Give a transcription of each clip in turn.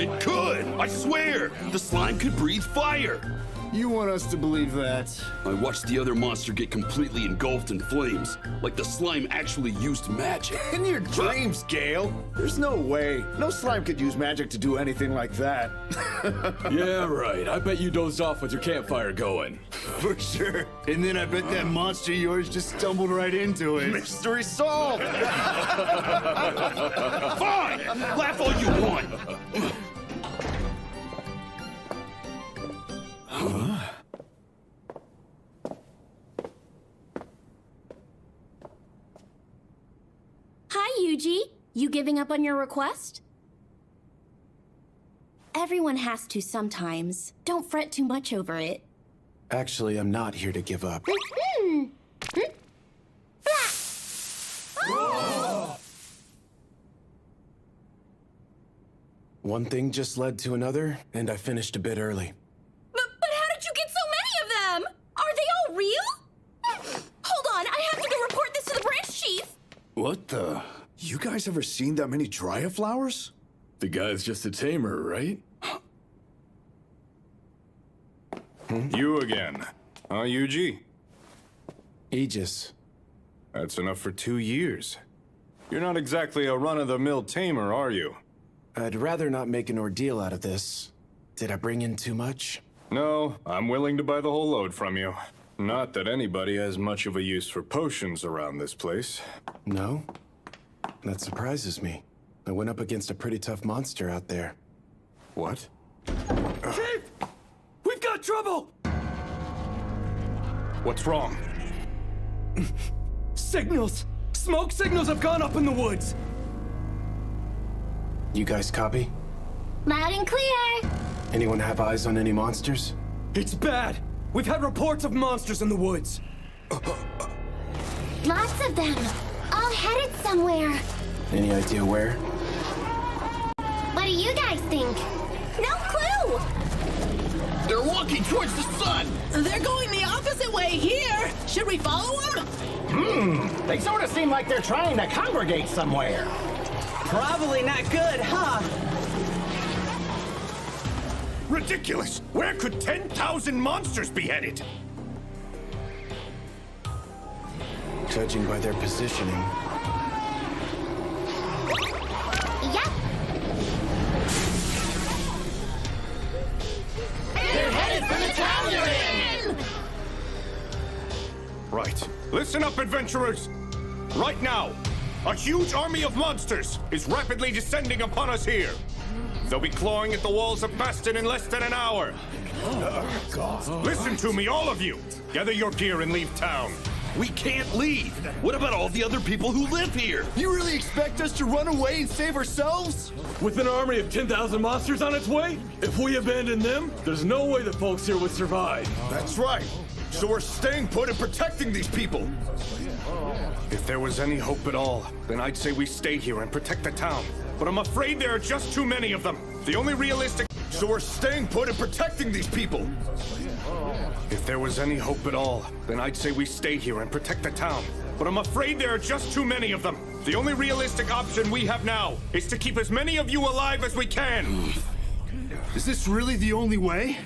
It could! I swear! The slime could breathe fire! You want us to believe that? I watched the other monster get completely engulfed in flames, like the slime actually used magic. In your dreams, Gale. There's no way. No slime could use magic to do anything like that. Yeah, right. I bet you dozed off with your campfire going. For sure. And then I bet that monster of yours just stumbled right into it. Mystery solved! Fine! Laugh all you want! Hi, Yuji. You giving up on your request? Everyone has to sometimes. Don't fret too much over it. Actually, I'm not here to give up. One thing just led to another, and I finished a bit early. But how did you get so many of them? Are they all real? Hold on, I have to go report this to the branch chief. What the? You guys ever seen that many Dryad flowers? The guy's just a tamer, right? You again. Huh, Yuji? Aegis. That's enough for 2 years. You're not exactly a run-of-the-mill tamer, are you? I'd rather not make an ordeal out of this. Did I bring in too much? No, I'm willing to buy the whole load from you. Not that anybody has much of a use for potions around this place. No? That surprises me. I went up against a pretty tough monster out there. What? Chief! We've got trouble! What's wrong? Signals! Smoke signals have gone up in the woods! You guys copy? Loud and clear. Anyone have eyes on any monsters? It's bad! We've had reports of monsters in the woods! Lots of them. All headed somewhere. Any idea where? What do you guys think? No clue. They're walking towards the sun! They're going the opposite way here. Should we follow them? They sort of seem like they're trying to congregate somewhere. Probably not good, huh? Ridiculous! Where could 10,000 monsters be headed? Judging by their positioning. Yep. They're headed for the town you're in! Right. Listen up, adventurers! Right now, a huge army of monsters is rapidly descending upon us here. They'll be clawing at the walls of Bastion in less than an hour. Listen to me, all of you! Gather your gear and leave town. We can't leave! What about all the other people who live here? You really expect us to run away and save ourselves? With an army of 10,000 monsters on its way? If we abandon them, there's no way the folks here would survive. That's right. So we're staying put and protecting these people. If there was any hope at all, then I'd say we stay here and protect the town. But I'm afraid there are just too many of them. The only realistic... So we're staying put and protecting these people. If there was any hope at all, then I'd say we stay here and protect the town. But I'm afraid there are just too many of them. The only realistic option we have now is to keep as many of you alive as we can. Is this really the only way?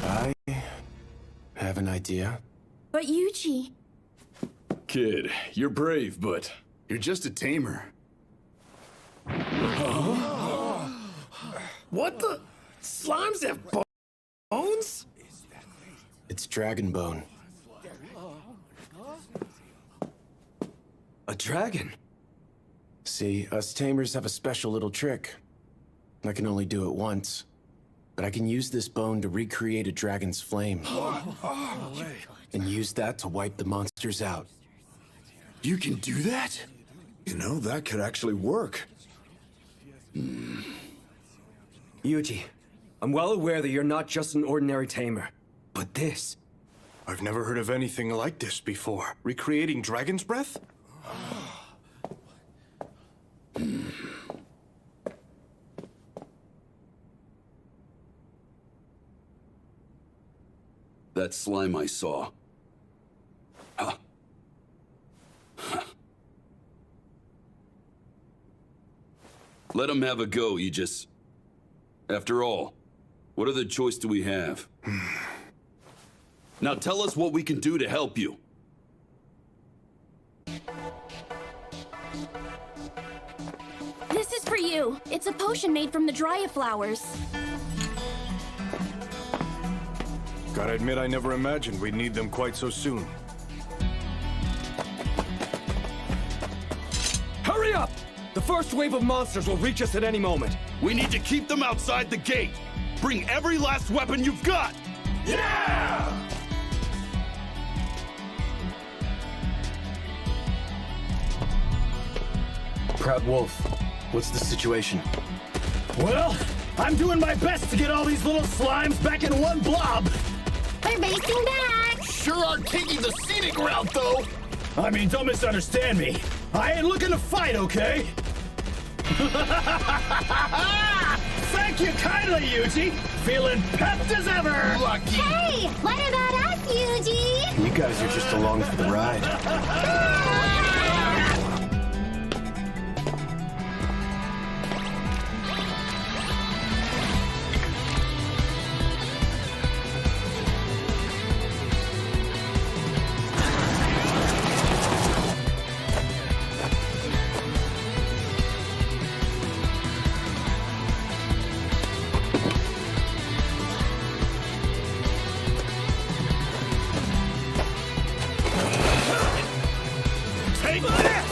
I have an idea. But Yuji. Kid, you're brave, but... You're just a tamer. What the? Slimes have bones? It's dragon bone. A dragon? See, us tamers have a special little trick. I can only do it once, but I can use this bone to recreate a dragon's flame. And use that to wipe the monsters out. You can do that? You know, that could actually work. Yuji, I'm well aware that you're not just an ordinary tamer, but this... I've never heard of anything like this before. Recreating dragon's breath? That slime I saw. Let him have a go, Aegis. After all, what other choice do we have? Now tell us what we can do to help you. This is for you. It's a potion made from the Dryad flowers. Gotta admit, I never imagined we'd need them quite so soon. Hurry up! The first wave of monsters will reach us at any moment. We need to keep them outside the gate. Bring every last weapon you've got! Yeah! Proud Wolf, what's the situation? Well, I'm doing my best to get all these little slimes back in one blob. We're racing back! Sure are taking the scenic route, though. I mean, don't misunderstand me. I ain't looking to fight, okay? Thank you kindly, Yuji. Feeling pepped as ever. Lucky. Hey, what about us, Yuji? You guys are just along for the ride. Take this!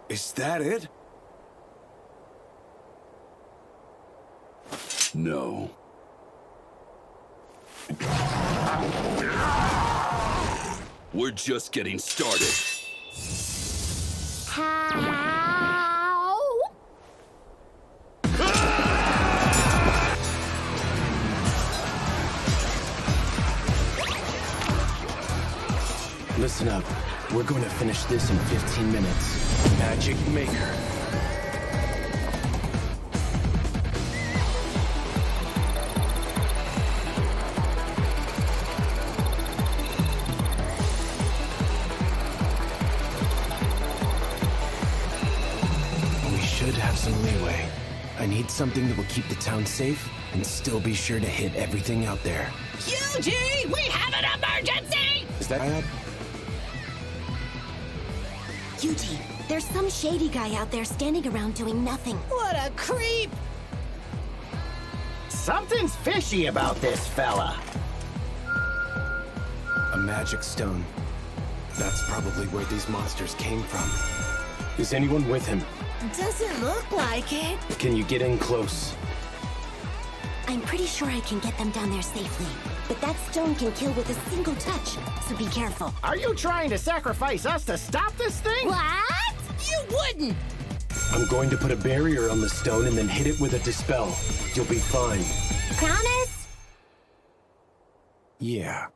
Is that it? No. We're just getting started. How? Listen up. We're going to finish this in 15 minutes. Magic Maker. We should have some leeway. I need something that will keep the town safe and still be sure to hit everything out there. Yuji, we have an emergency! Is that bad? Yuji, there's some shady guy out there standing around doing nothing. What a creep! Something's fishy about this fella. A magic stone. That's probably where these monsters came from. Is anyone with him? Doesn't look like it. Can you get in close? I'm pretty sure I can get them down there safely. But that stone can kill with a single touch, so be careful. Are you trying to sacrifice us to stop this thing? What? You wouldn't! I'm going to put a barrier on the stone and then hit it with a dispel. You'll be fine. Promise? Yeah.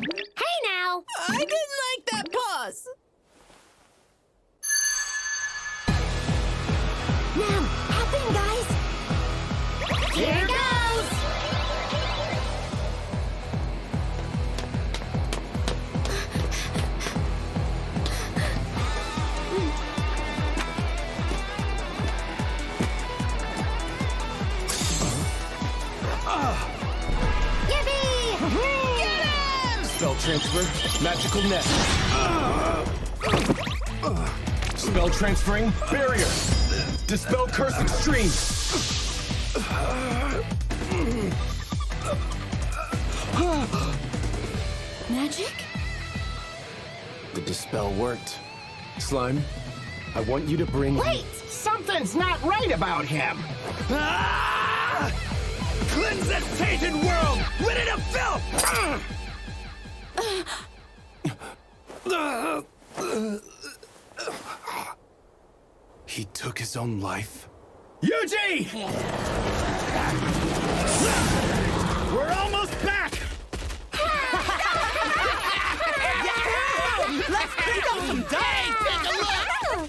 Hey now! I didn't like that pause. Now, hop in, guys! Here goes! Spell transfer, magical net. Spell transferring, barrier. Dispel curse extreme. Magic? The dispel worked. Slime, I want you to bring... Wait! Something's not right about him. Cleanse this tainted world! Rid it of filth! He took his own life? Yuji! We're almost back! Let's pick up some dice! Take a look!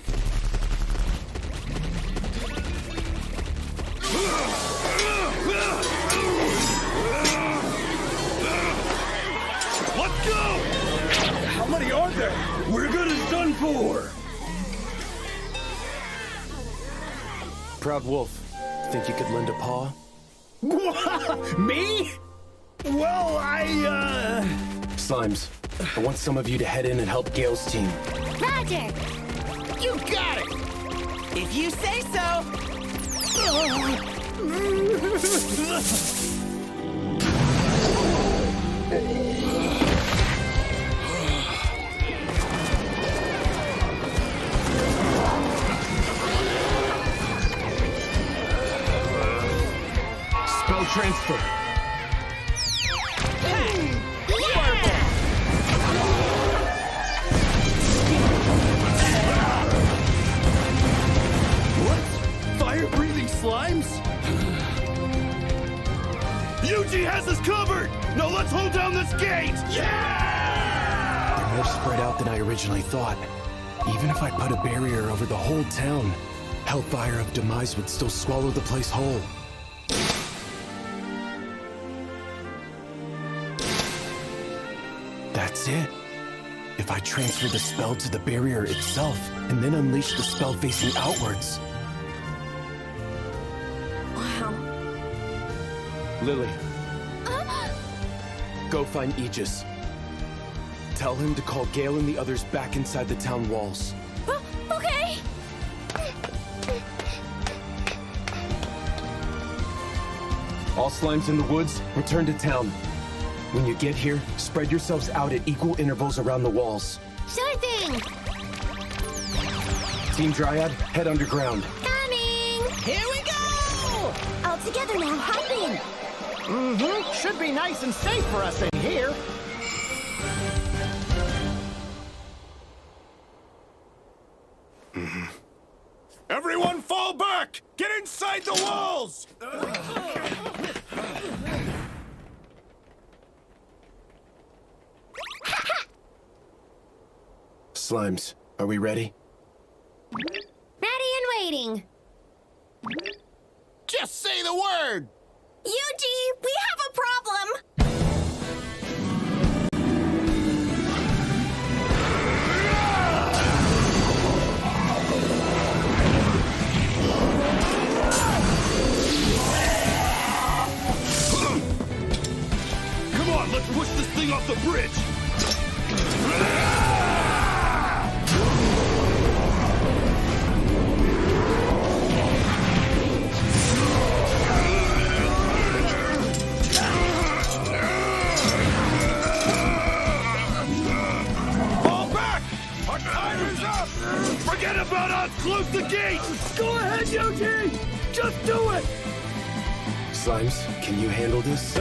Let's go! How many are there? We're good as done for. Proud Wolf, think you could lend a paw? Me? Well, Slimes, I want some of you to head in and help Gale's team. Roger! You got it! If you say so! Spell transfer. fire-breathing slimes? Yuji has us covered! Now let's hold down this gate! Yeah! They're more spread out than I originally thought. Even if I put a barrier over the whole town, Hellfire of Demise would still swallow the place whole. That's it. If I transfer the spell to the barrier itself, and then unleash the spell facing outwards. Wow. Lily. Go find Aegis. Tell him to call Gale and the others back inside the town walls. Okay! All slimes in the woods, return to town. When you get here, spread yourselves out at equal intervals around the walls. Sure thing! Team Dryad, head underground. Coming! Here we go! All together now, hop in! Mm-hmm. Should be nice and safe for us in here. Everyone fall back! Get inside the walls! Slimes, are we ready? Ready and waiting. Just say the word! Yuji, we have a problem! Come on, let's push this thing off the bridge! Forget about us! Close the gate! Go ahead, Yuji! Just do it! Slimes, can you handle this?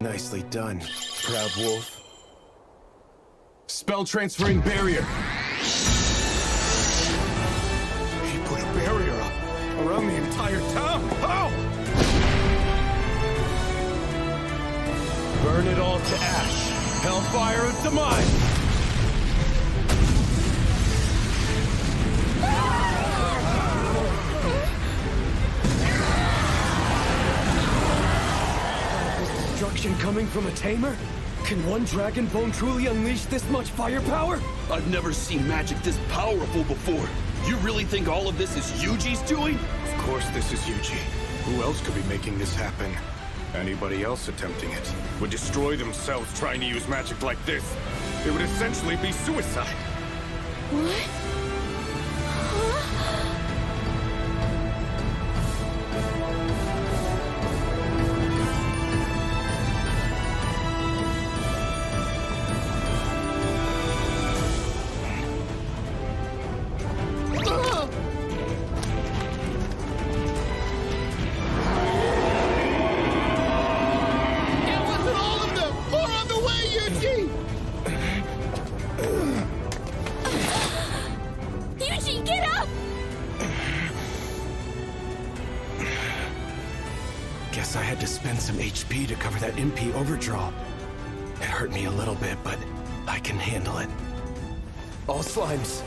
Nicely done, Proud Wolf. Spell transferring barrier. He put a barrier up around the entire town. How? Burn it all to ash. Hellfire of Demise! Destruction coming from a tamer? Can one dragon bone truly unleash this much firepower? I've never seen magic this powerful before. You really think all of this is Yuji's doing? Of course this is Yuji. Who else could be making this happen? Anybody else attempting it would destroy themselves trying to use magic like this. It would essentially be suicide. What? Guess I had to spend some HP to cover that MP overdraw. It hurt me a little bit, but I can handle it. All slimes,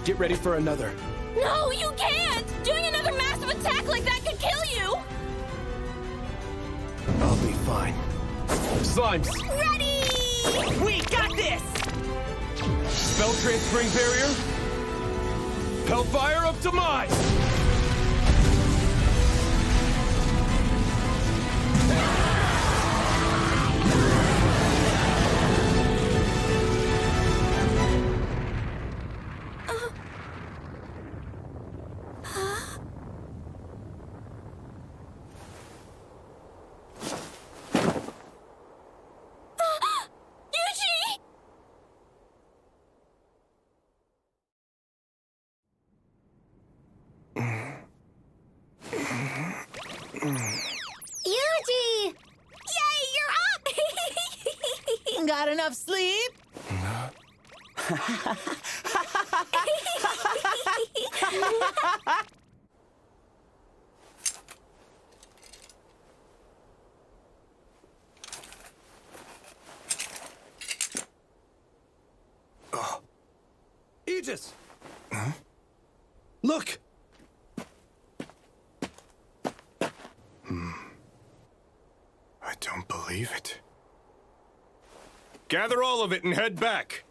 get ready for another. No, you can't! Doing another massive attack like that could kill you! I'll be fine. Slimes! Ready! We got this! Spell transferring barrier. Hellfire of demise! Yuji! Yay, you're up! Got enough sleep? Aegis! Look! I don't believe it. Gather all of it and head back.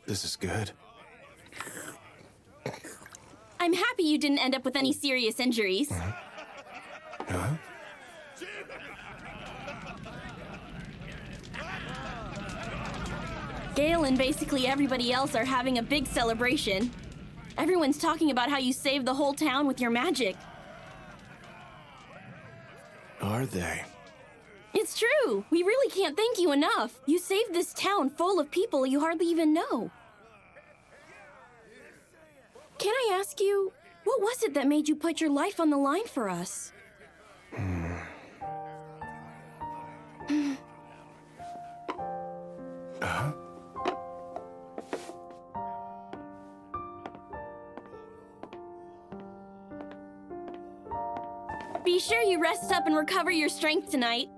This is good. I'm happy you didn't end up with any serious injuries. Huh? Gale and basically everybody else are having a big celebration. Everyone's talking about how you saved the whole town with your magic. Are they? It's true. We really can't thank you enough. You saved this town full of people you hardly even know. Can I ask you, what was it that made you put your life on the line for us? Be sure you rest up and recover your strength tonight.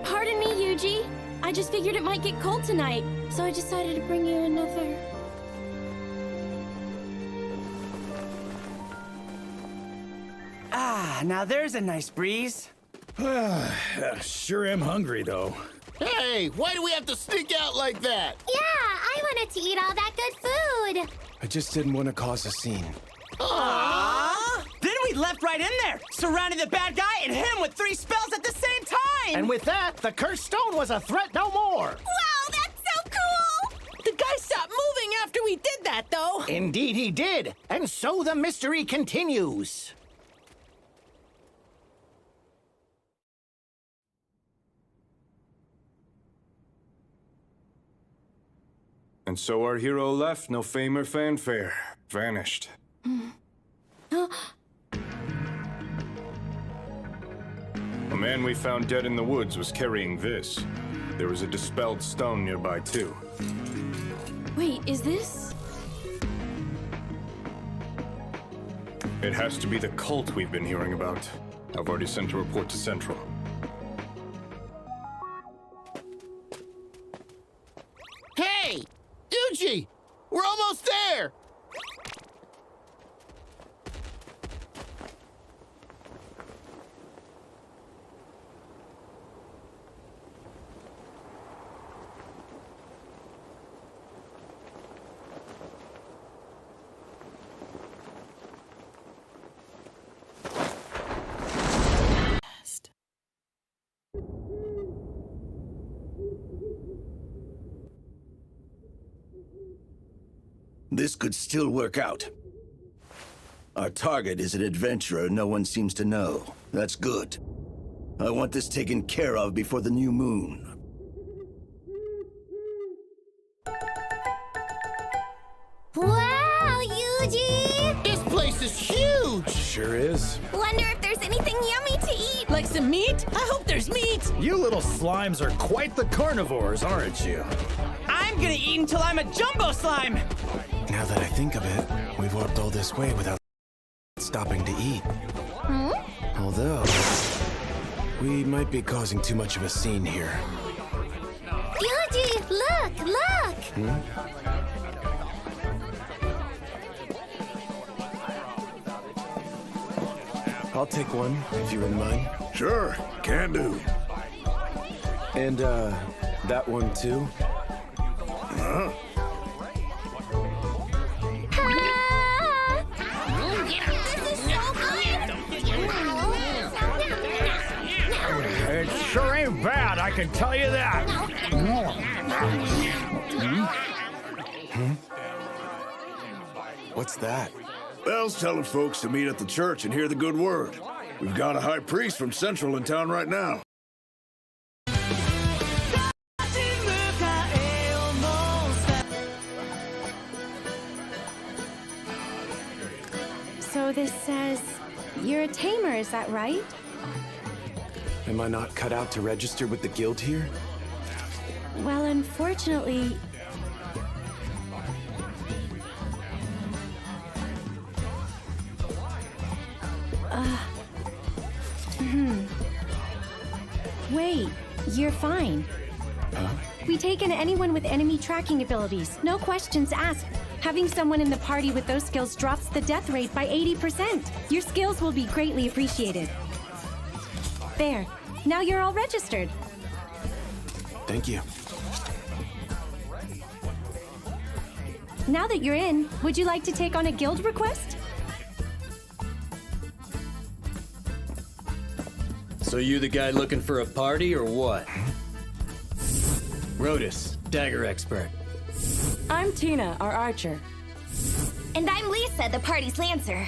Pardon me, Yuji. I just figured it might get cold tonight, so I decided to bring you another. Ah, now there's a nice breeze. Sure am hungry, though. Hey, why do we have to sneak out like that? Yeah, I wanted to eat all that good food. I just didn't want to cause a scene. Then we leapt right in there, surrounded the bad guy and hit him with 3 spells at the same time! And with that, the cursed stone was a threat no more. Wow, that's so cool! The guy stopped moving after we did that, though. Indeed he did. And so the mystery continues. And so our hero left, no fame or fanfare. Vanished. A man we found dead in the woods was carrying this. There was a dispelled stone nearby, too. Wait, is this? It has to be the cult we've been hearing about. I've already sent a report to Central. Hey! Yuji! We're almost there! This could still work out. Our target is an adventurer no one seems to know. That's good. I want this taken care of before the new moon. Wow, Yuji! This place is huge! Sure is. Wonder if there's anything yummy to eat. Like some meat? I hope there's meat! You little slimes are quite the carnivores, aren't you? I'm gonna eat until I'm a jumbo slime! Now that I think of it, we've walked all this way without stopping to eat. Although, we might be causing too much of a scene here. Yuji, look, look! I'll take one, if you wouldn't mind. Sure, can do. And, that one too? Huh? This is so good! It sure ain't bad, I can tell you that. What's that? Bell's telling folks to meet at the church and hear the good word. We've got a high priest from Central in town right now. So this says you're a tamer, is that right? Am I not cut out to register with the guild here? Well, unfortunately... Wait, you're fine. Huh? We take in anyone with enemy tracking abilities. No questions asked. Having someone in the party with those skills drops the death rate by 80%. Your skills will be greatly appreciated. There. Now you're all registered. Thank you. Now that you're in, would you like to take on a guild request? So you the guy looking for a party or what? Rotus, dagger expert. I'm Tina, our archer. And I'm Lisa, the party's lancer.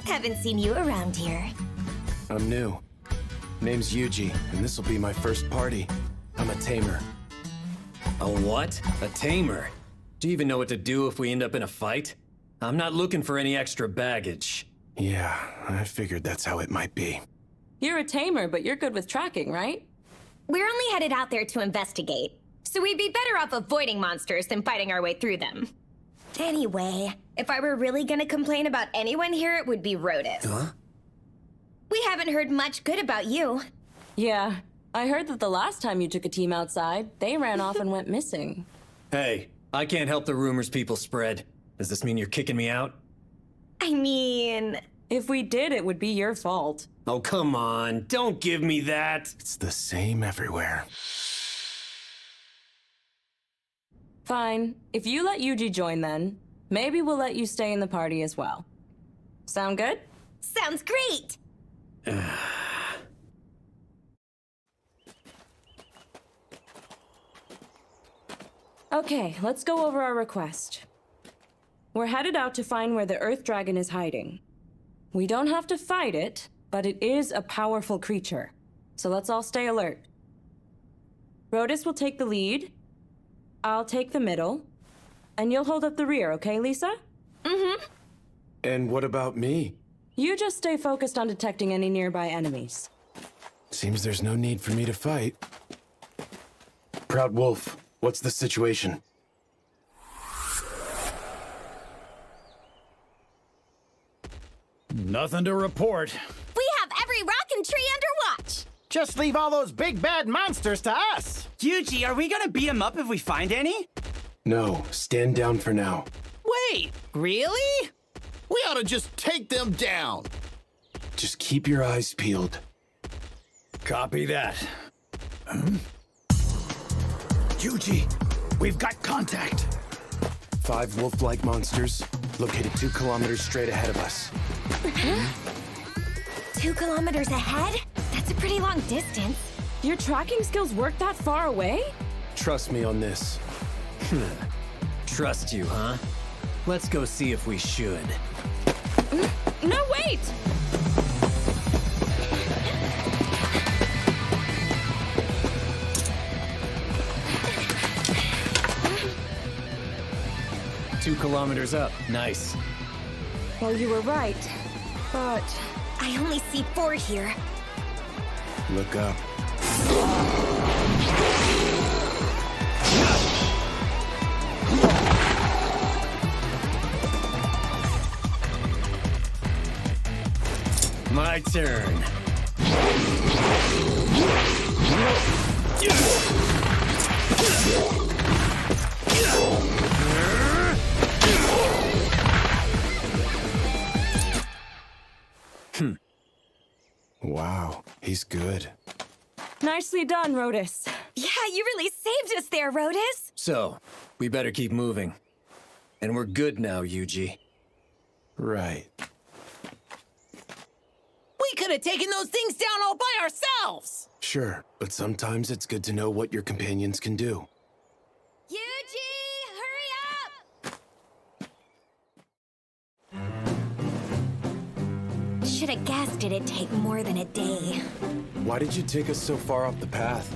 Haven't seen you around here. I'm new. Name's Yuji, and this'll be my first party. I'm a tamer. A what? A tamer? Do you even know what to do if we end up in a fight? I'm not looking for any extra baggage. Yeah, I figured that's how it might be. You're a tamer, but you're good with tracking, right? We're only headed out there to investigate, so we'd be better off avoiding monsters than fighting our way through them. Anyway, if I were really gonna complain about anyone here, it would be Rotus. Huh? We haven't heard much good about you. Yeah, I heard that the last time you took a team outside, they ran off and went missing. Hey, I can't help the rumors people spread. Does this mean you're kicking me out? I mean... If we did, it would be your fault. Oh, come on. Don't give me that. It's the same everywhere. Fine. If you let Yuji join then, maybe we'll let you stay in the party as well. Sound good? Sounds great! Okay, let's go over our request. We're headed out to find where the Earth Dragon is hiding. We don't have to fight it, but it is a powerful creature. So let's all stay alert. Rotus will take the lead, I'll take the middle, and you'll hold up the rear, okay, Lisa? Mm-hmm. And what about me? You just stay focused on detecting any nearby enemies. Seems there's no need for me to fight. Proud Wolf, what's the situation? Nothing to report. We have every rock and tree under watch! Just leave all those big bad monsters to us! Yuji, are we gonna beat him up if we find any? No, stand down for now. Wait, really? We ought to just take them down. Just keep your eyes peeled. Copy that. Yuji, we've got contact. 5 wolf-like monsters, located 2 kilometers straight ahead of us. 2 kilometers ahead? That's a pretty long distance. Your tracking skills work that far away? Trust me on this. Trust you, huh? Let's go see if we should. No, wait! Two kilometers up. Nice. Well, you were right, but... I only see 4 here. Look up. My turn. Wow, he's good. Nicely done, Rotus. Yeah, you really saved us there, Rotus. So, we better keep moving. And we're good now, Yuji. Right. We could have taken those things down all by ourselves! Sure, but sometimes it's good to know what your companions can do. Yuji, hurry up! Should have guessed it'd take more than a day. Why did you take us so far off the path?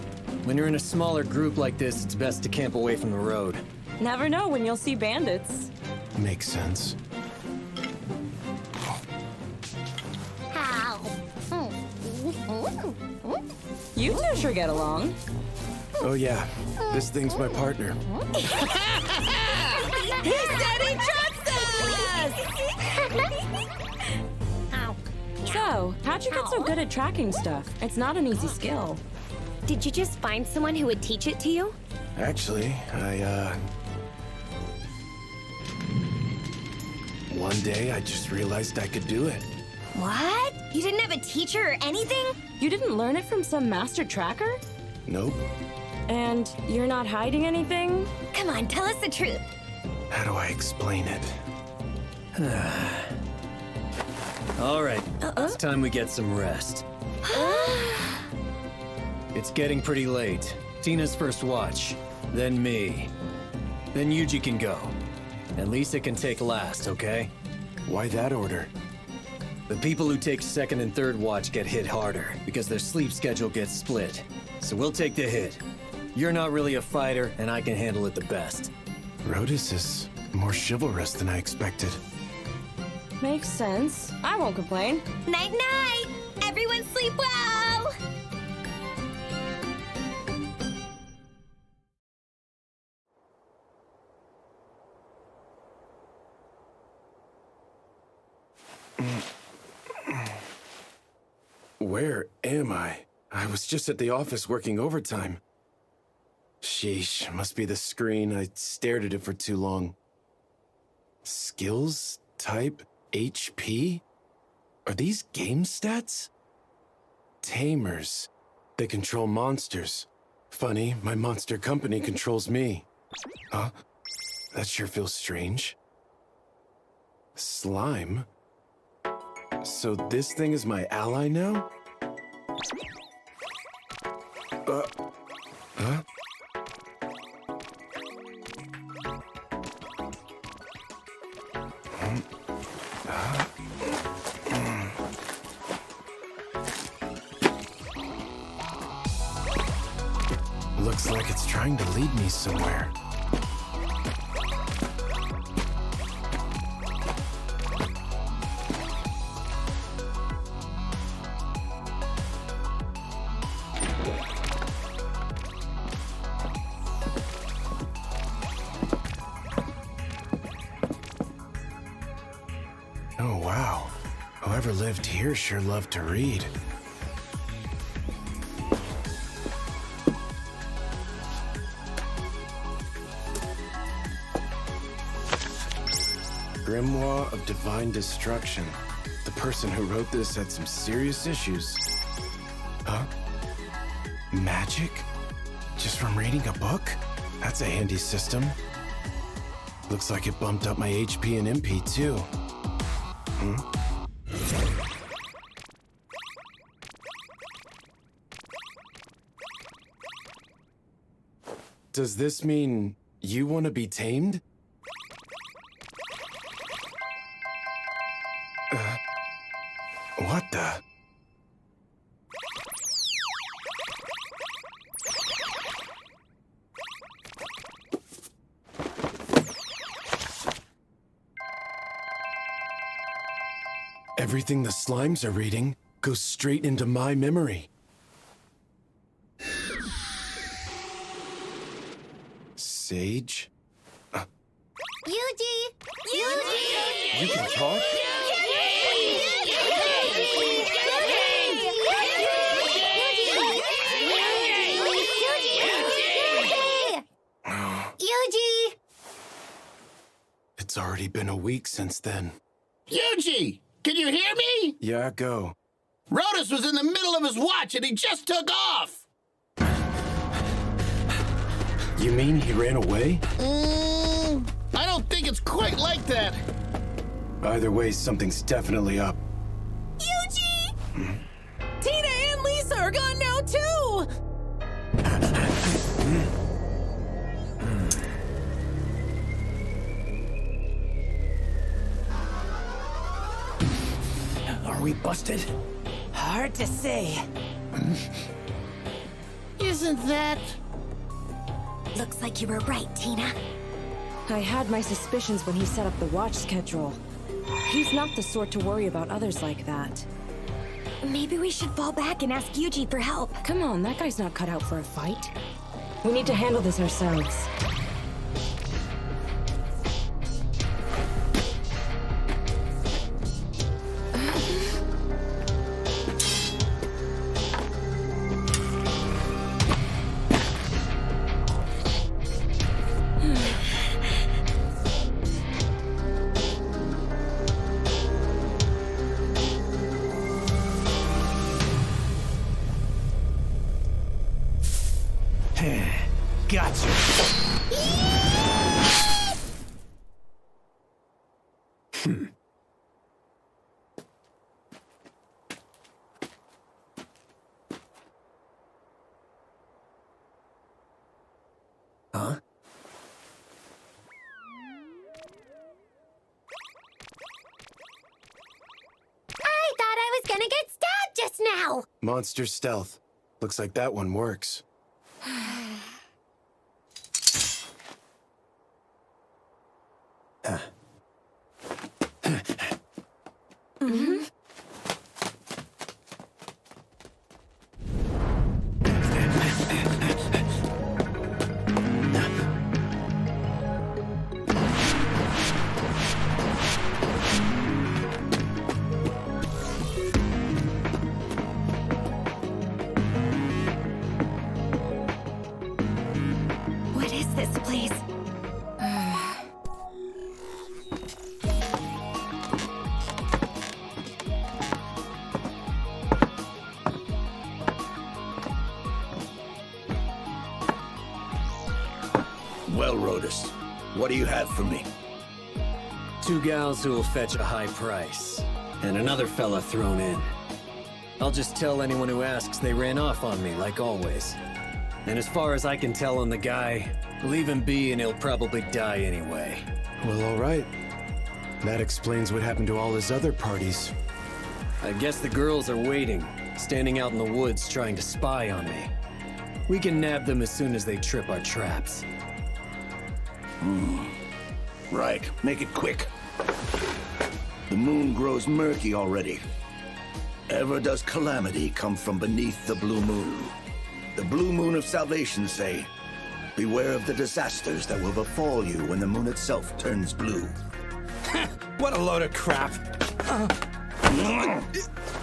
When you're in a smaller group like this, it's best to camp away from the road. Never know when you'll see bandits. Makes sense. You two sure get along. Oh yeah, this thing's my partner. He said he trusts us! So, how'd you get so good at tracking stuff? It's not an easy skill. Did you just find someone who would teach it to you? Actually, one day I just realized I could do it. What? You didn't have a teacher or anything? You didn't learn it from some master tracker? Nope. And you're not hiding anything? Come on, tell us the truth. How do I explain it? All right, it's time we get some rest. It's getting pretty late. Tina's first watch, then me. Then Yuji can go. At least it can take last, okay? Why that order? The people who take second and third watch get hit harder, because their sleep schedule gets split. So we'll take the hit. You're not really a fighter, and I can handle it the best. Rotus is more chivalrous than I expected. Makes sense. I won't complain. Night-night! Everyone sleep well! Where am I? I was just at the office working overtime. Sheesh, must be the screen. I stared at it for too long. Skills? Type? HP? Are these game stats? Tamers. They control monsters. Funny, my monster company controls me. Huh? That sure feels strange. Slime? So this thing is my ally now? Huh? Looks like it's trying to lead me somewhere. Oh, wow. Whoever lived here sure loved to read. Grimoire of Divine Destruction. The person who wrote this had some serious issues. Huh? Magic? Just from reading a book? That's a handy system. Looks like it bumped up my HP and MP too. Does this mean You want to be tamed? What the? Everything the slimes are reading goes straight into my memory. Sage? Yuji! Yuji! You can talk? Yuji! It's already been a week since then. Yuji! Can you hear me? Yeah, go. Rotus was in the middle of his watch and he just took off! You mean he ran away? I don't think it's quite like that. Either way, something's definitely up. Yuji! Tina and Lisa are gone now, too! Are we busted? Hard to say. Isn't that... Looks like you were right, Tina. I had my suspicions when he set up the watch schedule. He's not the sort to worry about others like that. Maybe we should fall back and ask Yuji for help. Come on, that guy's not cut out for a fight. We need to handle this ourselves. Gotcha. Huh? I thought I was gonna get stabbed just now! Monster stealth. Looks like that one works. What is this place? Well, Rotus, what do you have for me? 2 gals who will fetch a high price, and another fella thrown in. I'll just tell anyone who asks they ran off on me, like always. And as far as I can tell on the guy, leave him be and he'll probably die anyway. Well, all right. That explains what happened to all his other parties. I guess the girls are waiting, standing out in the woods trying to spy on me. We can nab them as soon as they trip our traps. Right, make it quick. The moon grows murky already. Ever does calamity come from beneath the blue moon. The blue moon of salvation say, beware of the disasters that will befall you when the moon itself turns blue. What a load of crap.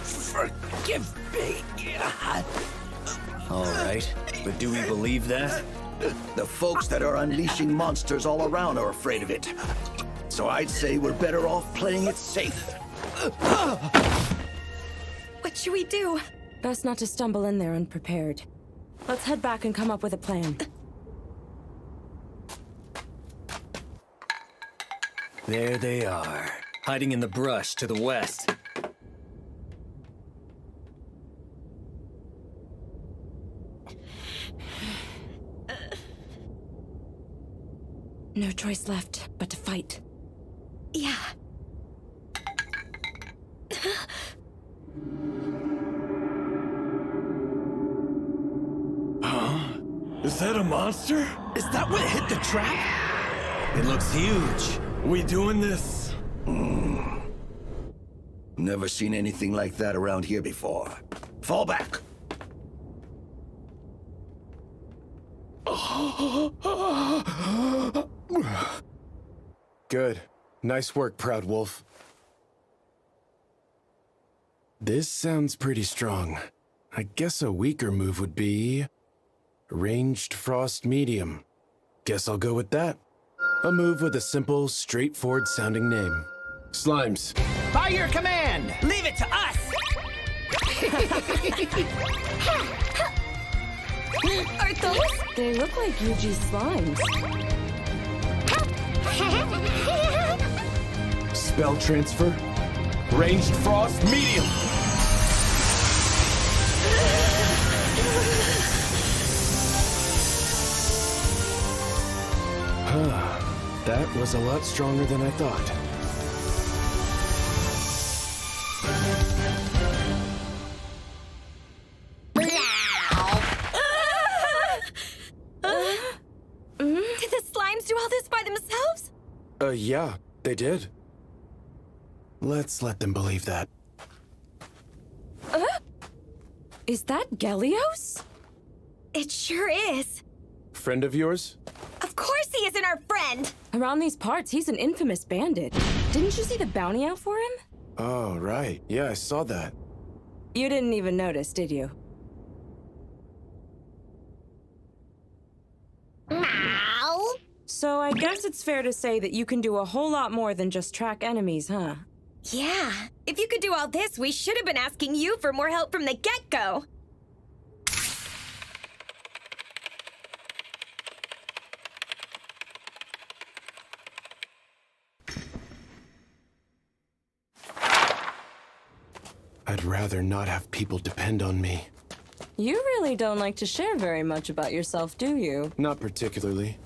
Forgive me. All right, but do we believe that? The folks that are unleashing monsters all around are afraid of it. So I'd say we're better off playing it safe. What should we do? Best not to stumble in there unprepared. Let's head back and come up with a plan. There they are, hiding in the brush to the west. No choice left but to fight. Yeah. Is that a monster? Is that what hit the trap? It looks huge. We doing this? Never seen anything like that around here before. Fall back. Good. Nice work, Proud Wolf. This sounds pretty strong. I guess a weaker move would be... Ranged Frost Medium. Guess I'll go with that. A move with a simple, straightforward sounding name. Slimes. By your command! Leave it to us! Are those? They look like Yuji's slimes. Spell transfer. Ranged Frost Medium. That was a lot stronger than I thought. Did the slimes do all this by themselves? Yeah, they did. Let's let them believe that. Is that Gelios? It sure is. Friend of yours? Of course he isn't our friend. Around these parts, he's an infamous bandit. Didn't you see the bounty out for him? Oh, right. Yeah, I saw that. You didn't even notice, did you? Ow. So I guess it's fair to say that you can do a whole lot more than just track enemies, huh? Yeah. If you could do all this, we should have been asking you for more help from the get-go. I'd rather not have people depend on me. You really don't like to share very much about yourself, do you? Not particularly.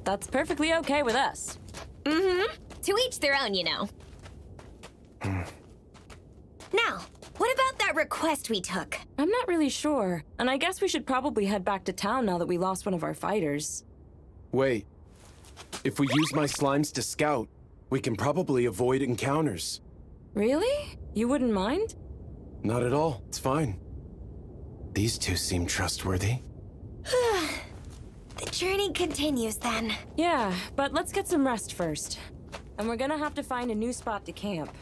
That's perfectly okay with us. Mm-hmm. To each their own, you know. Now, what about that request we took? I'm not really sure, and I guess we should probably head back to town now that we lost one of our fighters. Wait. If we use my slimes to scout, we can probably avoid encounters. Really? You wouldn't mind? Not at all. It's fine. These two seem trustworthy. The journey continues then. Yeah, but let's get some rest first. And we're gonna have to find a new spot to camp.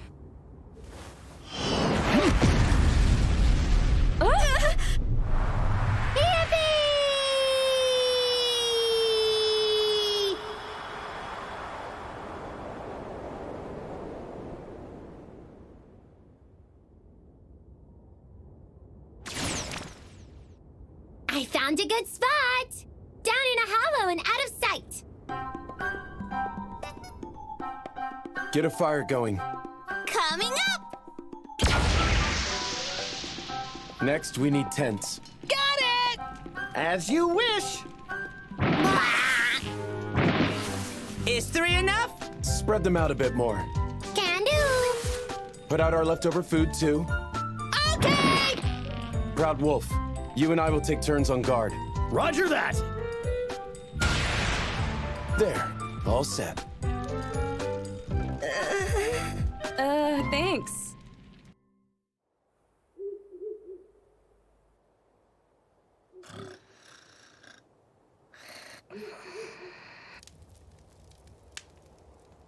I found a good spot! Down in a hollow and out of sight! Get a fire going. Coming up! Next, we need tents. Got it! As you wish! Is 3 enough? Spread them out a bit more. Can do! Put out our leftover food, too. Okay! Proud Wolf, you and I will take turns on guard. Roger that! There, all set. Thanks.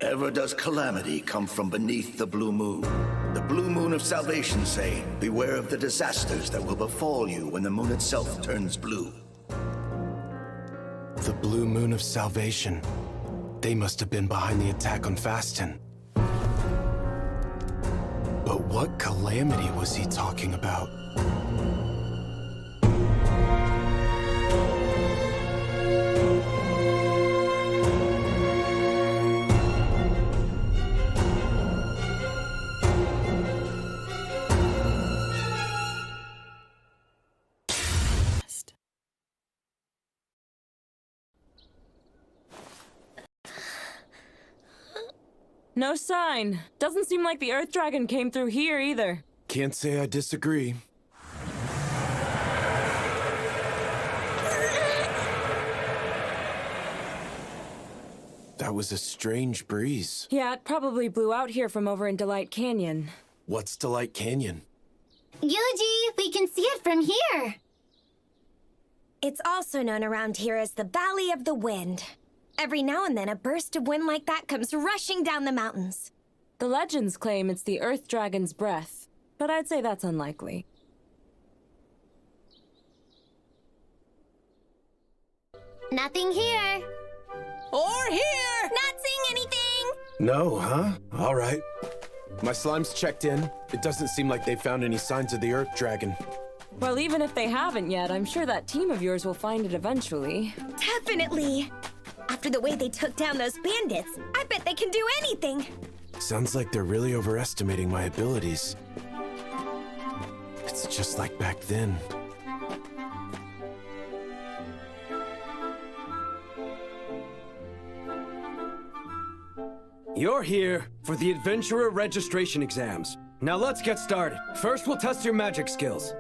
Ever does calamity come from beneath the blue moon. The blue moon of salvation say, beware of the disasters that will befall you when the moon itself turns blue. The blue moon of salvation. They must have been behind the attack on Faston. But what calamity was he talking about? No sign. Doesn't seem like the Earth Dragon came through here either. Can't say I disagree. That was a strange breeze. Yeah, it probably blew out here from over in Delight Canyon. What's Delight Canyon? Yuji, we can see it from here. It's also known around here as the Valley of the Wind. Every now and then, a burst of wind like that comes rushing down the mountains. The legends claim it's the Earth Dragon's breath, but I'd say that's unlikely. Nothing here. Or here! Not seeing anything! No, huh? All right. My slime's checked in. It doesn't seem like they found any signs of the Earth Dragon. Well, even if they haven't yet, I'm sure that team of yours will find it eventually. Definitely! After the way they took down those bandits, I bet they can do anything! Sounds like they're really overestimating my abilities. It's just like back then. You're here for the Adventurer registration exams. Now let's get started. First, we'll test your magic skills.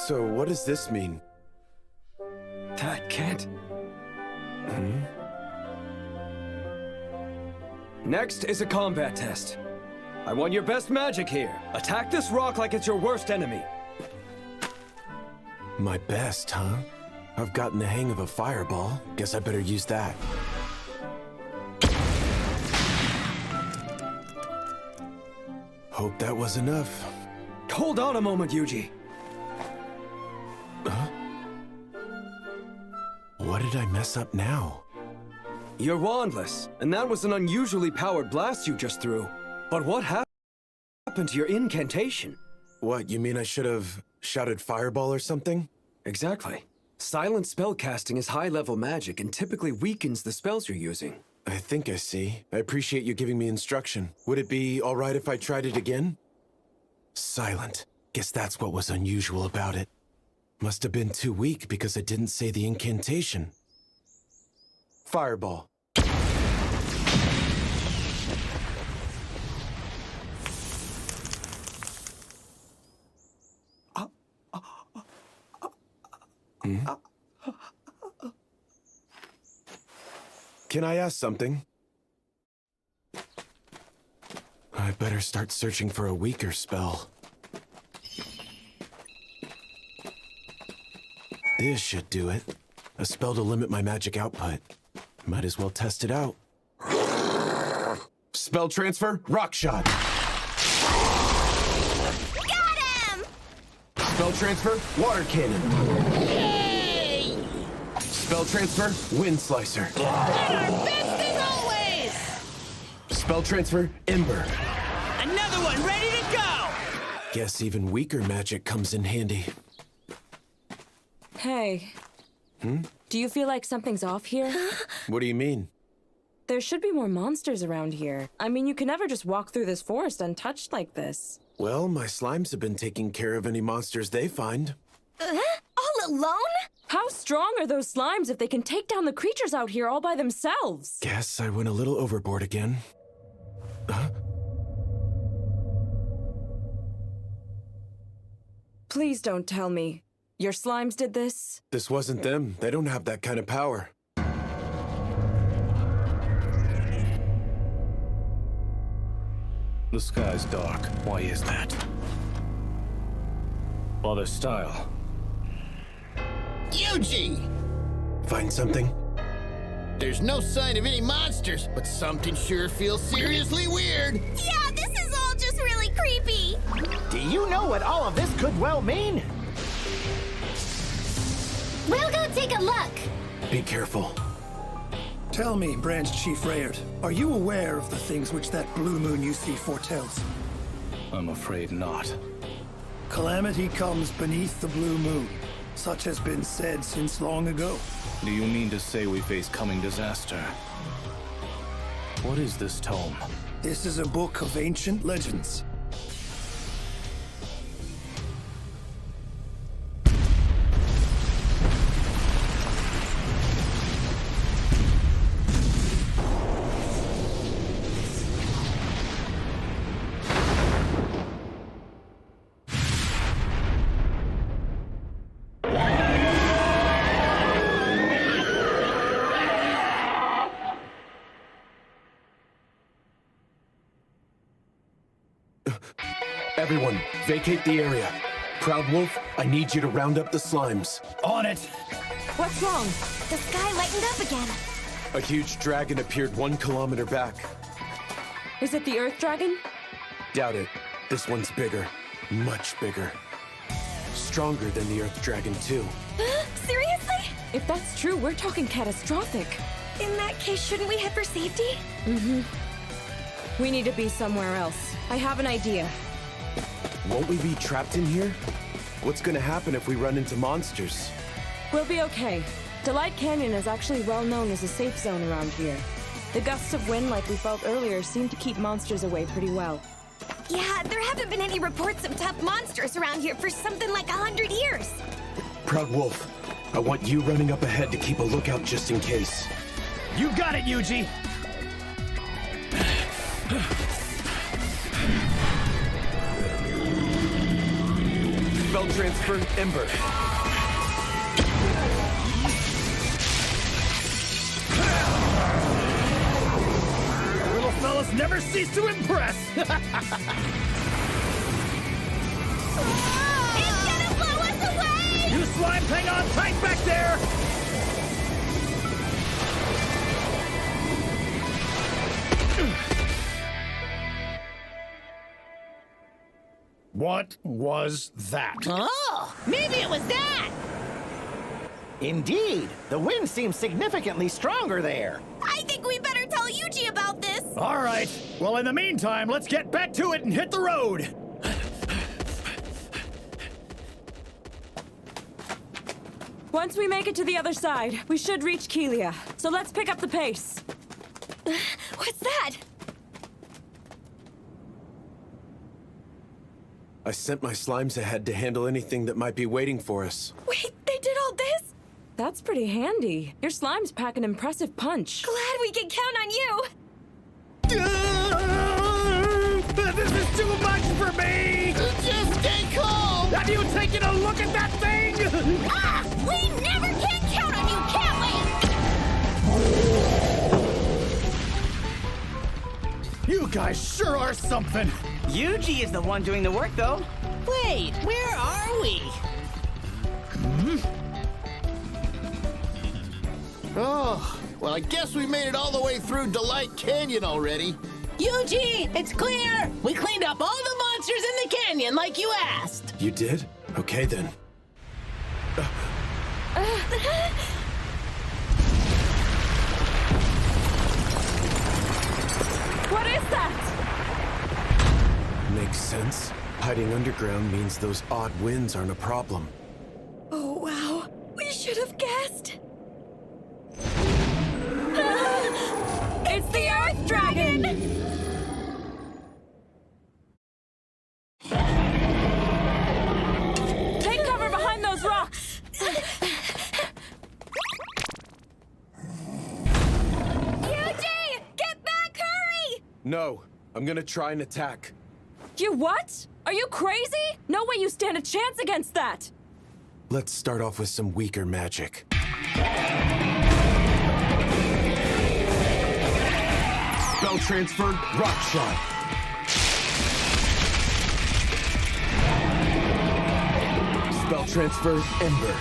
So what does this mean? That can't... Next is a combat test. I want your best magic here. Attack this rock like it's your worst enemy. My best, huh? I've gotten the hang of a fireball. Guess I better use that. Hope that was enough. Hold on a moment, Yuji. Huh? What did I mess up now? You're wandless, and that was an unusually powered blast you just threw. But what happened to your incantation? What, you mean I should have shouted fireball or something? Exactly. Silent spellcasting is high-level magic and typically weakens the spells you're using. I think I see. I appreciate you giving me instruction. Would it be all right if I tried it again? Silent. Guess that's what was unusual about it. Must have been too weak because I didn't say the incantation. Fireball. Can I ask something? I better start searching for a weaker spell. This should do it. A spell to limit my magic output. Might as well test it out. Spell transfer, rock shot. Got him! Spell transfer, water cannon. Yay! Spell transfer, wind slicer. Our best as always! Spell transfer, ember. Another one ready to go! Guess even weaker magic comes in handy. Hey. Do you feel like something's off here? What do you mean? There should be more monsters around here. I mean, you can never just walk through this forest untouched like this. Well, my slimes have been taking care of any monsters they find. All alone? How strong are those slimes if they can take down the creatures out here all by themselves? Guess I went a little overboard again. Huh? Please don't tell me. Your slimes did this? This wasn't them. They don't have that kind of power. The sky's dark. Why is that? Other style. Yuji! Find something? There's no sign of any monsters, but something sure feels seriously weird. Yeah, this is all just really creepy. Do you know what all of this could well mean? We'll go take a look. Be careful. Tell me, Branch Chief Rayard, are you aware of the things which that blue moon you see foretells? I'm afraid not. Calamity comes beneath the blue moon. Such has been said since long ago. Do you mean to say we face coming disaster? What is this tome? This is a book of ancient legends. Vacate the area. Proud Wolf, I need you to round up the slimes. On it! What's wrong? The sky lightened up again. A huge dragon appeared 1 kilometer back. Is it the Earth Dragon? Doubt it. This one's bigger. Much bigger. Stronger than the Earth Dragon, too. Seriously? If that's true, we're talking catastrophic. In that case, shouldn't we head for safety? Mm-hmm. We need to be somewhere else. I have an idea. Won't we be trapped in here? What's gonna happen if we run into monsters? We'll be okay. Delight Canyon is actually well known as a safe zone around here. The gusts of wind like we felt earlier seem to keep monsters away pretty well. Yeah, there haven't been any reports of tough monsters around here for something like 100 years. Proud Wolf, I want you running up ahead to keep a lookout just in case. You got it, Yuji! Spell transfer, Ember. Little fellas never cease to impress! It's gonna blow us away! You slimes hang on tight back there! What was that? Oh, maybe it was that! Indeed, the wind seems significantly stronger there. I think we better tell Yuji about this. All right. Well, in the meantime, let's get back to it and hit the road. Once we make it to the other side, we should reach Kelia. So let's pick up the pace. What's that? I sent my slimes ahead to handle anything that might be waiting for us. Wait, they did all this? That's pretty handy. Your slimes pack an impressive punch. Glad we can count on you. This is too much for me! Just stay calm! Have you taken a look at that thing? Ah! We never can count on you, can we? You guys sure are something! Yuji is the one doing the work, though. Wait, where are we? Oh, well, I guess we made it all the way through Delight Canyon already. Yuji, it's clear. We cleaned up all the monsters in the canyon like you asked. You did? Okay then. What is that? Makes sense. Hiding underground means those odd winds aren't a problem. Oh, wow. We should have guessed. It's the Earth Dragon! Take cover behind those rocks! Yuji! Get back, hurry! No, I'm gonna try and attack. You what? Are you crazy? No way you stand a chance against that! Let's start off with some weaker magic. Spell transferred, rock shot. Spell transferred, ember.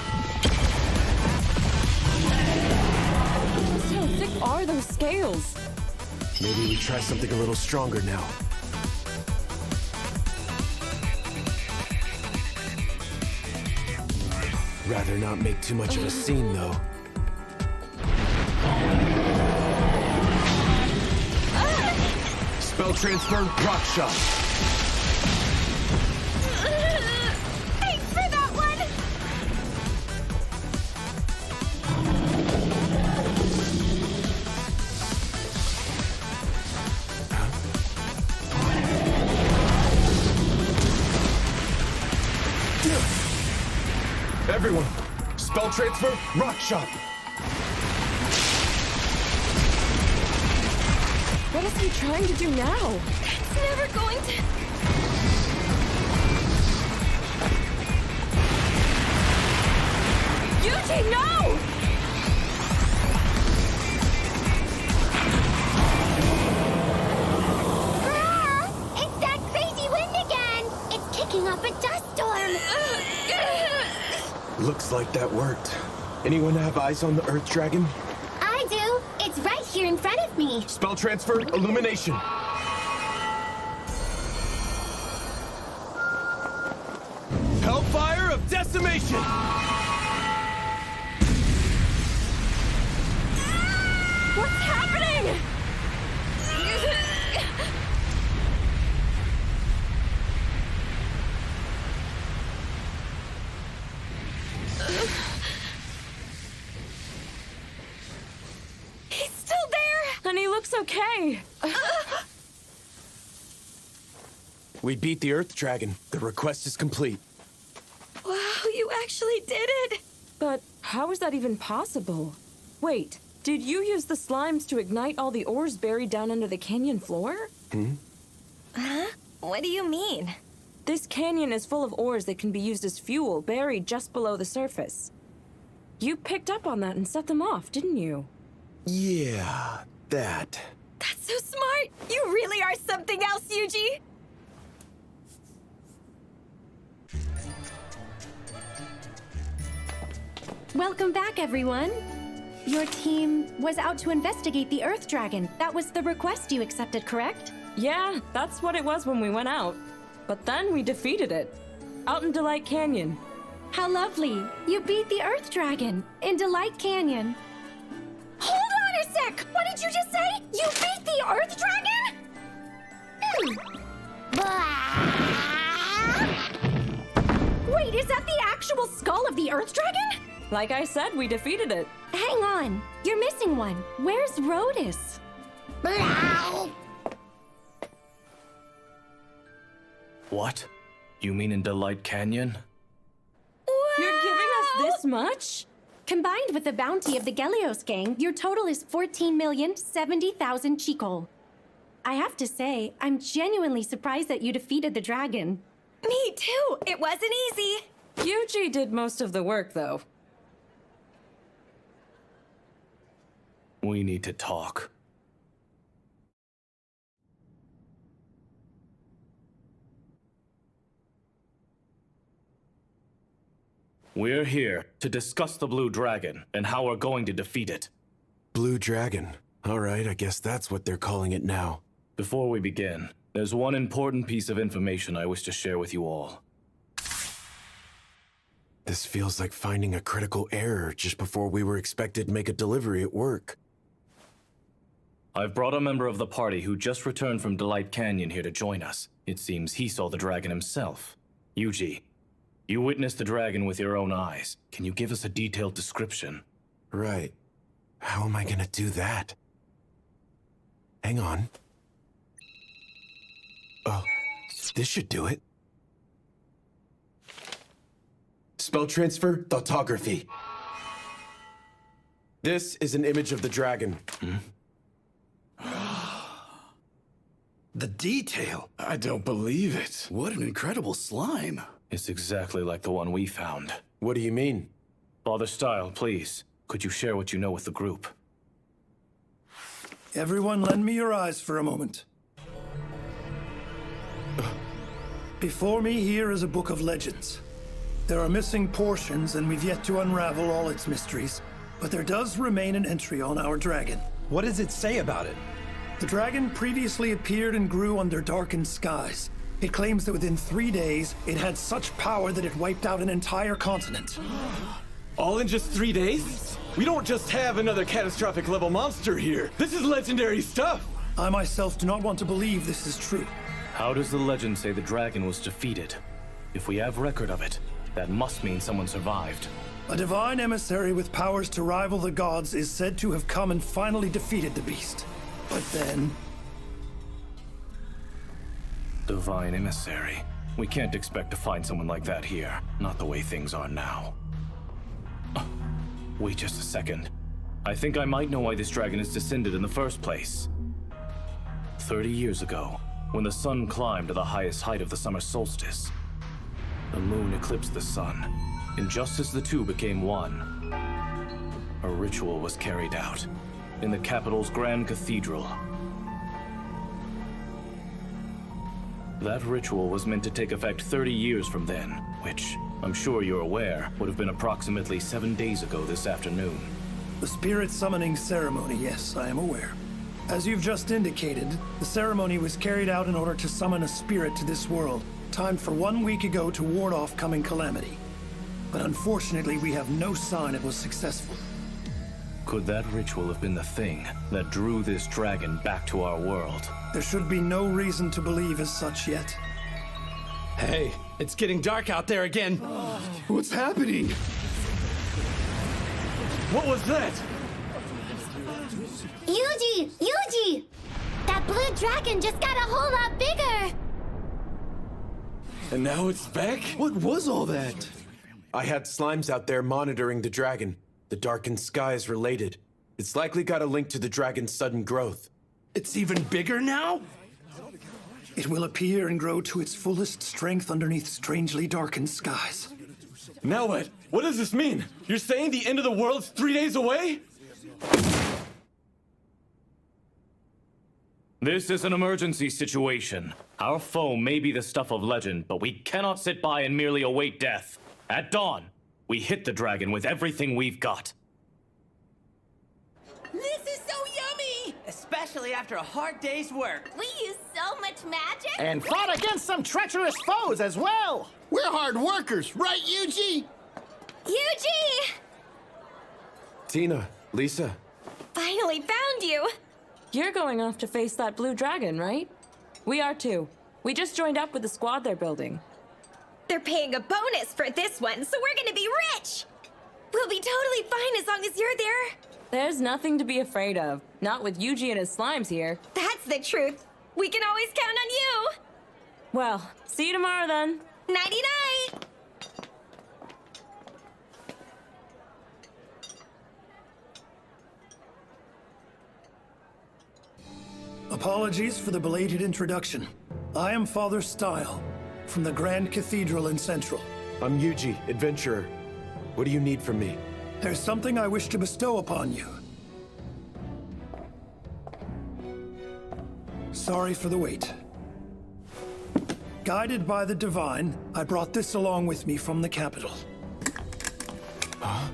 Just how thick are those scales? Maybe we try something a little stronger now. Rather not make too much of a scene, though. Spell transfer, rock shot. Thanks for that one. Everyone, spell transfer, rock shot. What is he trying to do now? It's never going to... Yuji, no! It's that crazy wind again! It's kicking kicking up a dust storm. Looks like that worked. Anyone have eyes on the Earth Dragon? I do. It's right here in front of me. Spell transfer, illumination. Hellfire of decimation! What's happening? He's still there! And he looks okay. We beat the Earth Dragon. The request is complete. Wow, you actually did it! But how is that even possible? Wait, did you use the slimes to ignite all the ores buried down under the canyon floor? Huh? What do you mean? This canyon is full of ores that can be used as fuel, buried just below the surface. You picked up on that and set them off, didn't you? Yeah, that. That's so smart! You really are something else, Yuji! Welcome back, everyone. Your team was out to investigate the Earth Dragon. That was the request you accepted, correct? Yeah, that's what it was when we went out. But then we defeated it. Out in Delight Canyon. How lovely. You beat the Earth Dragon in Delight Canyon. Hold on a sec! What did you just say? You beat the Earth Dragon? Wait, is that the actual skull of the Earth Dragon? Like I said, we defeated it. Hang on. You're missing one. Where's Rhodus? What? You mean in Delight Canyon? You're giving us this much? Combined with the bounty of the Gelios gang, your total is 14,070,000 Chikol. I have to say, I'm genuinely surprised that you defeated the dragon. Me too! It wasn't easy! Yuji did most of the work, though. We need to talk. We're here to discuss the Blue Dragon and how we're going to defeat it. Blue Dragon. All right, I guess that's what they're calling it now. Before we begin, there's one important piece of information I wish to share with you all. This feels like finding a critical error just before we were expected to make a delivery at work. I've brought a member of the party who just returned from Delight Canyon here to join us. It seems he saw the dragon himself. Yuji, you witnessed the dragon with your own eyes. Can you give us a detailed description? Right. How am I gonna do that? Hang on. Oh, this should do it. Spell transfer, thoughtography. This is an image of the dragon. The detail! I don't believe it. What an incredible slime. It's exactly like the one we found. What do you mean? Father Style, please, could you share what you know with the group? Everyone, lend me your eyes for a moment. Before me here is a book of legends. There are missing portions, and we've yet to unravel all its mysteries. But there does remain an entry on our dragon. What does it say about it? The dragon previously appeared and grew under darkened skies. It claims that within 3 days, it had such power that it wiped out an entire continent. All in just 3 days? We don't just have another catastrophic level monster here. This is legendary stuff. I myself do not want to believe this is true. How does the legend say the dragon was defeated? If we have record of it, that must mean someone survived. A divine emissary with powers to rival the gods is said to have come and finally defeated the beast. But then... Divine emissary. We can't expect to find someone like that here. Not the way things are now. Wait just a second. I think I might know why this dragon is descended in the first place. 30 years ago, when the sun climbed to the highest height of the summer solstice, the moon eclipsed the sun, and just as the two became one, a ritual was carried out in the capital's grand cathedral. That ritual was meant to take effect 30 years from then, which, I'm sure you're aware, would have been approximately 7 days ago this afternoon. The spirit summoning ceremony, yes, I am aware. As you've just indicated, the ceremony was carried out in order to summon a spirit to this world, timed for 1 week ago to ward off coming calamity. But unfortunately, we have no sign it was successful. Could that ritual have been the thing that drew this dragon back to our world? There should be no reason to believe as such yet. Hey, it's getting dark out there again. What's happening? What was that? Yuji! Yuji! That blue dragon just got a whole lot bigger! And now it's back? What was all that? I had slimes out there monitoring the dragon. The darkened sky is related. It's likely got a link to the dragon's sudden growth. It's even bigger now? It will appear and grow to its fullest strength underneath strangely darkened skies. Now what? What does this mean? You're saying the end of the world's 3 days away? This is an emergency situation. Our foe may be the stuff of legend, but we cannot sit by and merely await death. At dawn, we hit the dragon with everything we've got. This is so yummy! Especially after a hard day's work. We use so much magic! And fought against some treacherous foes as well! We're hard workers, right, Yuji? Yuji! Tina, Lisa. Finally found you! You're going off to face that blue dragon, right? We are too. We just joined up with the squad they're building. They're paying a bonus for this one, so we're gonna be rich! We'll be totally fine as long as you're there. There's nothing to be afraid of. Not with Yuji and his slimes here. That's the truth. We can always count on you. Well, see you tomorrow then. Nighty-night! Apologies for the belated introduction. I am Father Style, from the Grand Cathedral in Central. I'm Yuji, adventurer. What do you need from me? There's something I wish to bestow upon you. Sorry for the wait. Guided by the divine, I brought this along with me from the capital. Huh?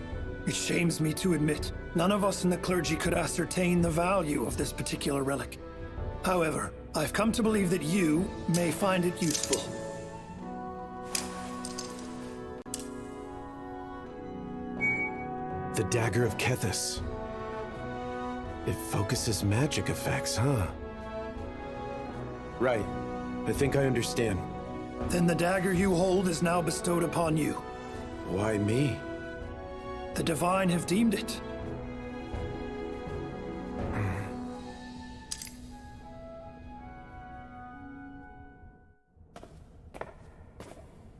It shames me to admit, none of us in the clergy could ascertain the value of this particular relic. However, I've come to believe that you may find it useful. The Dagger of Kethis. It focuses magic effects, huh? Right. I think I understand. Then the dagger you hold is now bestowed upon you. Why me? The divine have deemed it.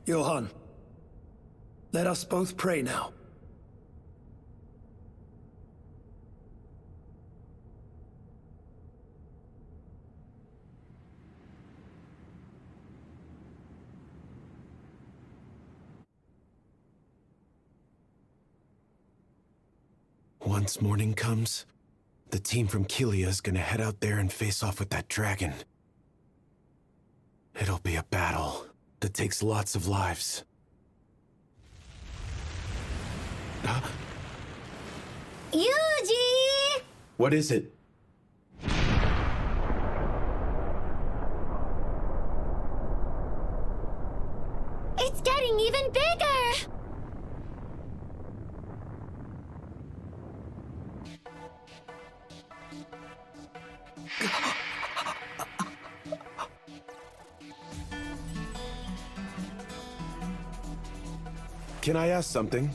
Johann, let us both pray now. Once morning comes, the team from Kelia is gonna head out there and face off with that dragon. It'll be a battle that takes lots of lives. Huh? Yuji! What is it? It's getting even bigger! Can I ask something?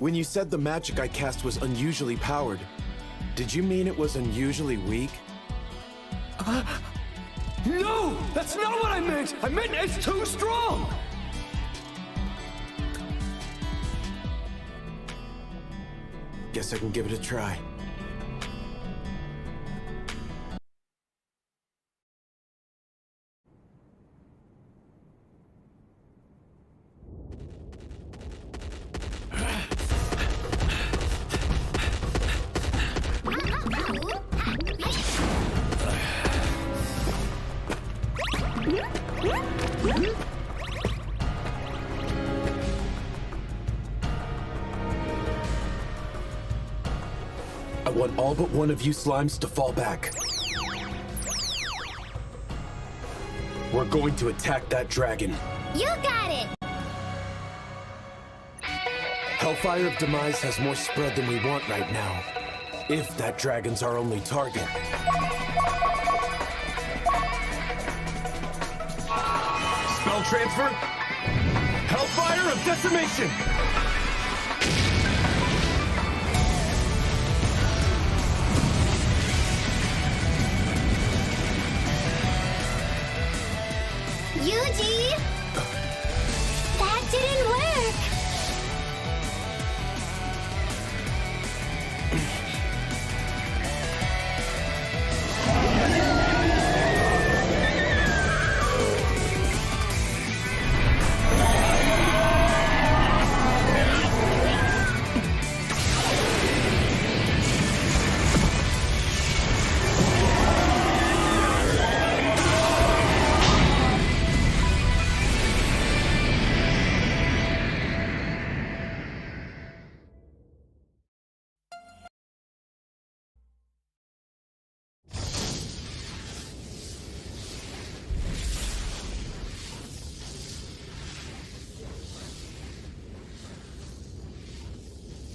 When you said the magic I cast was unusually powered, did you mean it was unusually weak? No! That's not what I meant! I meant it's too strong! Guess I can give it a try. I want all but one of you slimes to fall back. We're going to attack that dragon. You got it! Hellfire of Demise has more spread than we want right now. If that dragon's our only target. Spell transfer. Hellfire of Decimation. Yuji! That didn't work!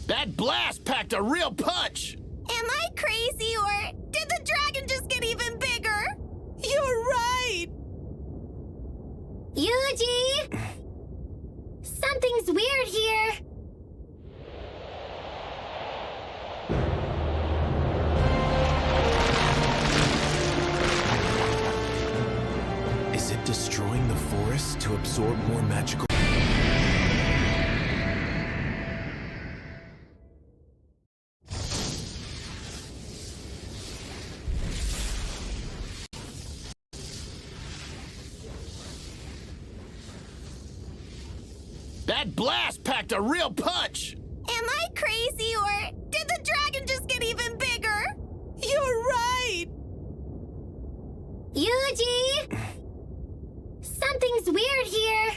That blast packed a real punch! Am I crazy, or did the dragon just get even bigger? You're right! Yuji! Something's weird here. Is it destroying the forest to absorb more magical? That blast packed a real punch! Am I crazy, or did the dragon just get even bigger? You're right! Yuji! Something's weird here.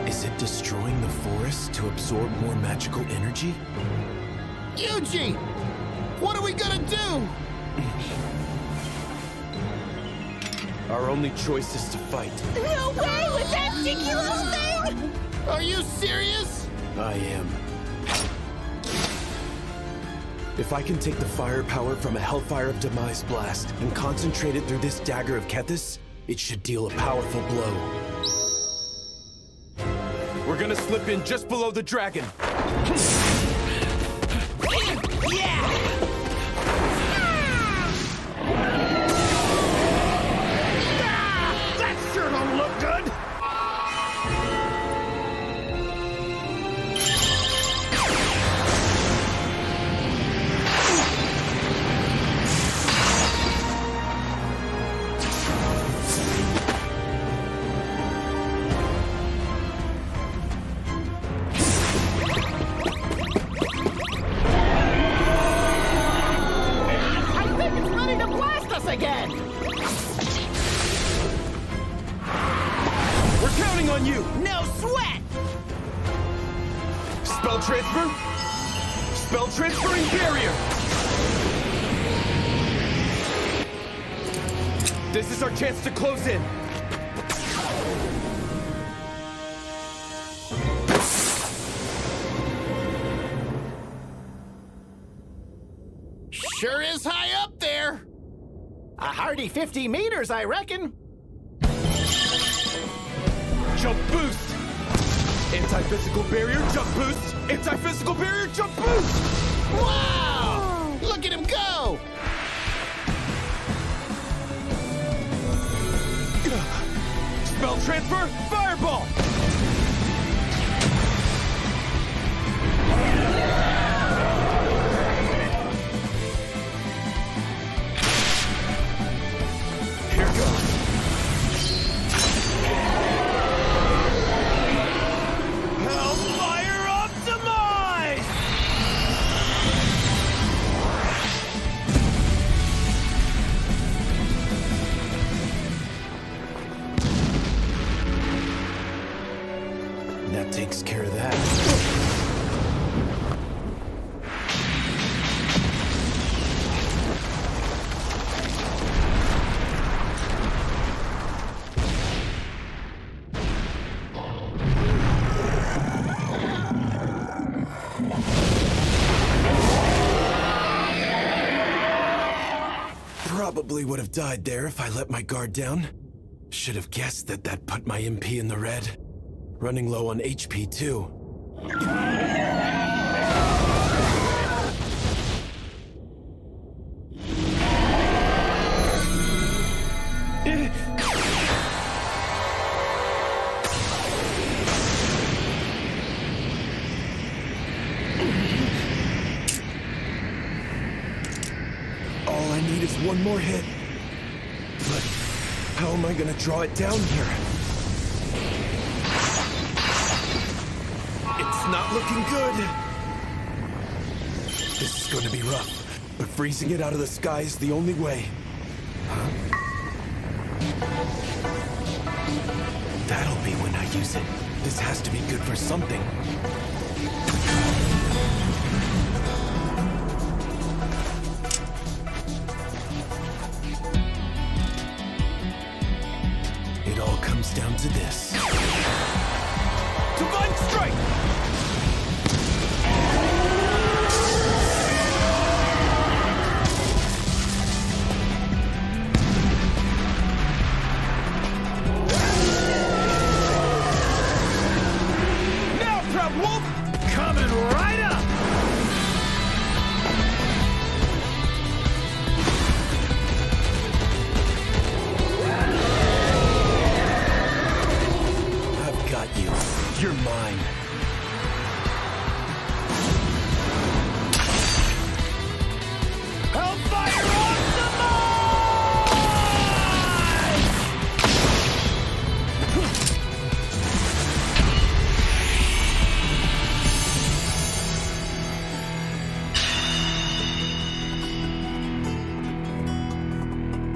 Is it destroying the forest to absorb more magical energy? Yuji! What are we gonna do? Our only choice is to fight. No way with that ridiculous thing! Are you serious? I am. If I can take the firepower from a Hellfire of Demise blast and concentrate it through this dagger of Kethis, it should deal a powerful blow. We're gonna slip in just below the dragon. That sure don't look good! Again! We're counting on you! No sweat! Spell transfer! Spell transferring barrier! This is our chance to close in! Sure is high up there! A hearty 50 meters, I reckon. Jump boost! Anti-physical barrier, jump boost! Anti-physical barrier, jump boost! Wow! Look at him go! Spell transfer, fireball! Here goes. Hellfire of Demise! Probably would have died there if I let my guard down. Should have guessed that that put my MP in the red. Running low on HP too. All I need is one more hit. But how am I gonna draw it down here? It's not looking good. This is gonna be rough, but freezing it out of the sky is the only way. Huh? That'll be when I use it. This has to be good for something. It all comes down to this. Divine Strike! Now, Proud Wolf! Coming right up! I've got you. You're mine. Hellfire on the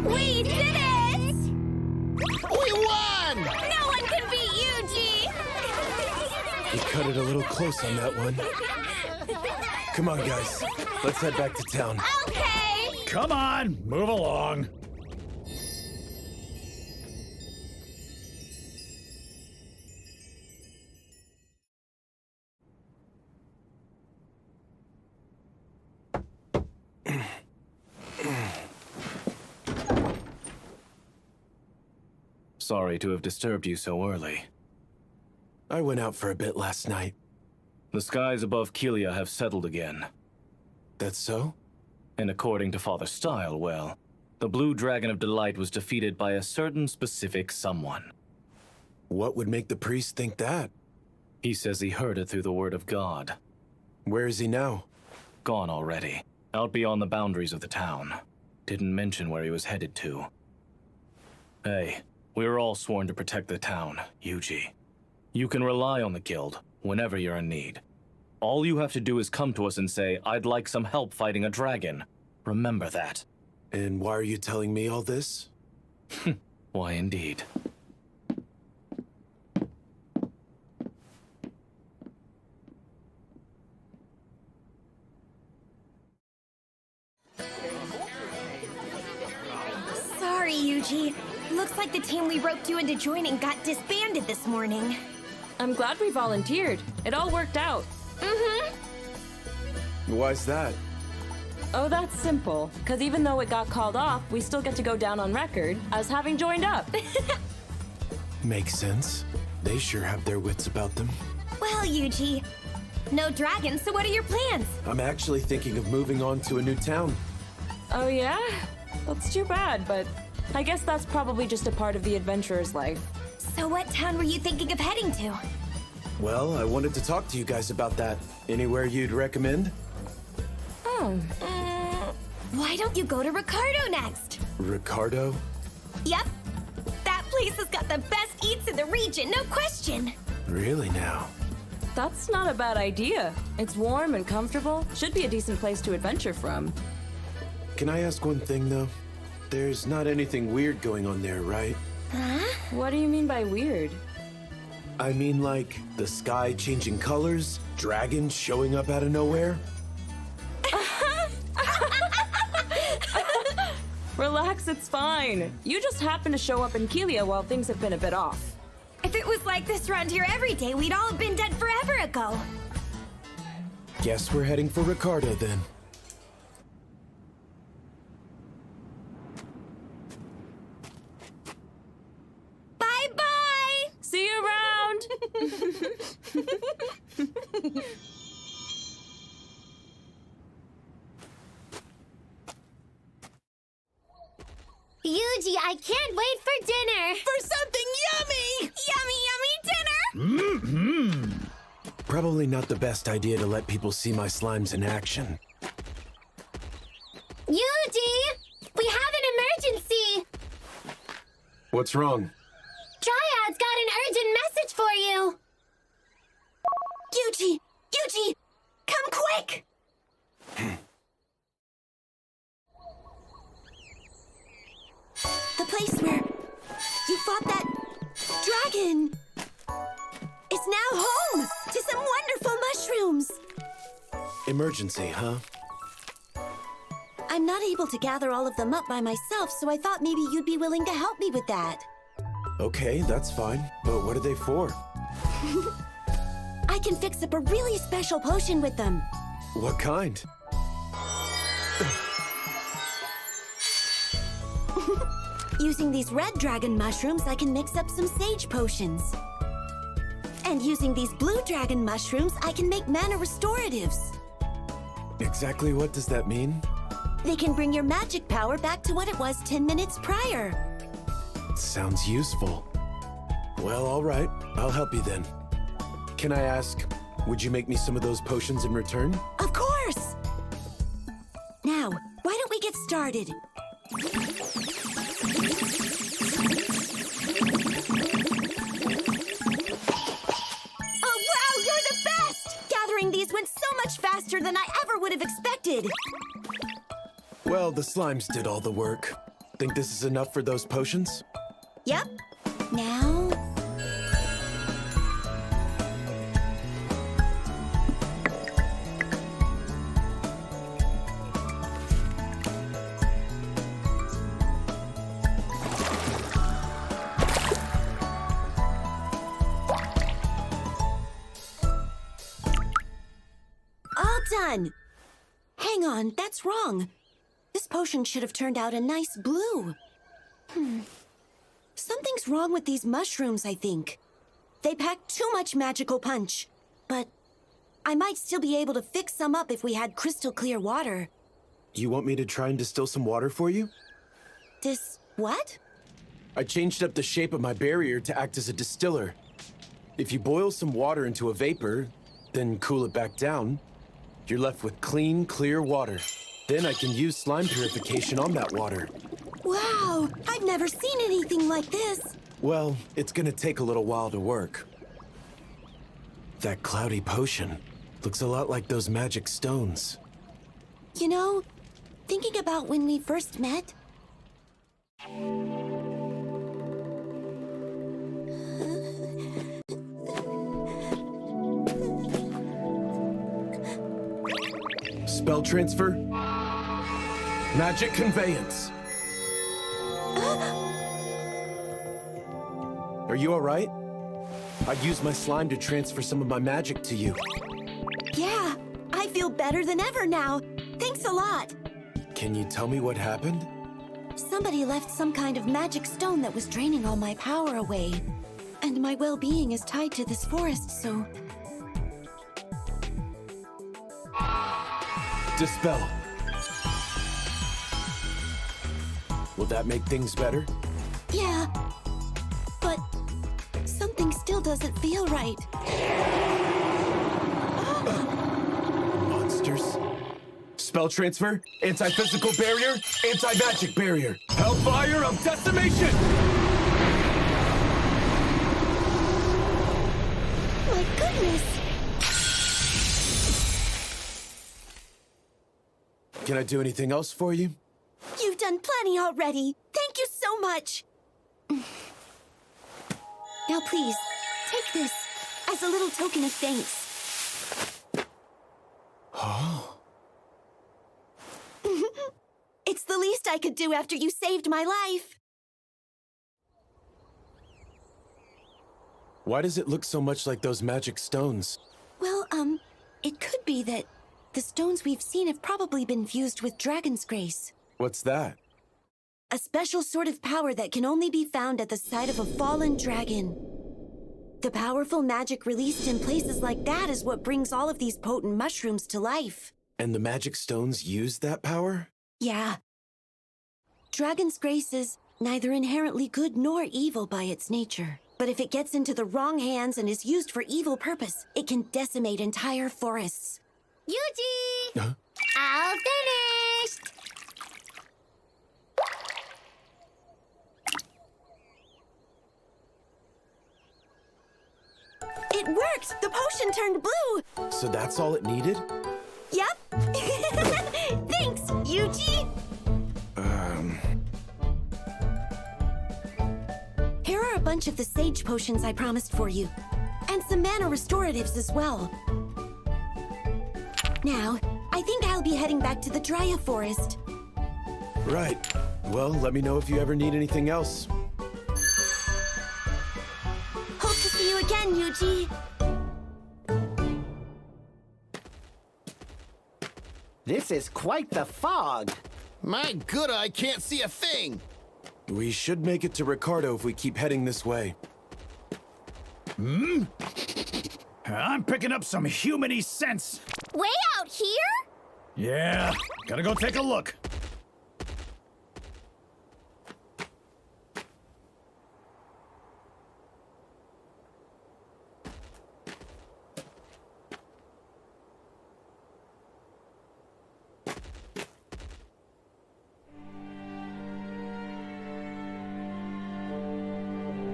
We did it! We won! No one can beat you, G! You cut it a little close on that one. Come on, guys. Let's head back to town. Okay! Come on, move along. Sorry to have disturbed you so early. I went out for a bit last night. The skies above Kelia have settled again. That's so? And according to Father Style, well, the Blue Dragon of Delight was defeated by a certain specific someone. What would make the priest think that? He says he heard it through the word of God. Where is he now? Gone already. Out beyond the boundaries of the town. Didn't mention where he was headed to. Hey, we were all sworn to protect the town, Yuji. You can rely on the guild whenever you're in need. All you have to do is come to us and say, I'd like some help fighting a dragon. Remember that. And why are you telling me all this? Why, indeed. Sorry, Yuji. Looks like the team we roped you into joining got disbanded this morning. I'm glad we volunteered. It all worked out. Why's that? Oh, that's simple. Because even though it got called off, we still get to go down on record as having joined up. Makes sense. They sure have their wits about them. Well, Yuji, no dragons, so what are your plans? I'm actually thinking of moving on to a new town. Oh yeah? That's too bad, but I guess that's probably just a part of the adventurer's life. So what town were you thinking of heading to? Well, I wanted to talk to you guys about that. Anywhere you'd recommend? Oh. Why don't you go to Ricardo next? Ricardo? Yep. That place has got the best eats in the region, no question. Really now? That's not a bad idea. It's warm and comfortable. Should be a decent place to adventure from. Can I ask one thing, though? There's not anything weird going on there, right? Huh? What do you mean by weird? I mean, like, the sky changing colors, dragons showing up out of nowhere? Relax, it's fine. You just happen to show up in Kelia while things have been a bit off. If it was like this around here every day, we'd all have been dead forever ago. Guess we're heading for Ricardo, then. Yuji, I can't wait for dinner! For something yummy! Yummy, yummy dinner! Probably not the best idea to let people see my slimes in action. Yuji! We have an emergency! What's wrong? Triad's got an urgent message for you! Yuji! Yuji! Come quick! The place where you fought that dragon is now home to some wonderful mushrooms! Emergency, huh? I'm not able to gather all of them up by myself, so I thought maybe you'd be willing to help me with that. Okay, that's fine. But what are they for? I can fix up a really special potion with them. What kind? Using these red dragon mushrooms, I can mix up some sage potions. And using these blue dragon mushrooms, I can make mana restoratives. Exactly what does that mean? They can bring your magic power back to what it was 10 minutes prior. Sounds useful. Well, all right. I'll help you then. Can I ask, would you make me some of those potions in return? Of course! Now, why don't we get started? Oh, wow, you're the best! Gathering these went so much faster than I ever would have expected. Well, the slimes did all the work. Think this is enough for those potions? Yep. Now... all done. Hang on, that's wrong. This potion should have turned out a nice blue. Something's wrong with these mushrooms, I think. They pack too much magical punch. But I might still be able to fix some up if we had crystal clear water. You want me to try and distill some water for you? What? I changed up the shape of my barrier to act as a distiller. If you boil some water into a vapor, then cool it back down, you're left with clean, clear water. Then I can use slime purification on that water. Wow! I've never seen anything like this! Well, it's gonna take a little while to work. That cloudy potion looks a lot like those magic stones. You know, thinking about when we first met... Spell transfer. Magic conveyance. Are you all right? I used my slime to transfer some of my magic to you. Yeah, I feel better than ever now. Thanks a lot. Can you tell me what happened? Somebody left some kind of magic stone that was draining all my power away. And my well-being is tied to this forest, so... Dispel. Will that make things better? Yeah, but something still doesn't feel right. Monsters. Spell transfer, anti-physical barrier, anti-magic barrier. Hellfire of decimation! My goodness! Can I do anything else for you? You've done plenty already. Thank you so much. Now please, take this as a little token of thanks. Oh. It's the least I could do after you saved my life. Why does it look so much like those magic stones? Well, it could be that the stones we've seen have probably been fused with Dragon's Grace. What's that? A special sort of power that can only be found at the site of a fallen dragon. The powerful magic released in places like that is what brings all of these potent mushrooms to life. And the magic stones use that power? Yeah. Dragon's Grace is neither inherently good nor evil by its nature. But if it gets into the wrong hands and is used for evil purpose, it can decimate entire forests. Yuji! Huh? All finished! It worked! The potion turned blue! So that's all it needed? Yep! Thanks, Yuji! Here are a bunch of the sage potions I promised for you. And some mana restoratives as well. Now, I think I'll be heading back to the Drya Forest. Right. Well, let me know if you ever need anything else. Hope to see you again, Yuji. This is quite the fog. My good eye can't see a thing. We should make it to Ricardo if we keep heading this way. I'm picking up some humany scents. Way out here? Yeah, gotta go take a look.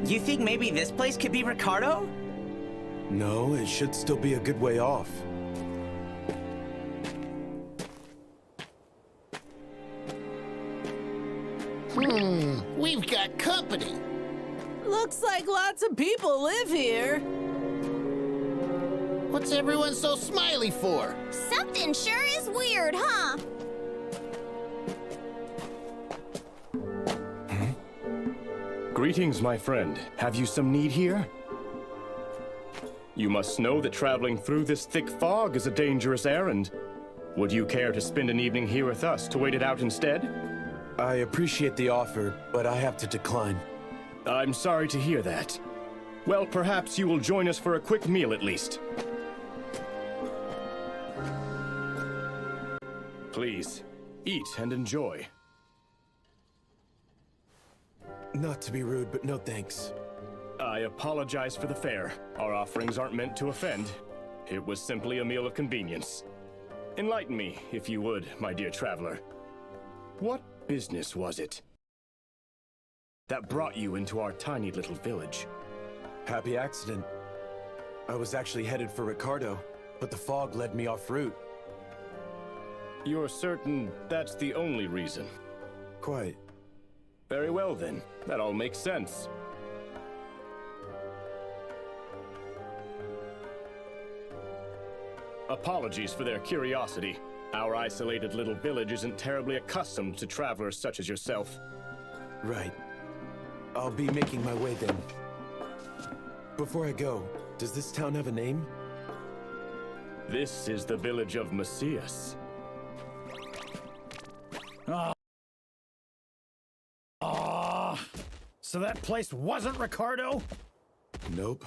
You think maybe this place could be Ricardo? No, it should still be a good way off. We've got company. Looks like lots of people live here. What's everyone so smiley for? Something sure is weird, huh? Greetings, my friend. Have you some need here? You must know that traveling through this thick fog is a dangerous errand. Would you care to spend an evening here with us to wait it out instead? I appreciate the offer, but I have to decline. I'm sorry to hear that. Well, perhaps you will join us for a quick meal at least. Please, eat and enjoy. Not to be rude, but no thanks. I apologize for the fare. Our offerings aren't meant to offend. It was simply a meal of convenience. Enlighten me, if you would, my dear traveler. What business was it that brought you into our tiny little village? Happy accident. I was actually headed for Ricardo, but the fog led me off route. You're certain that's the only reason? Quite. Very well then. That all makes sense. Apologies for their curiosity. Our isolated little village isn't terribly accustomed to travelers such as yourself. Right. I'll be making my way then. Before I go, does this town have a name? This is the village of Macias. So that place wasn't Ricardo? Nope.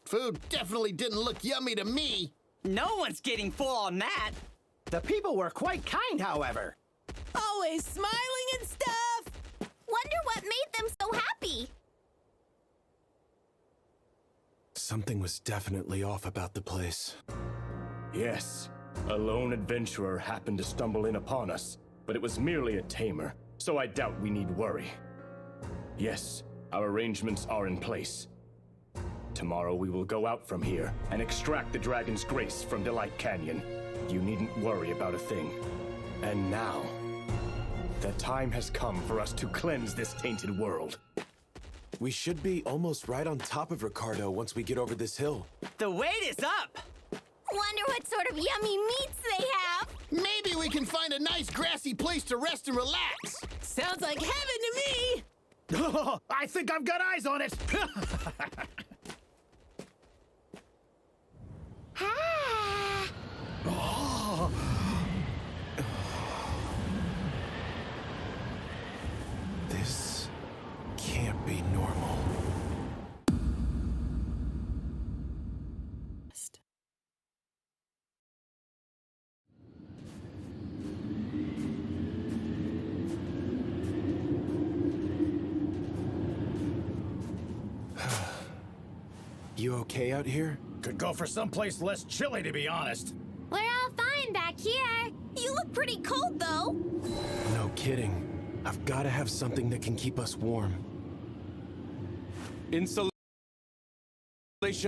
Food definitely didn't look yummy to me. No one's getting full on that. The people were quite kind, however. Always smiling and stuff. Wonder what made them so happy. Something was definitely off about the place. Yes, a lone adventurer happened to stumble in upon us, but it was merely a tamer, so I doubt we need worry. Yes, our arrangements are in place. Tomorrow we will go out from here and extract the Dragon's Grace from Delight Canyon. You needn't worry about a thing. And now, the time has come for us to cleanse this tainted world. We should be almost right on top of Ricardo once we get over this hill. The wait is up! Wonder what sort of yummy meats they have. Maybe we can find a nice grassy place to rest and relax. Sounds like heaven to me. I think I've got eyes on it. This can't be normal. You okay out here? Could go for someplace less chilly, to be honest. We're all fine back here. You look pretty cold, though. No kidding. I've got to have something that can keep us warm. Insulation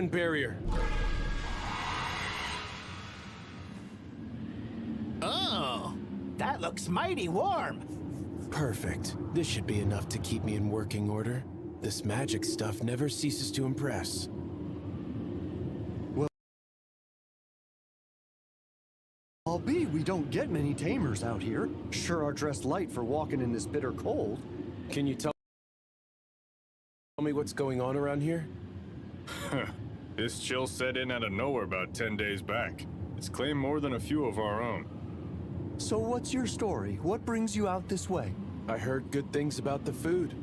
barrier. Oh, that looks mighty warm. Perfect. This should be enough to keep me in working order. This magic stuff never ceases to impress. Albeit we don't get many tamers out here. Sure are dressed light for walking in this bitter cold. Can you tell me what's going on around here? This chill set in out of nowhere about 10 days back. It's claimed more than a few of our own. So what's your story? What brings you out this way? I heard good things about the food.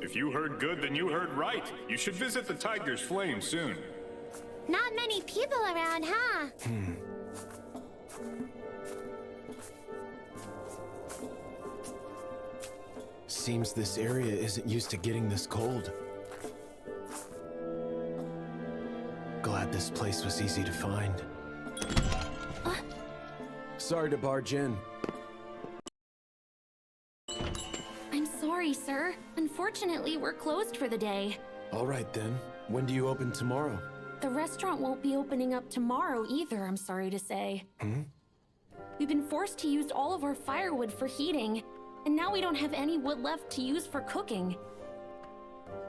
If you heard good, then you heard right. You should visit the Tiger's Flame soon. Not many people around, huh? Seems this area isn't used to getting this cold. Glad this place was easy to find. Sorry to barge in. I'm sorry, sir. Unfortunately, we're closed for the day. All right then. When do you open tomorrow? The restaurant won't be opening up tomorrow either, I'm sorry to say. We've been forced to use all of our firewood for heating, and now we don't have any wood left to use for cooking.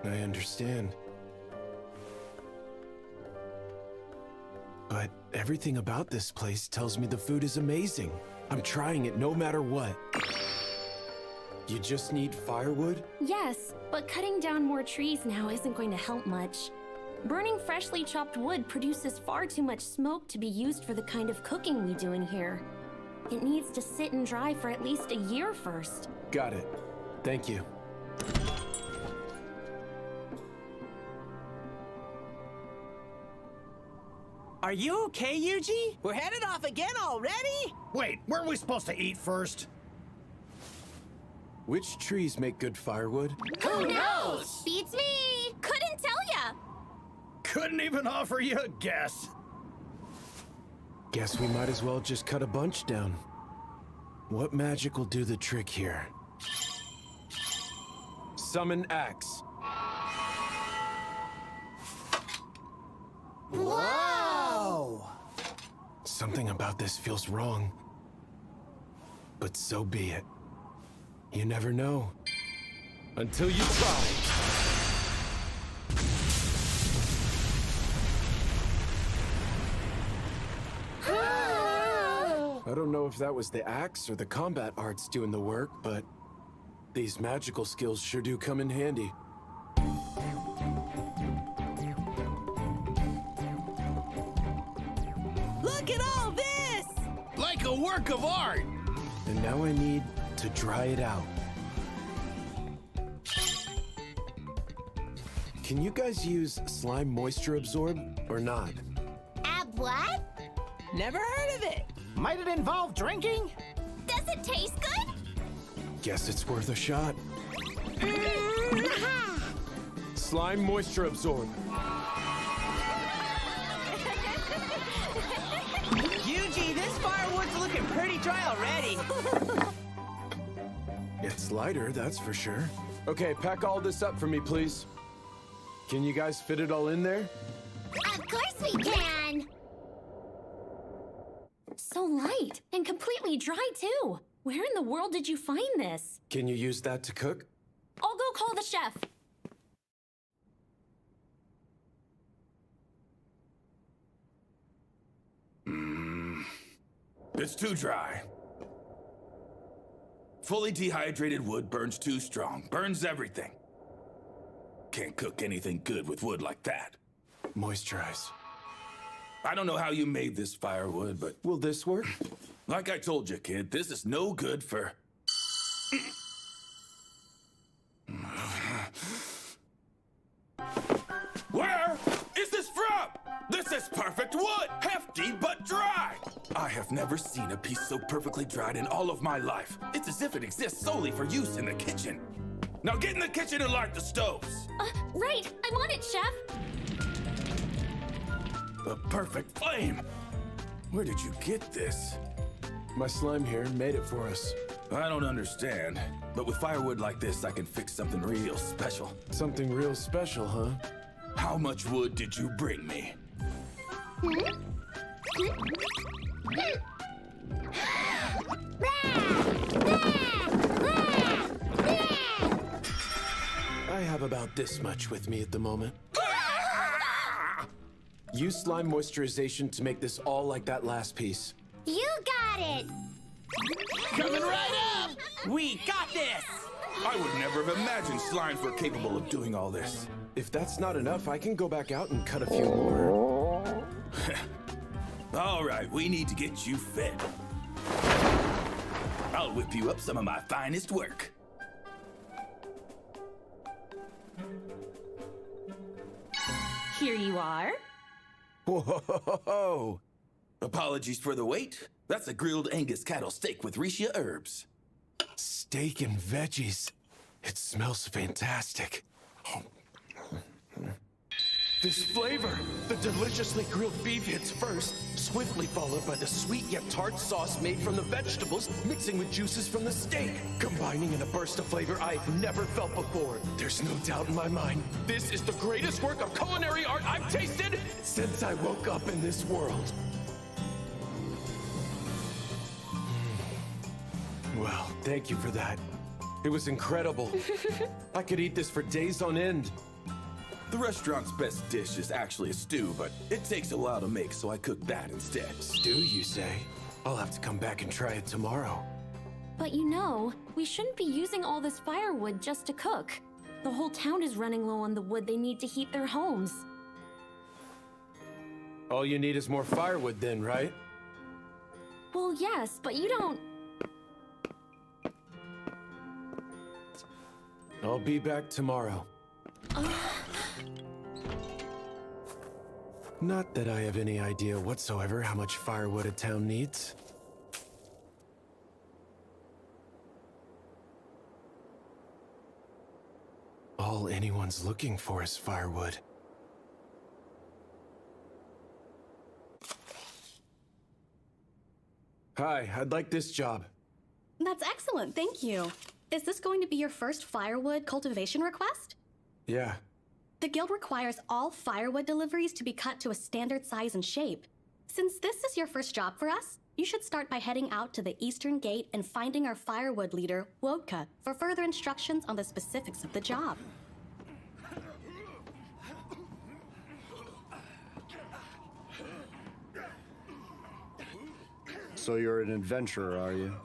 I understand. But everything about this place tells me the food is amazing. I'm trying it no matter what. You just need firewood? Yes, but cutting down more trees now isn't going to help much. Burning freshly chopped wood produces far too much smoke to be used for the kind of cooking we do in here. It needs to sit and dry for at least a year first. Got it. Thank you. Are you okay, Yuji? We're headed off again already? Wait, weren't we supposed to eat first? Which trees make good firewood? Who knows? Beats me. Couldn't tell ya. Couldn't even offer you a guess. Guess we might as well just cut a bunch down. What magic will do the trick here? Summon axe. Whoa! Something about this feels wrong. But so be it. You never know. Until you try. I don't know if that was the axe or the combat arts doing the work, but these magical skills sure do come in handy. Look at all this! Like a work of art! And now I need to dry it out. Can you guys use slime moisture absorb or not? What? Never heard of it. Might it involve drinking? Does it taste good? Guess it's worth a shot. Slime moisture absorb. Yuji, this firewood's looking pretty dry already. It's lighter, that's for sure. Okay, pack all this up for me, please. Can you guys fit it all in there? Of course we can! So light and completely dry, too. Where in the world did you find this? Can you use that to cook? I'll go call the chef. It's too dry. Fully dehydrated wood burns too strong. Burns everything. Can't cook anything good with wood like that. Moisturize. I don't know how you made this firewood, but... Will this work? Like I told you, kid, this is no good for... Where is this from? This is perfect wood! Hefty but dry! I have never seen a piece so perfectly dried in all of my life. It's as if it exists solely for use in the kitchen. Now get in the kitchen and light the stoves. Right. I'm on it, Chef. The perfect flame. Where did you get this? My slime here made it for us. I don't understand, but with firewood like this, I can fix something real special. Something real special, huh? How much wood did you bring me? I have about this much with me at the moment. Use slime moisturization to make this all like that last piece. You got it! Coming right up! We got this! I would never have imagined slimes were capable of doing all this. If that's not enough, I can go back out and cut a few more. All right, we need to get you fed. I'll whip you up some of my finest work. Here you are. Whoa! Apologies for the wait. That's a grilled Angus cattle steak with Rishia herbs. Steak and veggies. It smells fantastic. This flavor, the deliciously grilled beef hits first, swiftly followed by the sweet yet tart sauce made from the vegetables, mixing with juices from the steak, combining in a burst of flavor I've never felt before. There's no doubt in my mind, this is the greatest work of culinary art I've tasted since I woke up in this world. Well, thank you for that. It was incredible. I could eat this for days on end. The restaurant's best dish is actually a stew, but it takes a while to make, so I cook that instead. Stew, you say? I'll have to come back and try it tomorrow. But you know, we shouldn't be using all this firewood just to cook. The whole town is running low on the wood they need to heat their homes. All you need is more firewood then, right? Well, yes, but you don't... I'll be back tomorrow. Not that I have any idea whatsoever how much firewood a town needs. All anyone's looking for is firewood. Hi, I'd like this job. That's excellent, thank you. Is this going to be your first firewood cultivation request? Yeah. The guild requires all firewood deliveries to be cut to a standard size and shape. Since this is your first job for us, you should start by heading out to the eastern gate and finding our firewood leader, Wodka, for further instructions on the specifics of the job. So you're an adventurer, are you?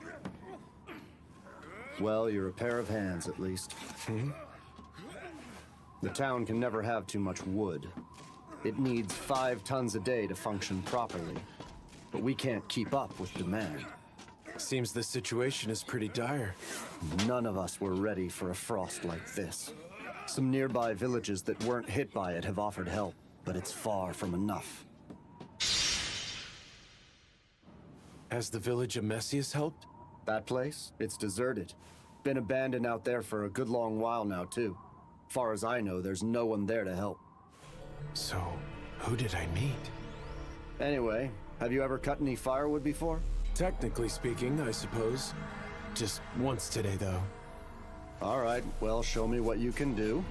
Well, you're a pair of hands, at least. The town can never have too much wood. It needs 5 tons a day to function properly. But we can't keep up with demand. Seems the situation is pretty dire. None of us were ready for a frost like this. Some nearby villages that weren't hit by it have offered help, but it's far from enough. Has the village of Messias helped? That place? It's deserted. Been abandoned out there for a good long while now, too. Far as I know, there's no one there to help. So, who did I meet? Anyway, have you ever cut any firewood before? Technically speaking, I suppose. Just once today, though. All right, well, show me what you can do.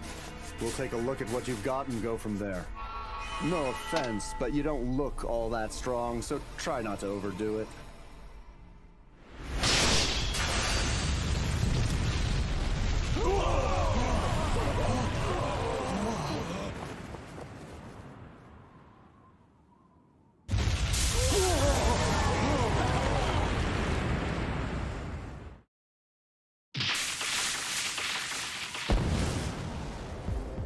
We'll take a look at what you've got and go from there. No offense, but you don't look all that strong, so try not to overdo it.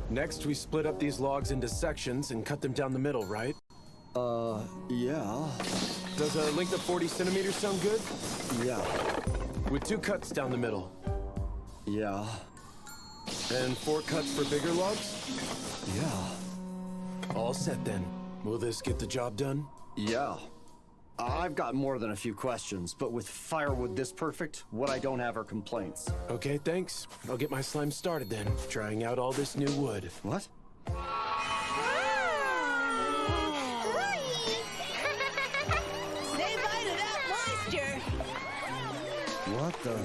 Next, we split up these logs into sections and cut them down the middle, right? Yeah. Does a length of 40 centimeters sound good? Yeah. With 2 cuts down the middle. Yeah. And 4 cuts for bigger logs? Yeah. All set then. Will this get the job done? Yeah. I've got more than a few questions, but with firewood this perfect, what I don't have are complaints. Okay, thanks. I'll get my slime started then, trying out all this new wood. What? Say bye to that moisture! What the?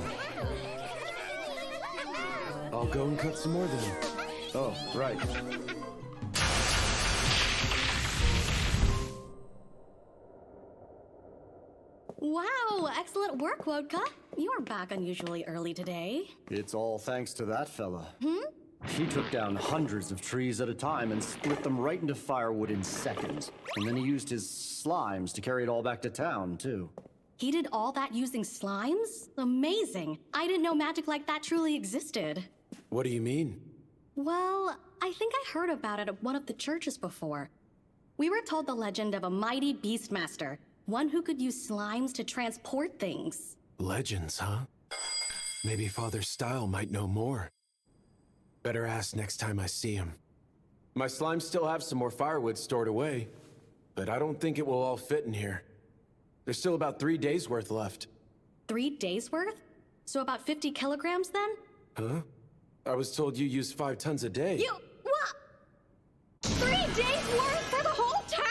I'll go and cut some more then. Oh, right. Wow, excellent work, Wodka. You are back unusually early today. It's all thanks to that fella. Hmm? He took down hundreds of trees at a time and split them right into firewood in seconds. And then he used his slimes to carry it all back to town, too. He did all that using slimes? Amazing. I didn't know magic like that truly existed. What do you mean? Well, I think I heard about it at one of the churches before. We were told the legend of a mighty beastmaster, one who could use slimes to transport things. Legends, huh? Maybe Father Style might know more. Better ask next time I see him. My slimes still have some more firewood stored away, but I don't think it will all fit in here. There's still about 3 days worth left. 3 days worth? So about 50 kilograms then? Huh? I was told you use 5 tons a day. You, what? 3 days worth for the whole town?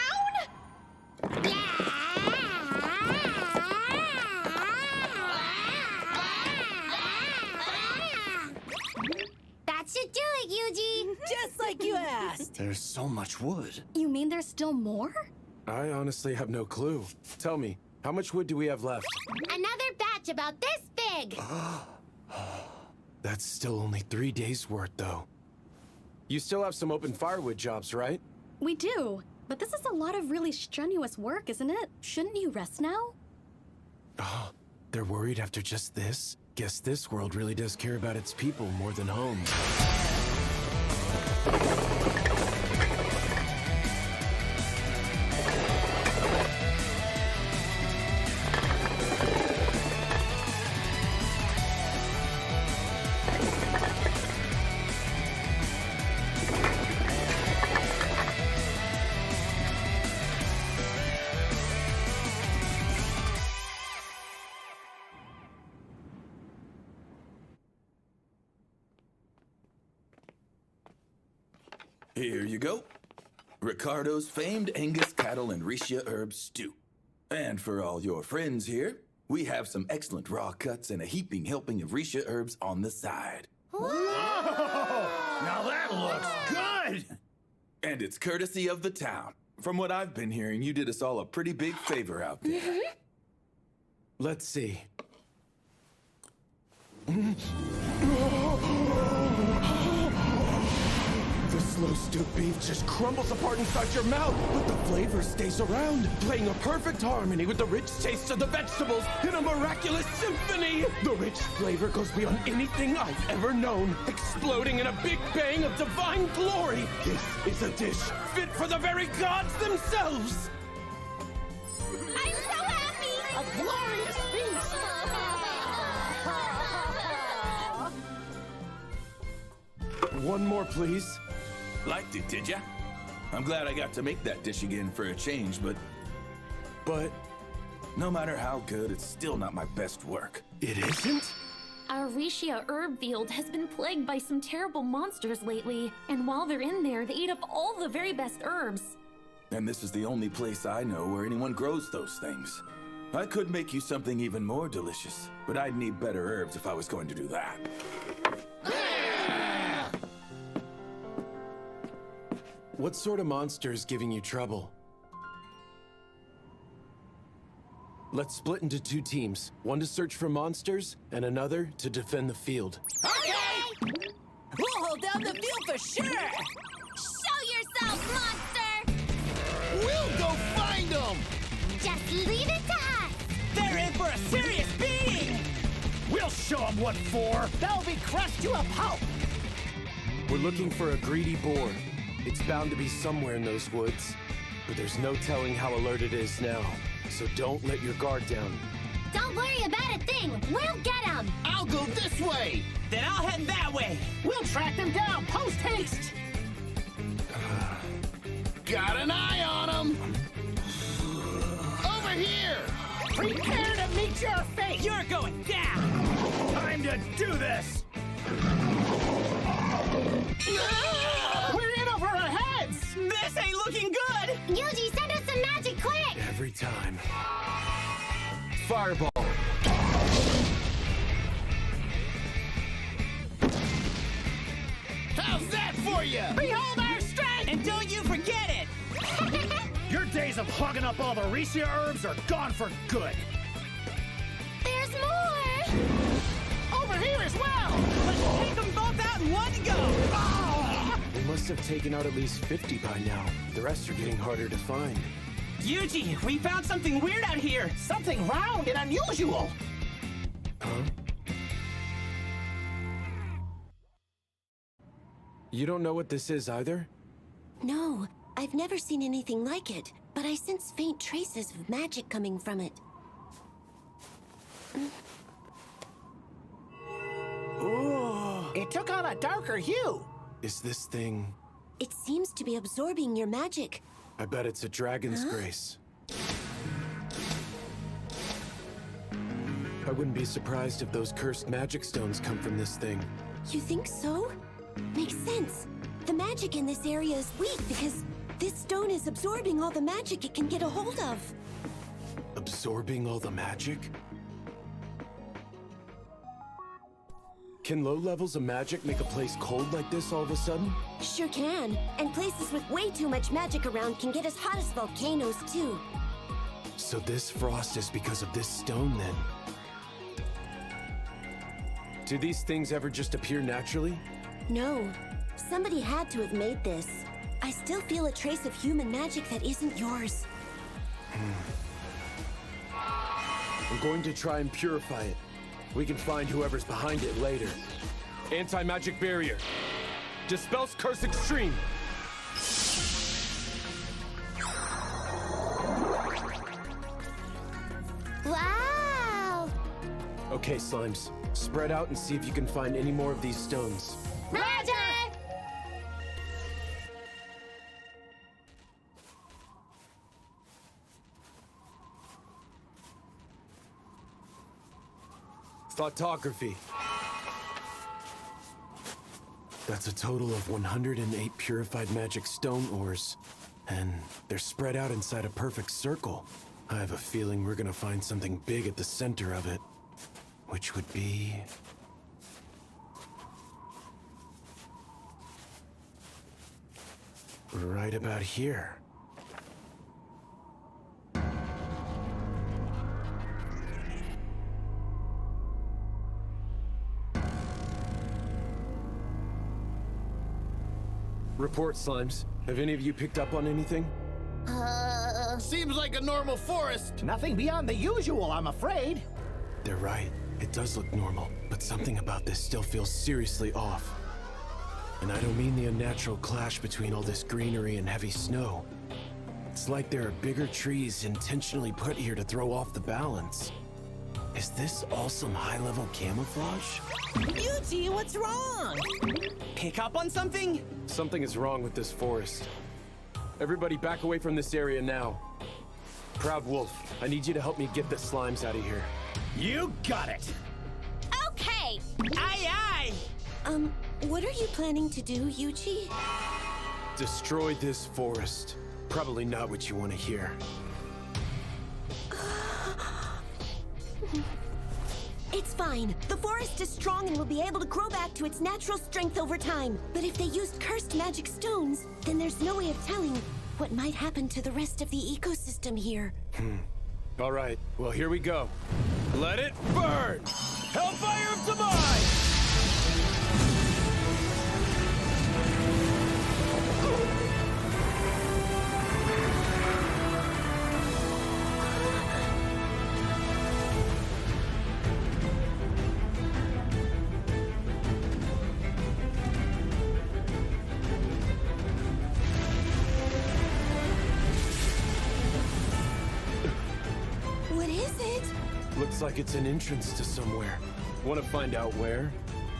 That should do it, Yuji! Just like you asked! There's so much wood. You mean there's still more? I honestly have no clue. Tell me, how much wood do we have left? Another batch about this big! That's still only 3 days worth, though. You still have some open firewood jobs, right? We do, but this is a lot of really strenuous work, isn't it? Shouldn't you rest now? Oh, they're worried after just this? Guess this world really does care about its people more than home. Here you go. Ricardo's famed Angus cattle and Rishia herb stew. And for all your friends here, we have some excellent raw cuts and a heaping helping of Rishia herbs on the side. Whoa! Now that looks good! And it's courtesy of the town. From what I've been hearing, you did us all a pretty big favor out there. Let's see. The slow stewed beef just crumbles apart inside your mouth, but the flavor stays around, playing a perfect harmony with the rich taste of the vegetables in a miraculous symphony. The rich flavor goes beyond anything I've ever known, exploding in a big bang of divine glory. This is a dish fit for the very gods themselves. I'm so happy! A glorious feast! One more, please. Liked it, did ya? I'm glad I got to make that dish again for a change, but no matter how good, it's still not my best work. It isn't? Our Rishia herb field has been plagued by some terrible monsters lately, and while they're in there, they eat up all the very best herbs. And this is the only place I know where anyone grows those things. I could make you something even more delicious, but I'd need better herbs if I was going to do that. What sort of monster is giving you trouble? Let's split into 2 teams. One to search for monsters, and another to defend the field. Okay! We'll hold down the field for sure! Show yourself, monster! We'll go find them! Just leave it to us! They're in for a serious beating! We'll show them what for! They'll be crushed to a pulp! We're looking for a greedy boar. It's bound to be somewhere in those woods, but there's no telling how alert it is now. So don't let your guard down. Don't worry about a thing! We'll get them! I'll go this way! Then I'll head that way! We'll track them down post-haste! Got an eye on them! Over here! Prepare to meet your fate! You're going down! Time to do this! We're in over our heads! This ain't looking good! Yuji, send us some magic quick! Every time. Fireball. How's that for you? Behold our strength! And don't you forget it! Your days of hogging up all the Risha herbs are gone for good. There's more! Over here as well! Let's take them both out in one go! Oh! We must have taken out at least 50 by now. The rest are getting harder to find. Yuji, we found something weird out here! Something round and unusual! Huh? You don't know what this is either? No, I've never seen anything like it, but I sense faint traces of magic coming from it. Ooh. It took on a darker hue! Is this thing... It seems to be absorbing your magic. I bet it's a dragon's grace. I wouldn't be surprised if those cursed magic stones come from this thing. You think so? Makes sense. The magic in this area is weak because this stone is absorbing all the magic it can get a hold of. Absorbing all the magic? Can low levels of magic make a place cold like this all of a sudden? Sure can. And places with way too much magic around can get as hot as volcanoes, too. So this frost is because of this stone, then? Do these things ever just appear naturally? No. Somebody had to have made this. I still feel a trace of human magic that isn't yours. I'm going to try and purify it. We can find whoever's behind it later. Anti-magic barrier. Dispels curse extreme. Wow! Okay, slimes. Spread out and see if you can find any more of these stones. Roger! Thoughtography. That's a total of 108 purified magic stone ores. And they're spread out inside a perfect circle. I have a feeling we're gonna find something big at the center of it. Which would be... right about here. Report, Slimes. Have any of you picked up on anything? Seems like a normal forest. Nothing beyond the usual, I'm afraid. They're right. It does look normal, but something about this still feels seriously off. And I don't mean the unnatural clash between all this greenery and heavy snow. It's like there are bigger trees intentionally put here to throw off the balance. Is this all some high-level camouflage? Yuji, what's wrong? Pick up on something? Something is wrong with this forest. Everybody back away from this area now. Proud Wolf, I need you to help me get the slimes out of here. You got it! Okay! Aye, aye! What are you planning to do, Yuji? Destroy this forest. Probably not what you want to hear. It's fine. The forest is strong and will be able to grow back to its natural strength over time. But if they used cursed magic stones, then there's no way of telling what might happen to the rest of the ecosystem here. All right, well, here we go. Let it burn! Hellfire of Demise! What is it? Looks like it's an entrance to somewhere. Want to find out where?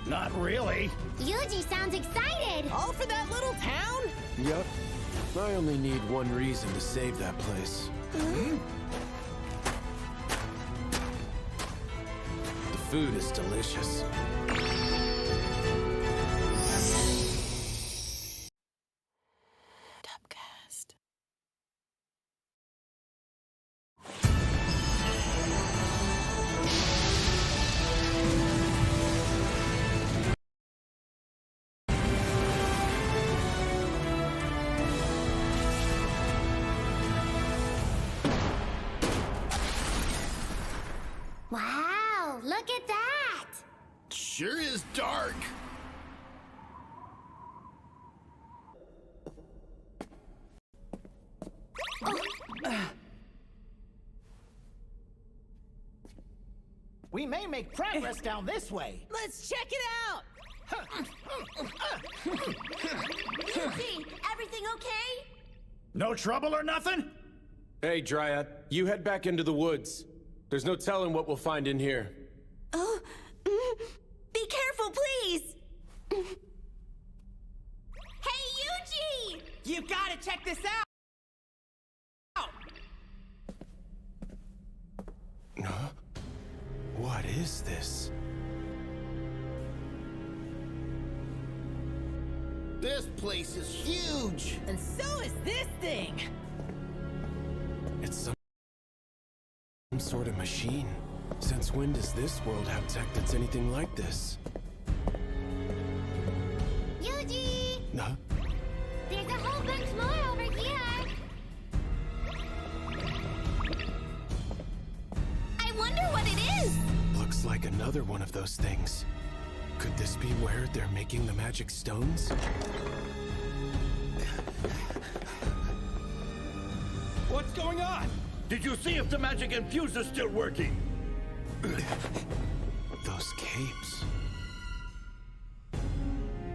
Not really. Yuji sounds excited! All for that little town? Yep. I only need one reason to save that place. food is delicious. Wow, look at that! Sure is dark. We may make progress down this way. Let's check it out! Yuji, everything okay? No trouble or nothing? Hey, Dryad, you head back into the woods. There's no telling what we'll find in here. Oh, be careful, please! Hey, Yuji! You gotta check this out! Huh? What is this? This place is huge. And so is this thing! It's some sort of machine. Since when does this world have tech that's anything like this? Yuji! Huh? There's a whole bunch more over here! I wonder what it is! Looks like another one of those things. Could this be where they're making the magic stones? What's going on? Did you see if the magic infuser's still working? Those capes.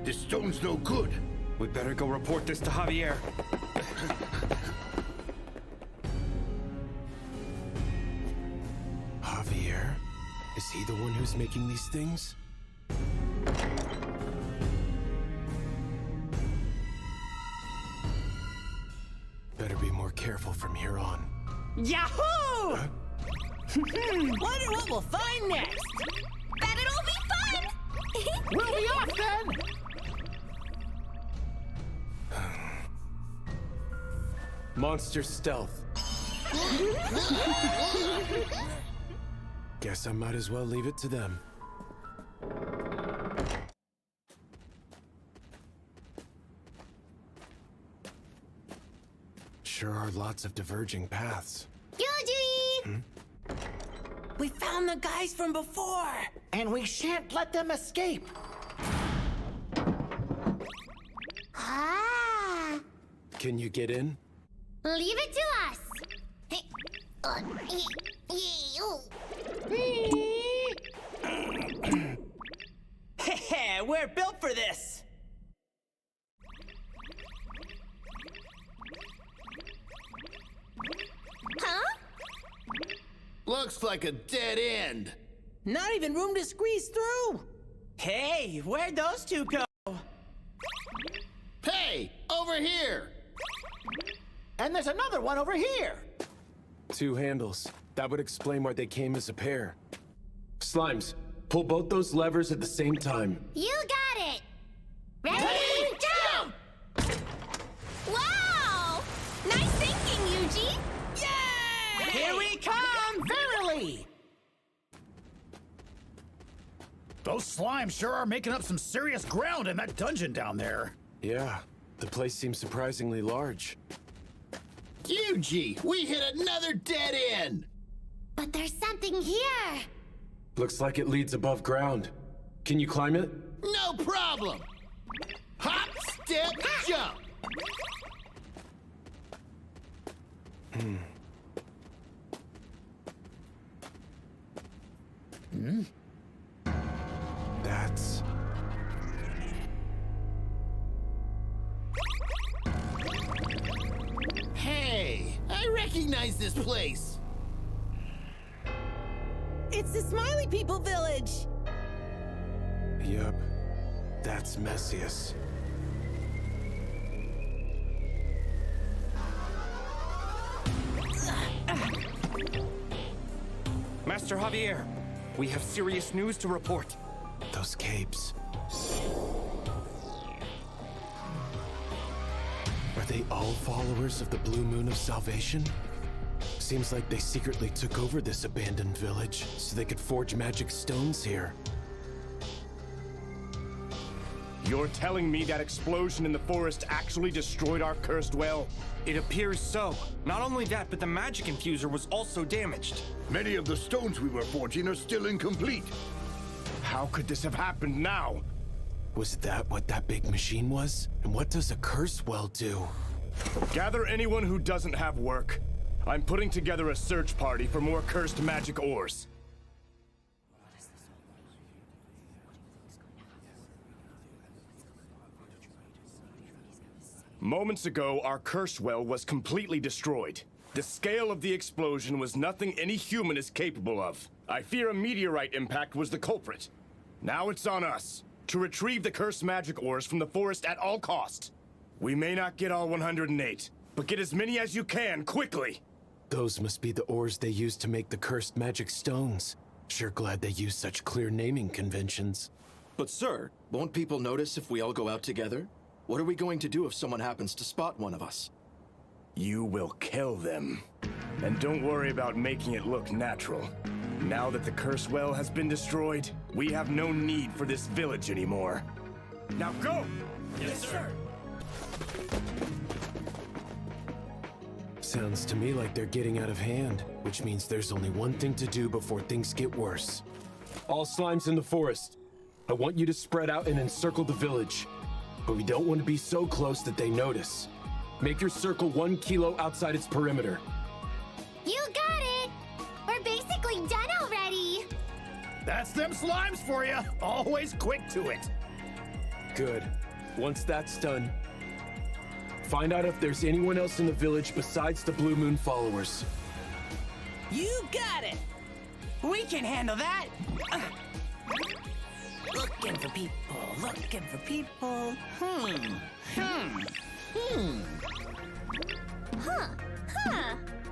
This stone's no good. We better go report this to Javier. Javier? Is he the one who's making these things? Better be more careful from here on. Yahoo! Wonder what we'll find next. Bet it'll be fun! We'll be off then! Monster stealth. Guess I might as well leave it to them. Sure are lots of diverging paths. Yuji! We found the guys from before! And we shan't let them escape! Ah! Can you get in? Leave it to us! Heh, we're built for this! Huh? Looks like a dead end. Not even room to squeeze through! Hey, where'd those two go? Hey, over here! And there's another one over here! 2 handles. That would explain why they came as a pair. Slimes, pull both those levers at the same time. You got it! Ready, jump! Wow! Nice thinking, Yuji! Yay! Here we come, verily! Those slimes sure are making up some serious ground in that dungeon down there. Yeah, the place seems surprisingly large. Yuji, we hit another dead end! But there's something here! Looks like it leads above ground. Can you climb it? No problem! Hop, step, jump! That's... Hey, I recognize this place! It's the Smiley People Village! Yup. That's Messius. Master Javier, We have serious news to report. Those capes. Are they all followers of the Blue Moon of Salvation? Seems like they secretly took over this abandoned village so they could forge magic stones here. You're telling me that explosion in the forest actually destroyed our cursed well? It appears so. Not only that, but the magic infuser was also damaged. Many of the stones we were forging are still incomplete. How could this have happened now? Was that what that big machine was? And what does a curse well do? Gather anyone who doesn't have work. I'm putting together a search party for more cursed magic ores. Moments ago, our curse well was completely destroyed. The scale of the explosion was nothing any human is capable of. I fear a meteorite impact was the culprit. Now it's on us to retrieve the cursed magic ores from the forest at all cost. We may not get all 108, but get as many as you can, quickly! Those must be the ores they used to make the cursed magic stones. Sure glad they use such clear naming conventions. But sir, won't people notice if we all go out together? What are we going to do if someone happens to spot one of us? You will kill them. And don't worry about making it look natural. Now that the curse well has been destroyed, we have no need for this village anymore. Now go! Yes, sir. Sounds to me like they're getting out of hand, which means there's only one thing to do before things get worse. All slimes in the forest. I want you to spread out and encircle the village. But we don't want to be so close that they notice. Make your circle 1 kilo outside its perimeter. You got it! We're basically done already! That's them slimes for you. Always quick to it. Good. Once that's done, find out if there's anyone else in the village besides the Blue Moon followers. You got it! We can handle that! Looking for people, looking for people.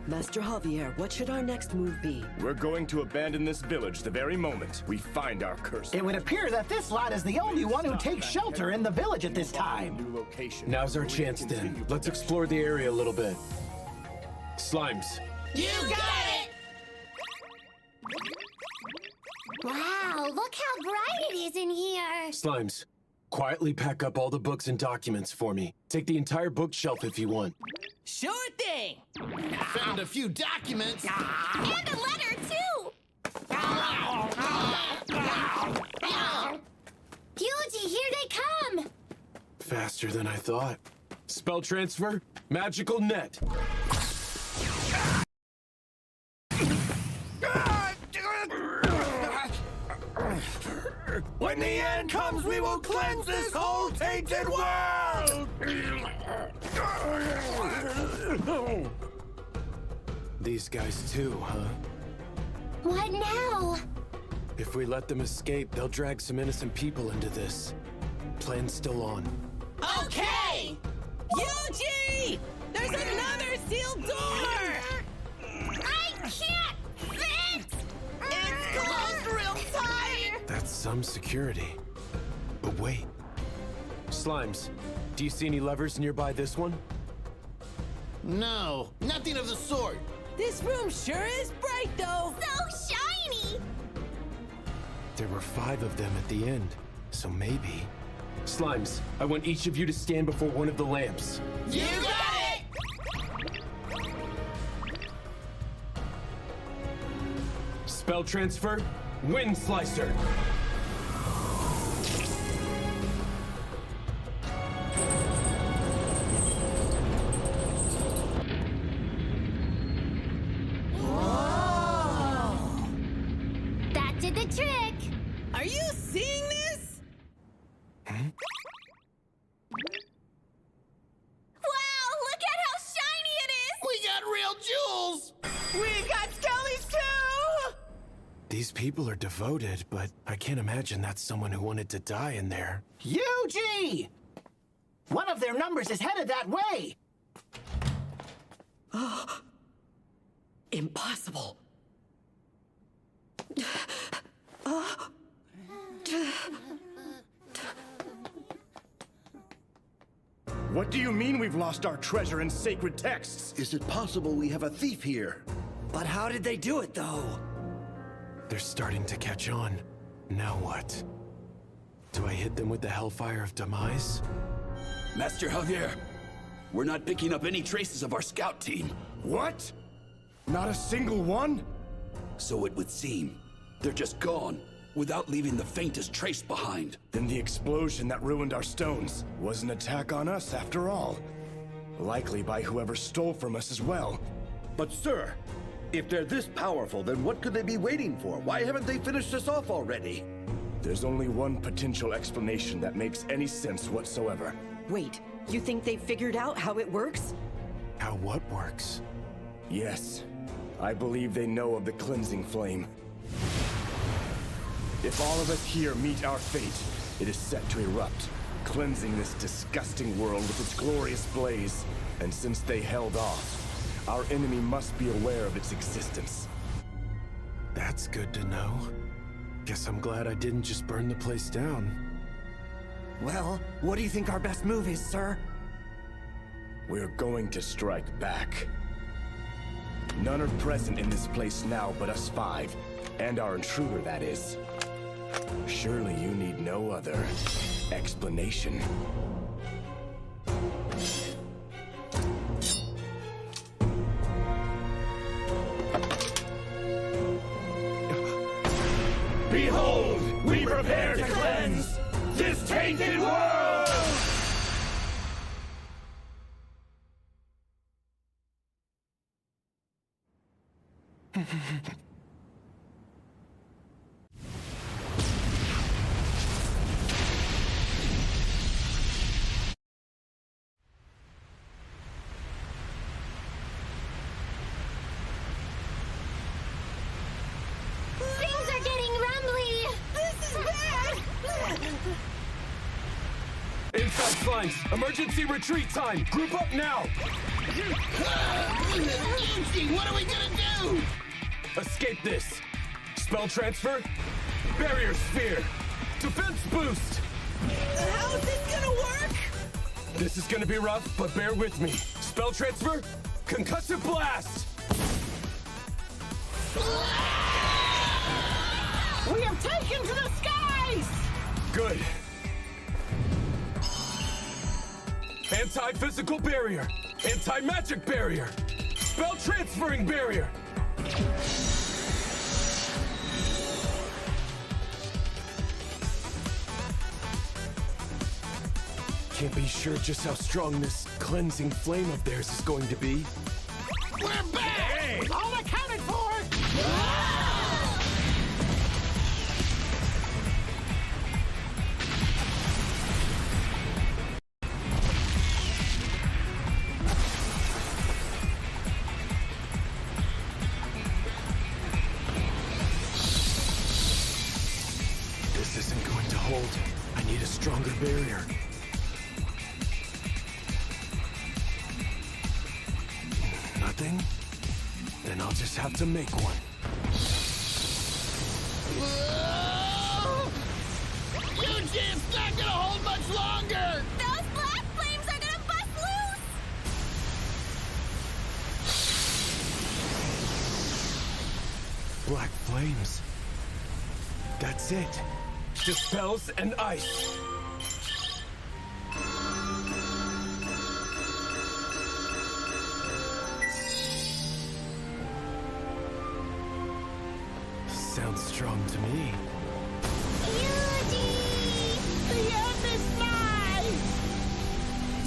Master Javier, what should our next move be? We're going to abandon this village the very moment we find our curse. It would appear that this lot is the only one who takes shelter in the village at this time. Now's our chance then. Let's explore the area a little bit. Slimes. You got it! Wow, look how bright it is in here! Slimes, quietly pack up all the books and documents for me. Take the entire bookshelf if you want. Sure thing! Found a few documents. And a letter, too! Yuji, here they come! Faster than I thought. Spell transfer, magical net. When the end comes, we will cleanse this whole tainted world! These guys too, huh? What now? If we let them escape, they'll drag some innocent people into this. Plan's still on. Okay! Yuji! There's another sealed door! I can't fit! It's closed real tight! That's some security. But wait. Slimes, do you see any levers nearby this one? No, nothing of the sort. This room sure is bright, though! So shiny! There were 5 of them at the end, so maybe... Slimes, I want each of you to stand before one of the lamps. You got it! Spell transfer, Wind Slicer. That did the trick! Are you seeing this? Wow, look at how shiny it is! We got real jewels! We've got skellies too! These people are devoted, but I can't imagine that's someone who wanted to die in there. Yuji! One of their numbers is headed that way! Impossible. What do you mean we've lost our treasure and sacred texts? Is it possible we have a thief here? But how did they do it, though? They're starting to catch on. Now what? Do I hit them with the Hellfire of Demise? Master Javier, we're not picking up any traces of our scout team. What? Not a single one? So it would seem. They're just gone, without leaving the faintest trace behind. Then the explosion that ruined our stones was an attack on us after all. Likely by whoever stole from us as well. But sir, if they're this powerful, then what could they be waiting for? Why haven't they finished us off already? There's only one potential explanation that makes any sense whatsoever. Wait, you think they figured out how it works? How what works? Yes, I believe they know of the cleansing flame. If all of us here meet our fate, it is set to erupt, cleansing this disgusting world with its glorious blaze. And since they held off, our enemy must be aware of its existence. That's good to know. Guess I'm glad I didn't just burn the place down. Well, what do you think our best move is, sir? We're going to strike back. None are present in this place now but us five, and our intruder, that is. Surely you need no other explanation. Behold, we prepare to cleanse this tainted world! Things are getting rumbly! This is bad! Inside slimes, emergency retreat time! Group up now! Easy, what are we gonna do? Escape this! Spell transfer, barrier sphere, defense boost! How is this gonna work? This is gonna be rough, but bear with me. Spell transfer, concussive blast! We have taken to the skies! Good. Anti-physical barrier, anti-magic barrier, spell transferring barrier. Can't be sure just how strong this cleansing flame of theirs is going to be. We're back! Hey! All accounted for! This isn't going to hold. I need a stronger barrier. Nothing? Then I'll just have to make one. It's not gonna hold much longer! Those black flames are gonna bust loose! Black flames. That's it. Just spells and ice. Sounds strong to me. The end is nigh!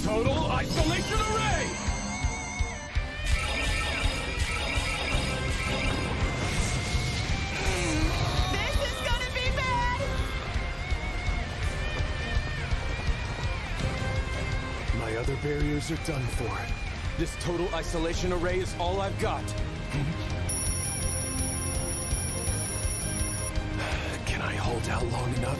Total isolation array! This is gonna be bad! My other barriers are done for. This total isolation array is all I've got. Can I hold out long enough?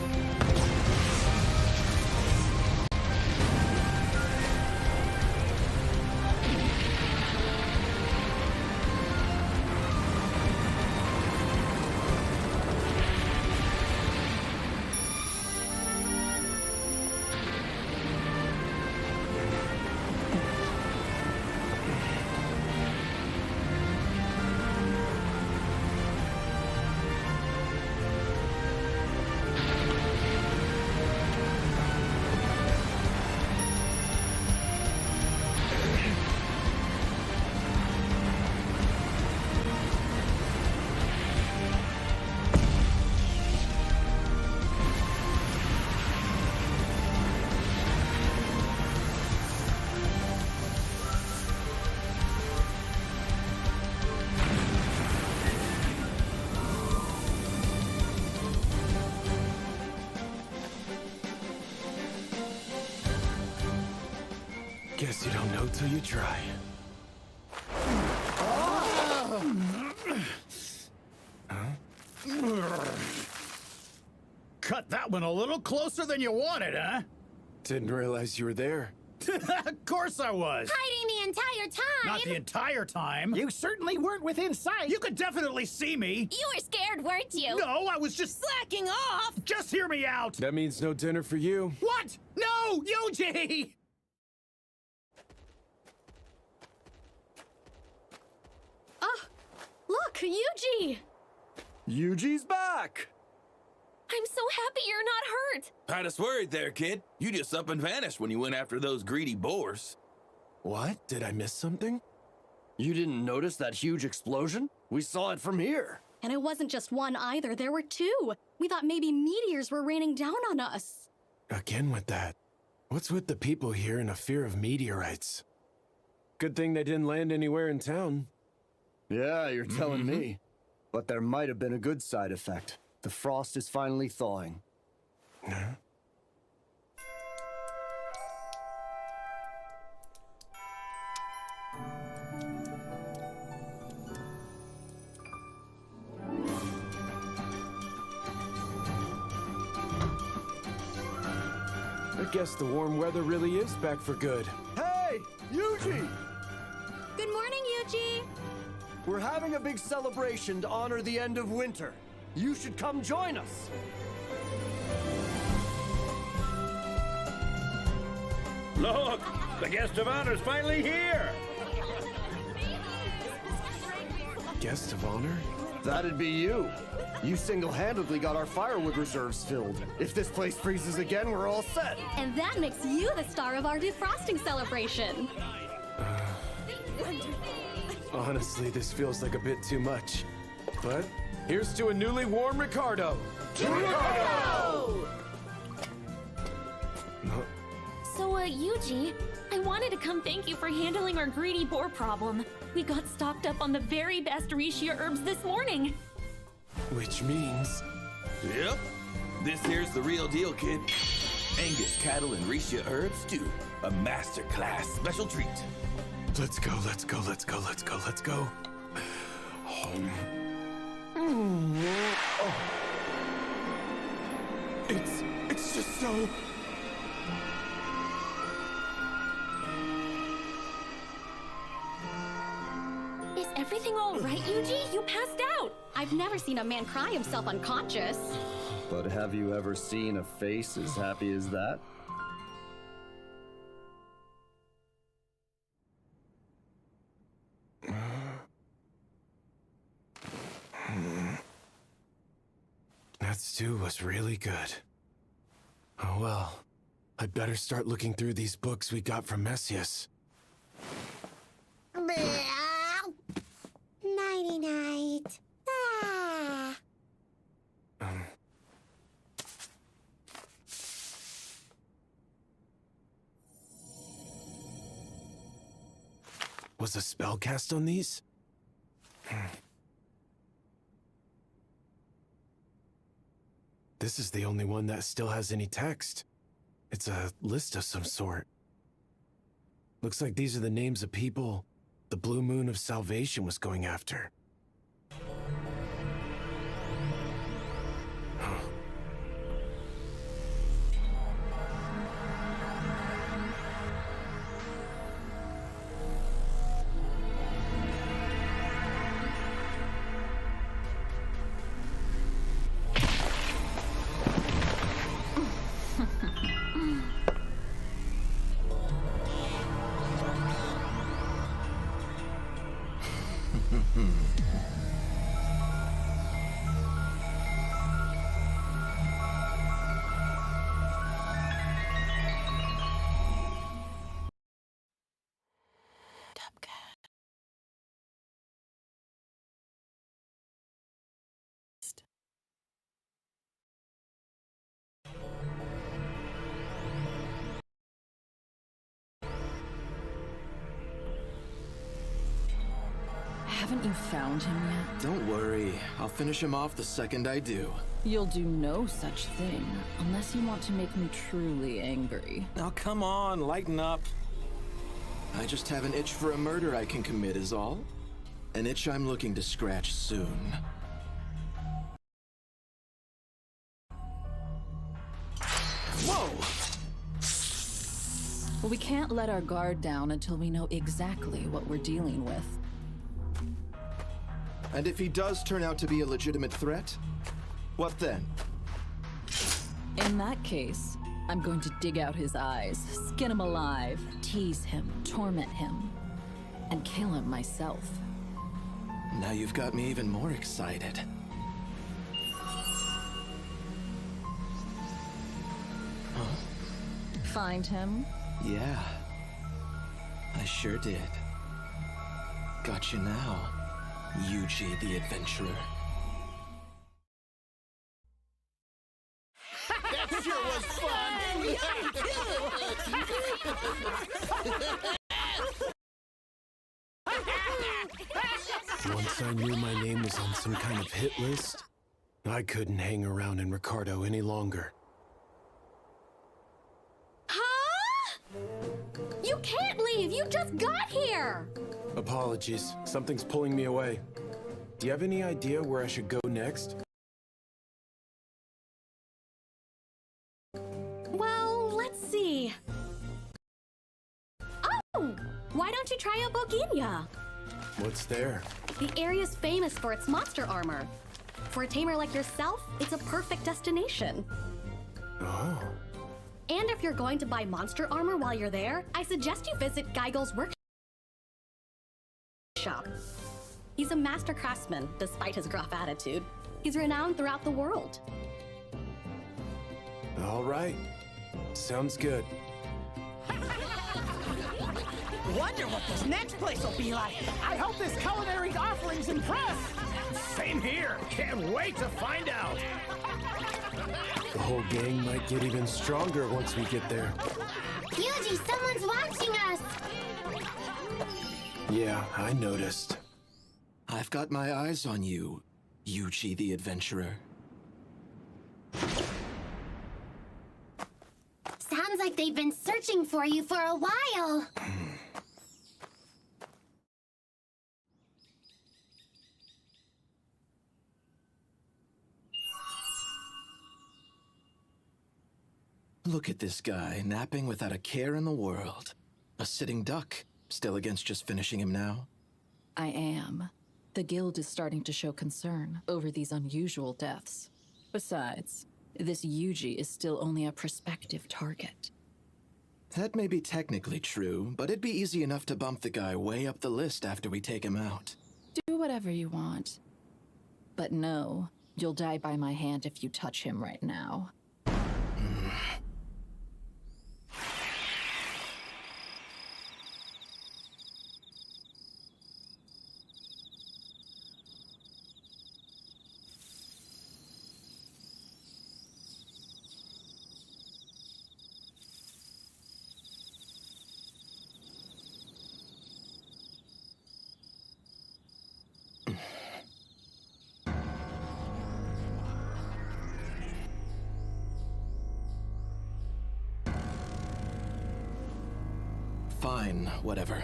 Guess you don't know till you try. Cut that one a little closer than you wanted, huh? Didn't realize you were there. Of course I was. Hiding the entire time! Not the entire time. You certainly weren't within sight. You could definitely see me. You were scared, weren't you? No, I was just slacking off. Just hear me out. That means no dinner for you. What? No, Yuji! Look, Yuji! Yuji's back! I'm so happy you're not hurt. Had us worried there, kid. You just up and vanished when you went after those greedy boars. What? Did I miss something? You didn't notice that huge explosion? We saw it from here. And it wasn't just one either, there were two. We thought maybe meteors were raining down on us. Again with that. What's with the people here and a fear of meteorites? Good thing they didn't land anywhere in town. Yeah, you're telling me. But there might have been a good side effect. The frost is finally thawing. Huh? I guess the warm weather really is back for good. Hey, Yuji! Good morning, Yuji! We're having a big celebration to honor the end of winter. You should come join us. Look, the guest of honor's finally here. Guest of honor? That'd be you. You single-handedly got our firewood reserves filled. If this place freezes again, we're all set. And that makes you the star of our defrosting celebration. Honestly, this feels like a bit too much. But here's to a newly warm Ricardo! To Ricardo! So, Yuji, I wanted to come thank you for handling our greedy boar problem. We got stocked up on the very best Rishia herbs this morning. Which means... Yep. This here's the real deal, kid. Angus cattle and Rishia herb stew. A masterclass special treat. Let's go, let's go, let's go, let's go, let's go. Home. It's just so... Is everything all right, Yuji? You passed out. I've never seen a man cry himself unconscious. But have you ever seen a face as happy as that? That stew was really good. Oh well, I'd better start looking through these books we got from Messias. Nighty-night. Ah. Was a spell cast on these? This is the only one that still has any text. It's a list of some sort. Looks like these are the names of people the Blue Moon of Salvation was going after. Haven't you found him yet? Don't worry. I'll finish him off the second I do. You'll do no such thing, unless you want to make me truly angry. Now come on, lighten up. I just have an itch for a murder I can commit is all. An itch I'm looking to scratch soon. Whoa! Well, we can't let our guard down until we know exactly what we're dealing with. And if he does turn out to be a legitimate threat, what then? In that case, I'm going to dig out his eyes, skin him alive, tease him, torment him, and kill him myself. Now you've got me even more excited. Huh? Find him? Yeah. I sure did. Got you now, Yuji the Adventurer. That sure was fun! Once I knew my name was on some kind of hit list, I couldn't hang around in Ricardo any longer. Huh? You can't leave! You just got here! Apologies. Something's pulling me away. Do you have any idea where I should go next? Well, let's see. Oh! Why don't you try out Boginia? What's there? The area's famous for its monster armor. For a tamer like yourself, it's a perfect destination. Oh. And if you're going to buy monster armor while you're there, I suggest you visit Geigel's workshop. He's a master craftsman, despite his gruff attitude. He's renowned throughout the world. All right. Sounds good. Wonder what this next place will be like. I hope this culinary offerings impress. Same here. Can't wait to find out. The whole gang might get even stronger once we get there. Yuji, someone's watching us! Yeah, I noticed. I've got my eyes on you, Yuji the Adventurer. Sounds like they've been searching for you for a while. Look at this guy, napping without a care in the world. A sitting duck. Still against just finishing him now? I am. The guild is starting to show concern over these unusual deaths. Besides, this Yuji is still only a prospective target. That may be technically true, but it'd be easy enough to bump the guy way up the list after we take him out. Do whatever you want. But no, you'll die by my hand if you touch him right now. Fine, whatever.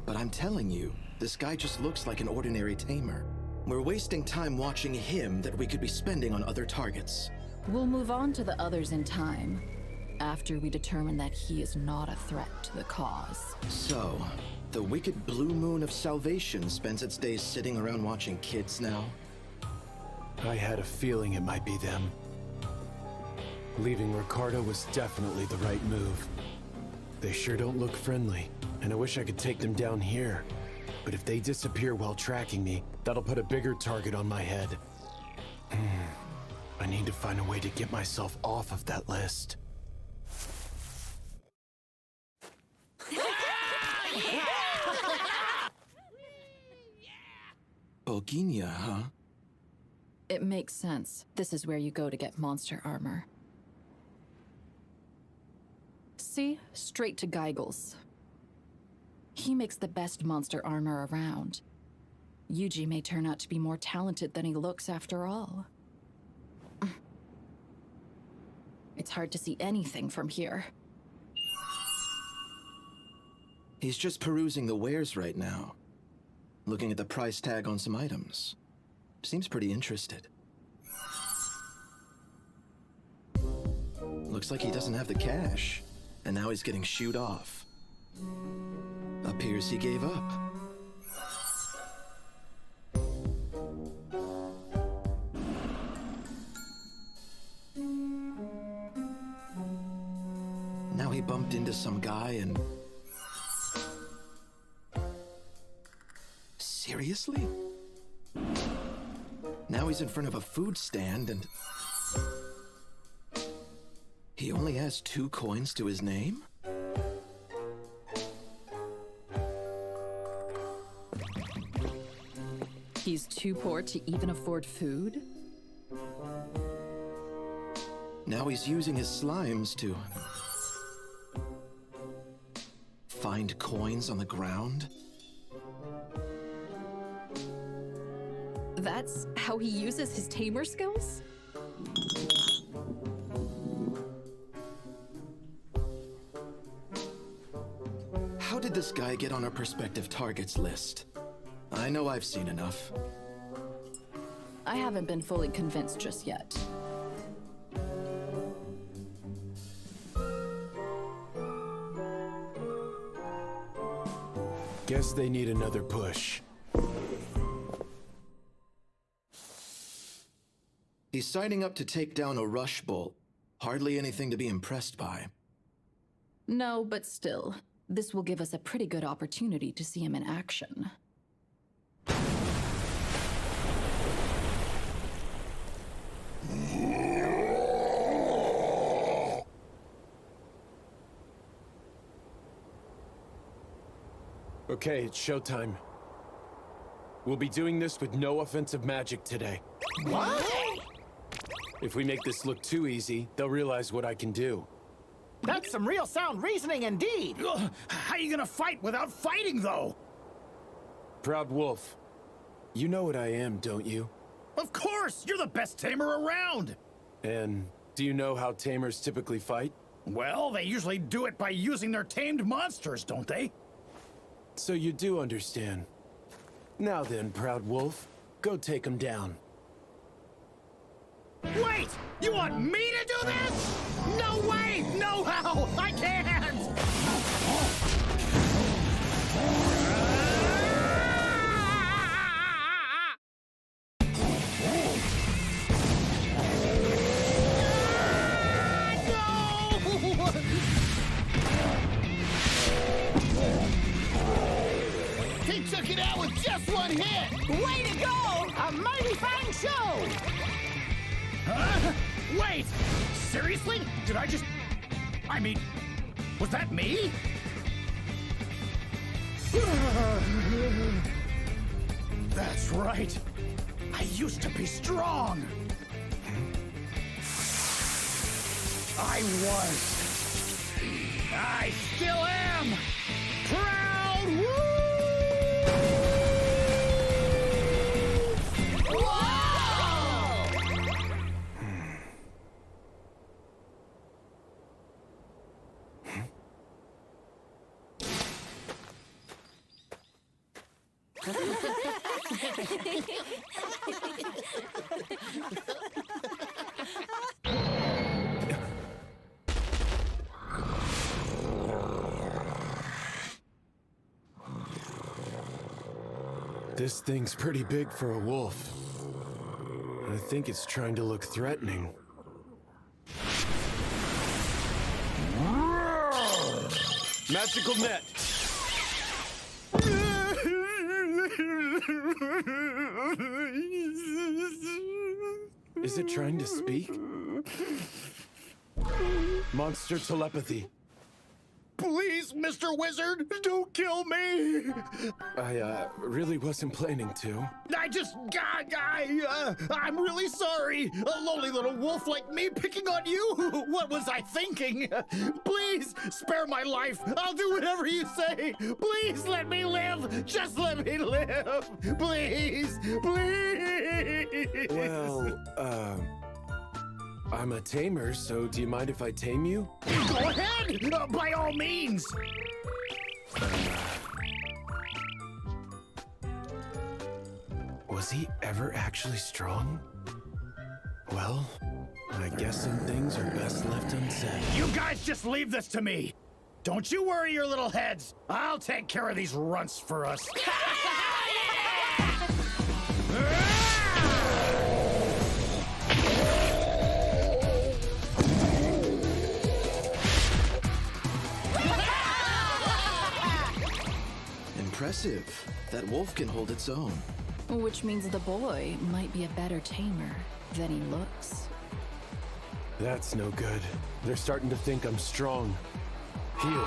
But I'm telling you, this guy just looks like an ordinary tamer. We're wasting time watching him that we could be spending on other targets. We'll move on to the others in time, after we determine that he is not a threat to the cause. So, the wicked blue moon of salvation spends its days sitting around watching kids now? I had a feeling it might be them. Leaving Ricardo was definitely the right move. They sure don't look friendly, and I wish I could take them down here. But if they disappear while tracking me, that'll put a bigger target on my head. I need to find a way to get myself off of that list. Boginia, huh? It makes sense. This is where you go to get monster armor. See? Straight to Geigel's. He makes the best monster armor around. Yuji may turn out to be more talented than he looks after all. It's hard to see anything from here. He's just perusing the wares right now. Looking at the price tag on some items. Seems pretty interested. Looks like he doesn't have the cash, and now he's getting shooed off. Appears he gave up. Now he bumped into some guy and... Seriously? Now he's in front of a food stand and... He only has 2 coins to his name? He's too poor to even afford food? Now he's using his slimes to... find coins on the ground? That's how he uses his tamer skills? How did this guy get on our prospective targets list? I know I've seen enough. I haven't been fully convinced just yet. Guess they need another push. He's signing up to take down a rush bolt. Hardly anything to be impressed by. No, but still, this will give us a pretty good opportunity to see him in action. Okay, it's showtime. We'll be doing this with no offensive magic today. What? If we make this look too easy, they'll realize what I can do. That's some real sound reasoning indeed. How you gonna fight without fighting, though? Proud Wolf, you know what I am, don't you? Of course! You're the best tamer around! And do you know how tamers typically fight? Well, they usually do it by using their tamed monsters, don't they? So you do understand. Now then, Proud Wolf, go take him down. Wait! You want me to do this? No way! No how! I can't! He took it out with just 1 hit! Way to go! A mighty fine show! Wait! Seriously? Did I just... I mean, was that me? That's right. I used to be strong. I was. I still am. Proud Wolf! This thing's pretty big for a wolf. I think it's trying to look threatening. Magical net! Is it trying to speak? Monster telepathy. Please, Mr. Wizard, don't kill me! I, really wasn't planning to. I'm really sorry. A lonely little wolf like me picking on you? What was I thinking? Please, spare my life. I'll do whatever you say. Please let me live. Just let me live. Please, please. Well, I'm a tamer, so do you mind if I tame you? Go ahead! By all means! Was he ever actually strong? Well, I guess some things are best left unsaid. You guys just leave this to me! Don't you worry your little heads! I'll take care of these runts for us. Impressive. That wolf can hold its own. Which means the boy might be a better tamer than he looks. That's no good. They're starting to think I'm strong. Heal.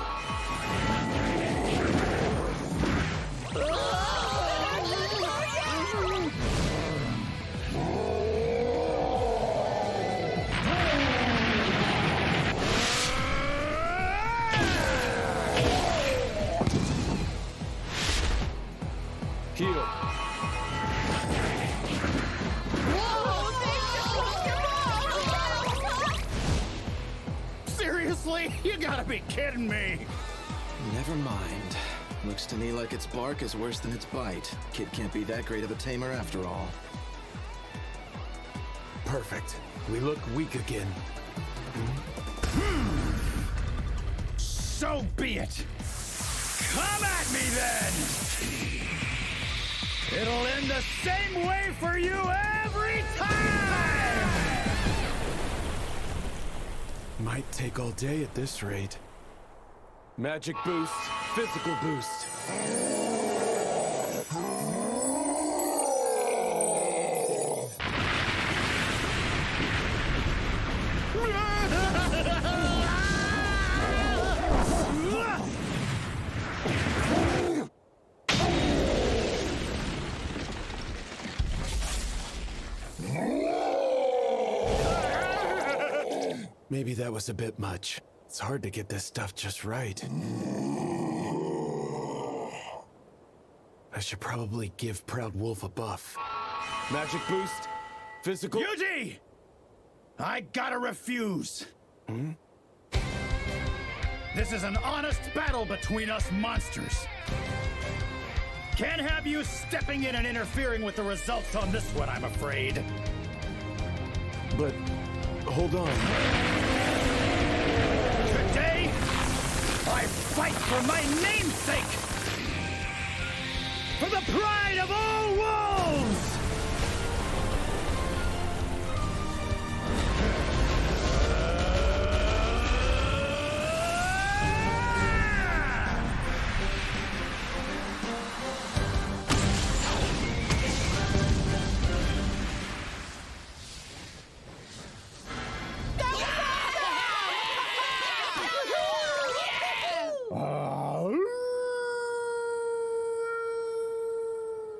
Heal. Seriously? You gotta be kidding me! Never mind. Looks to me like its bark is worse than its bite. Kid can't be that great of a tamer after all. Perfect. We look weak again. So be it! Come at me then! It'll end the same way for you every time! Might take all day at this rate. Magic boost, physical boost. Maybe that was a bit much. It's hard to get this stuff just right. I should probably give Proud Wolf a buff. Magic boost, physical... Yuji! I gotta refuse. This is an honest battle between us monsters. Can't have you stepping in and interfering with the results on this one, I'm afraid. But, hold on. Today, I fight for my namesake! For the pride of all wolves!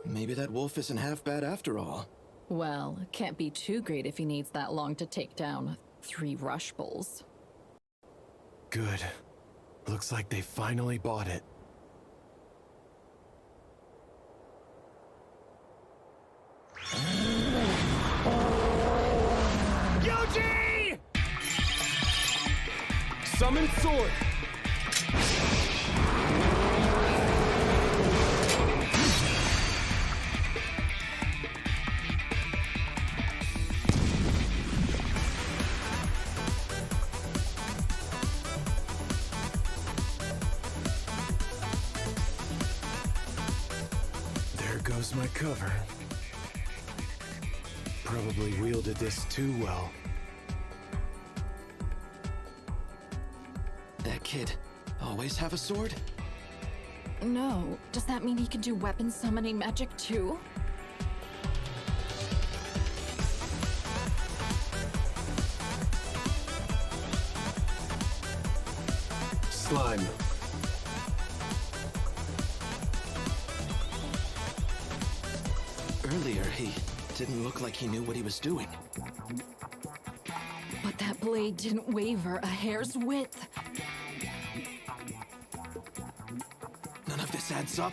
Maybe that wolf isn't half bad after all. Well, it can't be too great if he needs that long to take down 3 rush bulls. Good. Looks like they finally bought it. Yuji! Summon sword! There goes my cover. Probably wielded this too well. That kid always have a sword? No. Does that mean he can do weapon summoning magic too? Slime. Earlier, he didn't look like he knew what he was doing. But that blade didn't waver a hair's width. None of this adds up.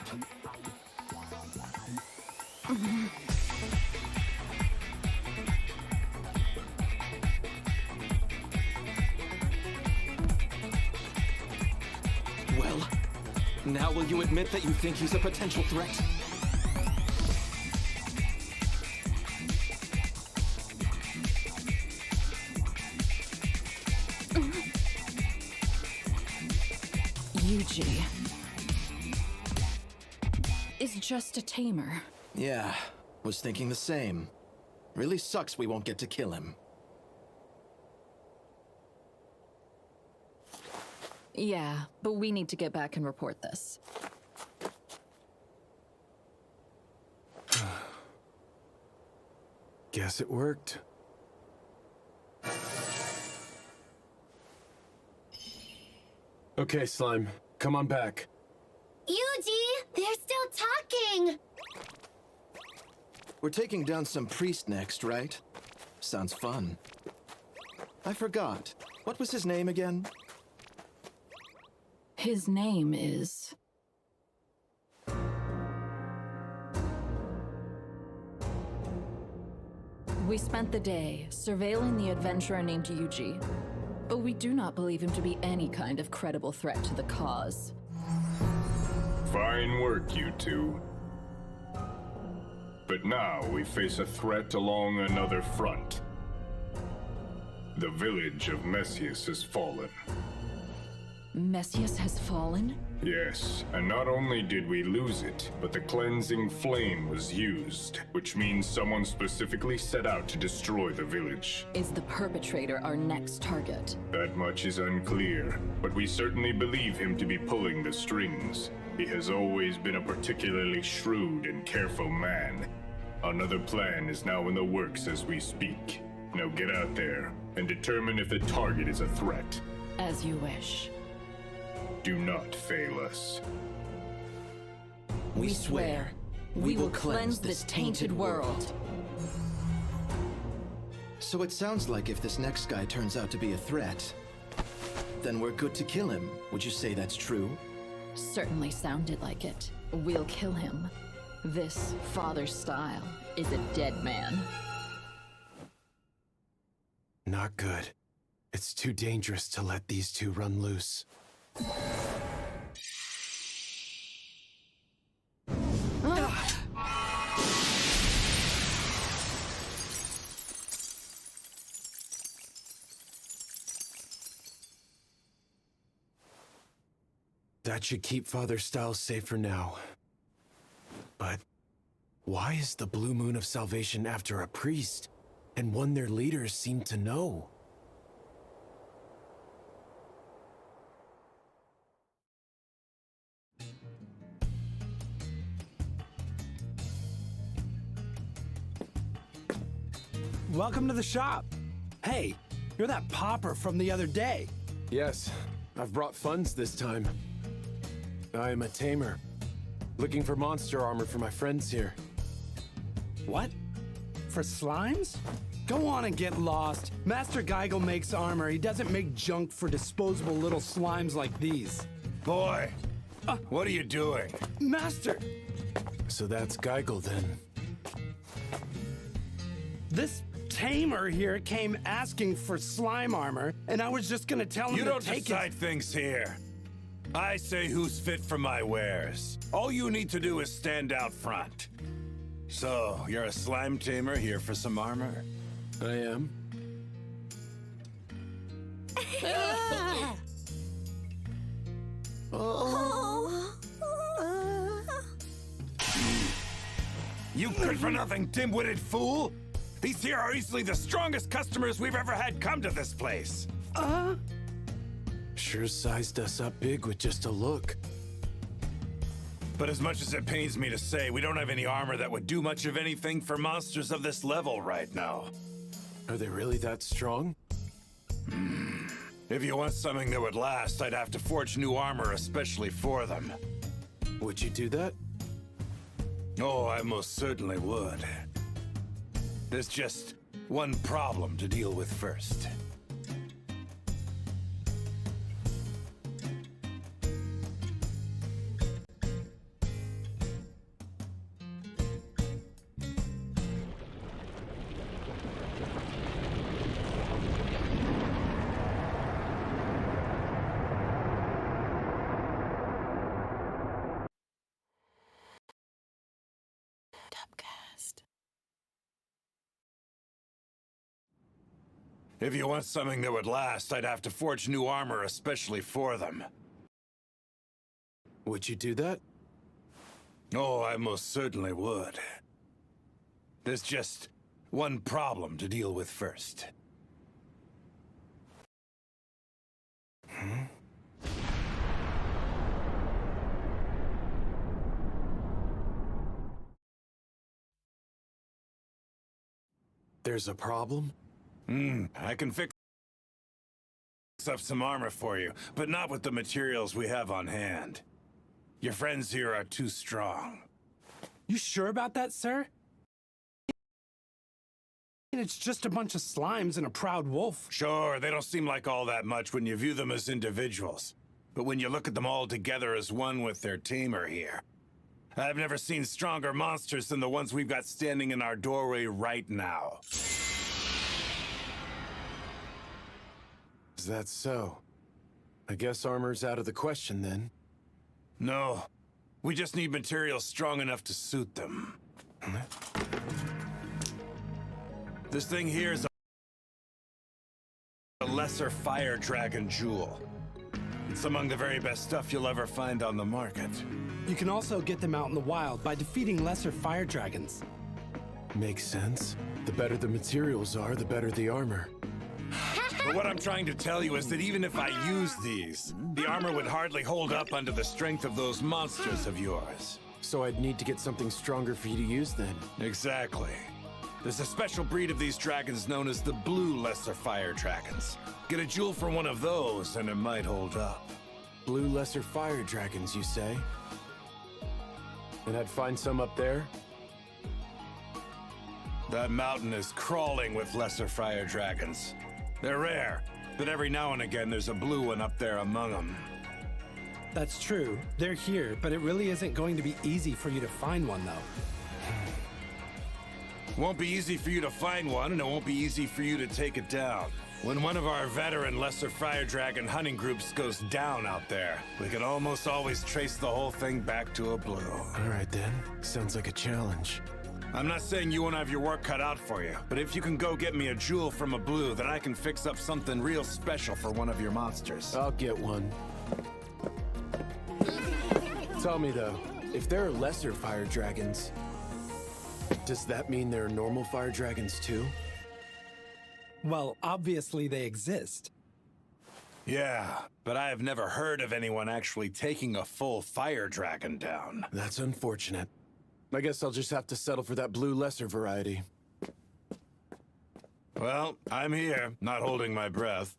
Well, Now will you admit that you think he's a potential threat? Yuji is just a tamer. Yeah, was thinking the same. Really sucks we won't get to kill him. Yeah, but we need to get back and report this. Guess it worked. Okay, Slime. Come on back. Yuji, they're still talking! We're taking down some priest next, right? Sounds fun. I forgot. What was his name again? His name is... We spent the day surveilling the adventurer named Yuji, but we do not believe him to be any kind of credible threat to the cause. Fine work, you two. But now we face a threat along another front. The village of Messias has fallen. Messias has fallen? Yes, and not only did we lose it, but the cleansing flame was used, which means someone specifically set out to destroy the village. Is the perpetrator our next target? That much is unclear, but we certainly believe him to be pulling the strings. He has always been a particularly shrewd and careful man. Another plan is now in the works as we speak. Now get out there and determine if the target is a threat. As you wish. Do not fail us. We swear, we will cleanse this tainted world. So it sounds like if this next guy turns out to be a threat, then we're good to kill him. Would you say that's true? Certainly sounded like it. We'll kill him. This father style is a dead man. Not good. It's too dangerous to let these two run loose. That should keep Father Styles safe for now. But why is the Blue Moon of Salvation after a priest, and one their leaders seem to know? Welcome to the shop. Hey, you're that pauper from the other day. Yes, I've brought funds this time. I am a tamer, looking for monster armor for my friends here. What? For slimes? Go on and get lost. Master Geigel makes armor. He doesn't make junk for disposable little slimes like these. Boy, what are you doing? Master! So that's Geigel then. This tamer here came asking for slime armor, and I was just gonna tell him You to don't take decide it. things here. I say who's fit for my wares. All you need to do is stand out front. So, you're a slime tamer here for some armor? I am. You good for nothing, dim-witted fool! These here are easily the strongest customers we've ever had come to this place. Sure sized us up big with just a look. But as much as it pains me to say, we don't have any armor that would do much of anything for monsters of this level right now. Are they really that strong? If you want something that would last, I'd have to forge new armor especially for them. Would you do that? Oh, I most certainly would. There's just one problem to deal with first. If you want something that would last, I'd have to forge new armor especially for them. Would you do that? Oh, I most certainly would. There's just one problem to deal with first. There's a problem? I can fix up some armor for you, but not with the materials we have on hand. Your friends here are too strong. You sure about that, sir? It's just a bunch of slimes and a proud wolf. Sure, they don't seem like all that much when you view them as individuals. But when you look at them all together as one with their tamer here, I've never seen stronger monsters than the ones we've got standing in our doorway right now. Is that so? I guess armor's out of the question then. No, we just need materials strong enough to suit them. This thing here is a lesser fire dragon jewel. It's among the very best stuff you'll ever find on the market. You can also get them out in the wild by defeating lesser fire dragons. Makes sense. The better the materials are, the better the armor. But what I'm trying to tell you is that even if I use these, the armor would hardly hold up under the strength of those monsters of yours. So I'd need to get something stronger for you to use then. Exactly. There's a special breed of these dragons known as the blue lesser fire dragons. Get a jewel for one of those and it might hold up. Blue lesser fire dragons, you say? And I'd find some up there? That mountain is crawling with lesser fire dragons. They're rare, but every now and again there's a blue one up there among them. That's true. They're here, but it really isn't going to be easy for you to find one, though. Won't be easy for you to find one, and it won't be easy for you to take it down. When one of our veteran lesser fire dragon hunting groups goes down out there, we can almost always trace the whole thing back to a blue. All right then. Sounds like a challenge. I'm not saying you won't have your work cut out for you, but if you can go get me a jewel from a blue, then I can fix up something real special for one of your monsters. I'll get one. Tell me though, if there are lesser fire dragons, does that mean there are normal fire dragons too? Well, obviously they exist. Yeah, but I have never heard of anyone actually taking a full fire dragon down. That's unfortunate. I guess I'll just have to settle for that blue lesser variety. Well, I'm here, not holding my breath.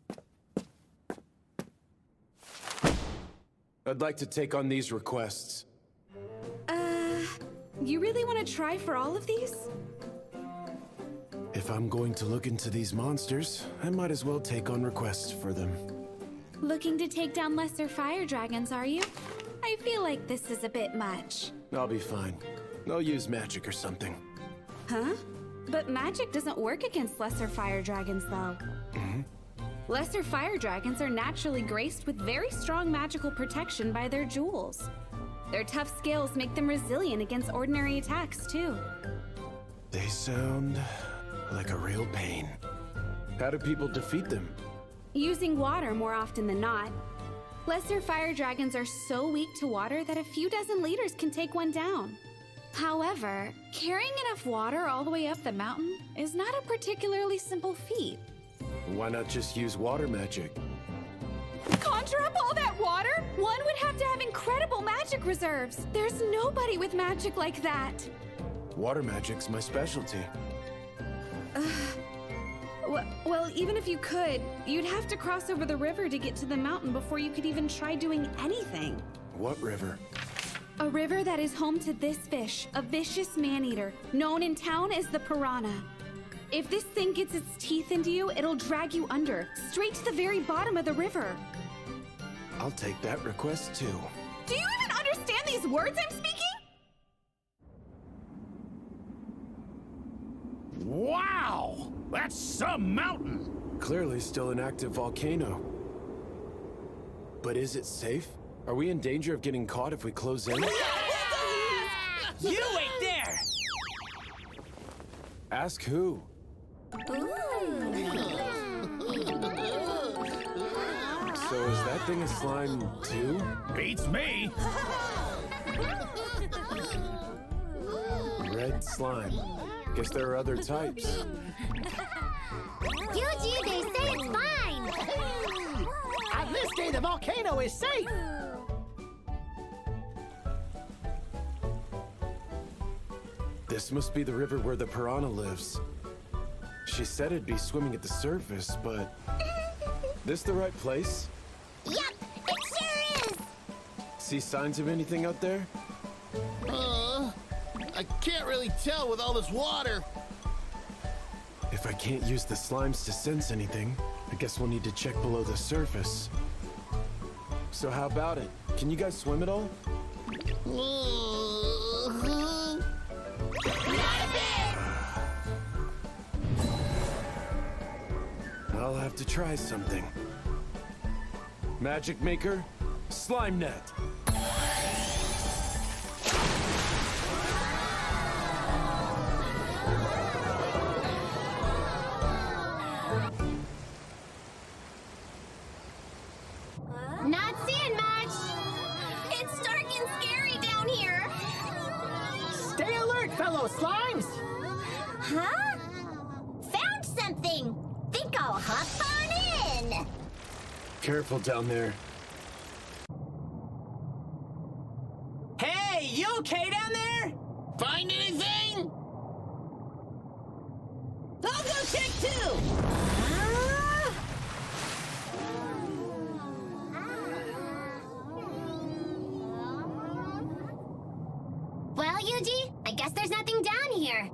I'd like to take on these requests. You really want to try for all of these? If I'm going to look into these monsters, I might as well take on requests for them. Looking to take down lesser fire dragons, are you? I feel like this is a bit much. I'll be fine. I'll use magic or something. Huh? But magic doesn't work against lesser fire dragons, though. Lesser fire dragons are naturally graced with very strong magical protection by their jewels. Their tough scales make them resilient against ordinary attacks, too. They sound like a real pain. How do people defeat them? Using water more often than not. Lesser fire dragons are so weak to water that a few dozen liters can take one down. However, carrying enough water all the way up the mountain is not a particularly simple feat. Why not just use water magic? Conjure up all that water? One would have to have incredible magic reserves. There's nobody with magic like that. Water magic's my specialty. Well, even if you could, you'd have to cross over the river to get to the mountain before you could even try doing anything. What river? A river that is home to this fish, a vicious man-eater, known in town as the piranha. If this thing gets its teeth into you, it'll drag you under, straight to the very bottom of the river. I'll take that request too. Do you even understand these words I'm speaking? Wow! That's some mountain! Clearly still an active volcano. But is it safe? Are we in danger of getting caught if we close in? You wait there! Ask who? So is that thing a slime too? Beats me. Red slime. Guess there are other types. Yuji, they say it's fine! At this day, the volcano is safe! This must be the river where the piranha lives. She said it'd be swimming at the surface, but... This the right place? Yep, it sure is! See signs of anything out there? I can't really tell with all this water. If I can't use the slimes to sense anything, I guess we'll need to check below the surface. So how about it? Can you guys swim at all? I'll have to try something. Magic Maker, Slime Net. Not seeing much! It's dark and scary down here! Stay alert, fellow slimes! Huh? Found something! Think I'll hop on in! Careful down there. Hey, you okay down there? Find anything? I'll go check too! Well, Yuji, I guess there's nothing down here.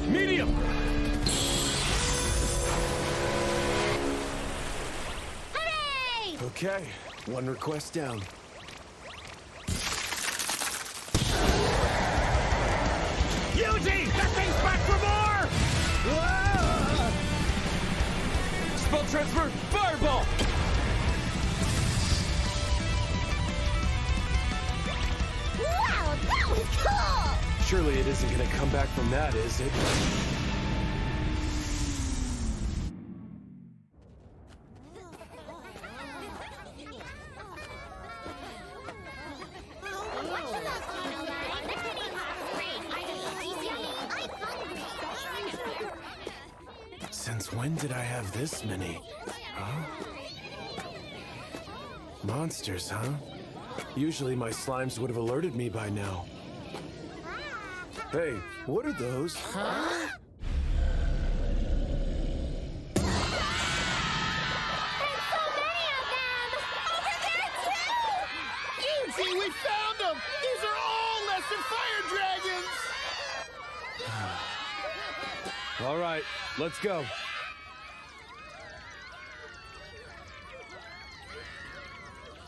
Medium! Hooray! Okay, one request down. Yuji, that thing's back for more! Spell transfer, fireball! Wow, that was cool! Surely it isn't gonna come back from that, is it? Since when did I have this many? Huh? Monsters, huh? Usually my slimes would have alerted me by now. Hey, what are those? Huh? Yuji, we found them! These are all lesser fire dragons! All right, let's go.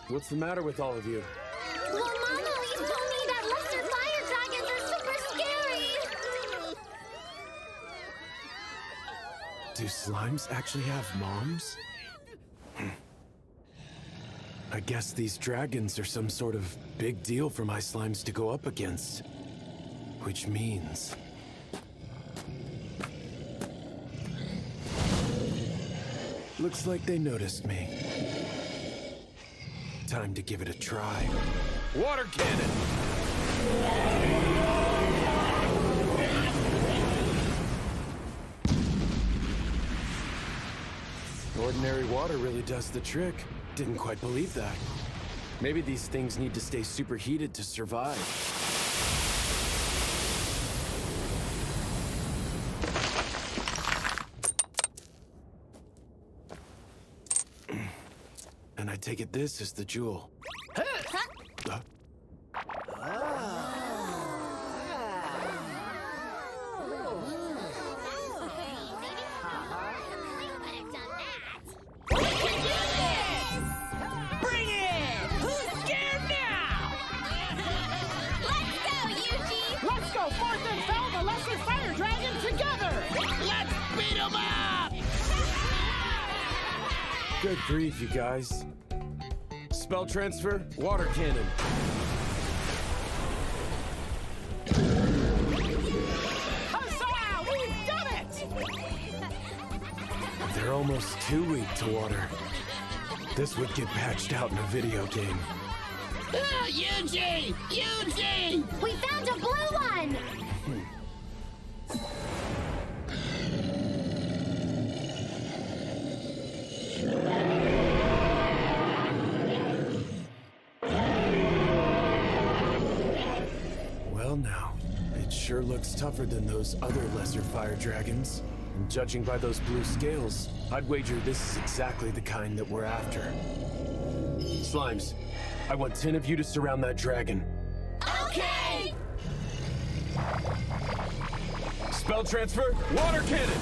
What's the matter with all of you? Well, Mama Leaf told me that lesser fire dragons are super scary! Do slimes actually have moms? I guess these dragons are some sort of big deal for my slimes to go up against. Which means... looks like they noticed me. Time to give it a try. Water cannon! Ordinary water really does the trick. Didn't quite believe that. Maybe these things need to stay superheated to survive. And I take it this is the jewel. Good grief, you guys. Spell transfer, water cannon. Huzzah! We've done it! They're almost too weak to water. This would get patched out in a video game. Ah, Yuji! Yuji! We found a blue one! Well now, it sure looks tougher than those other lesser fire dragons. And judging by those blue scales, I'd wager this is exactly the kind that we're after. Slimes, I want 10 of you to surround that dragon. Okay! Spell transfer, water cannon!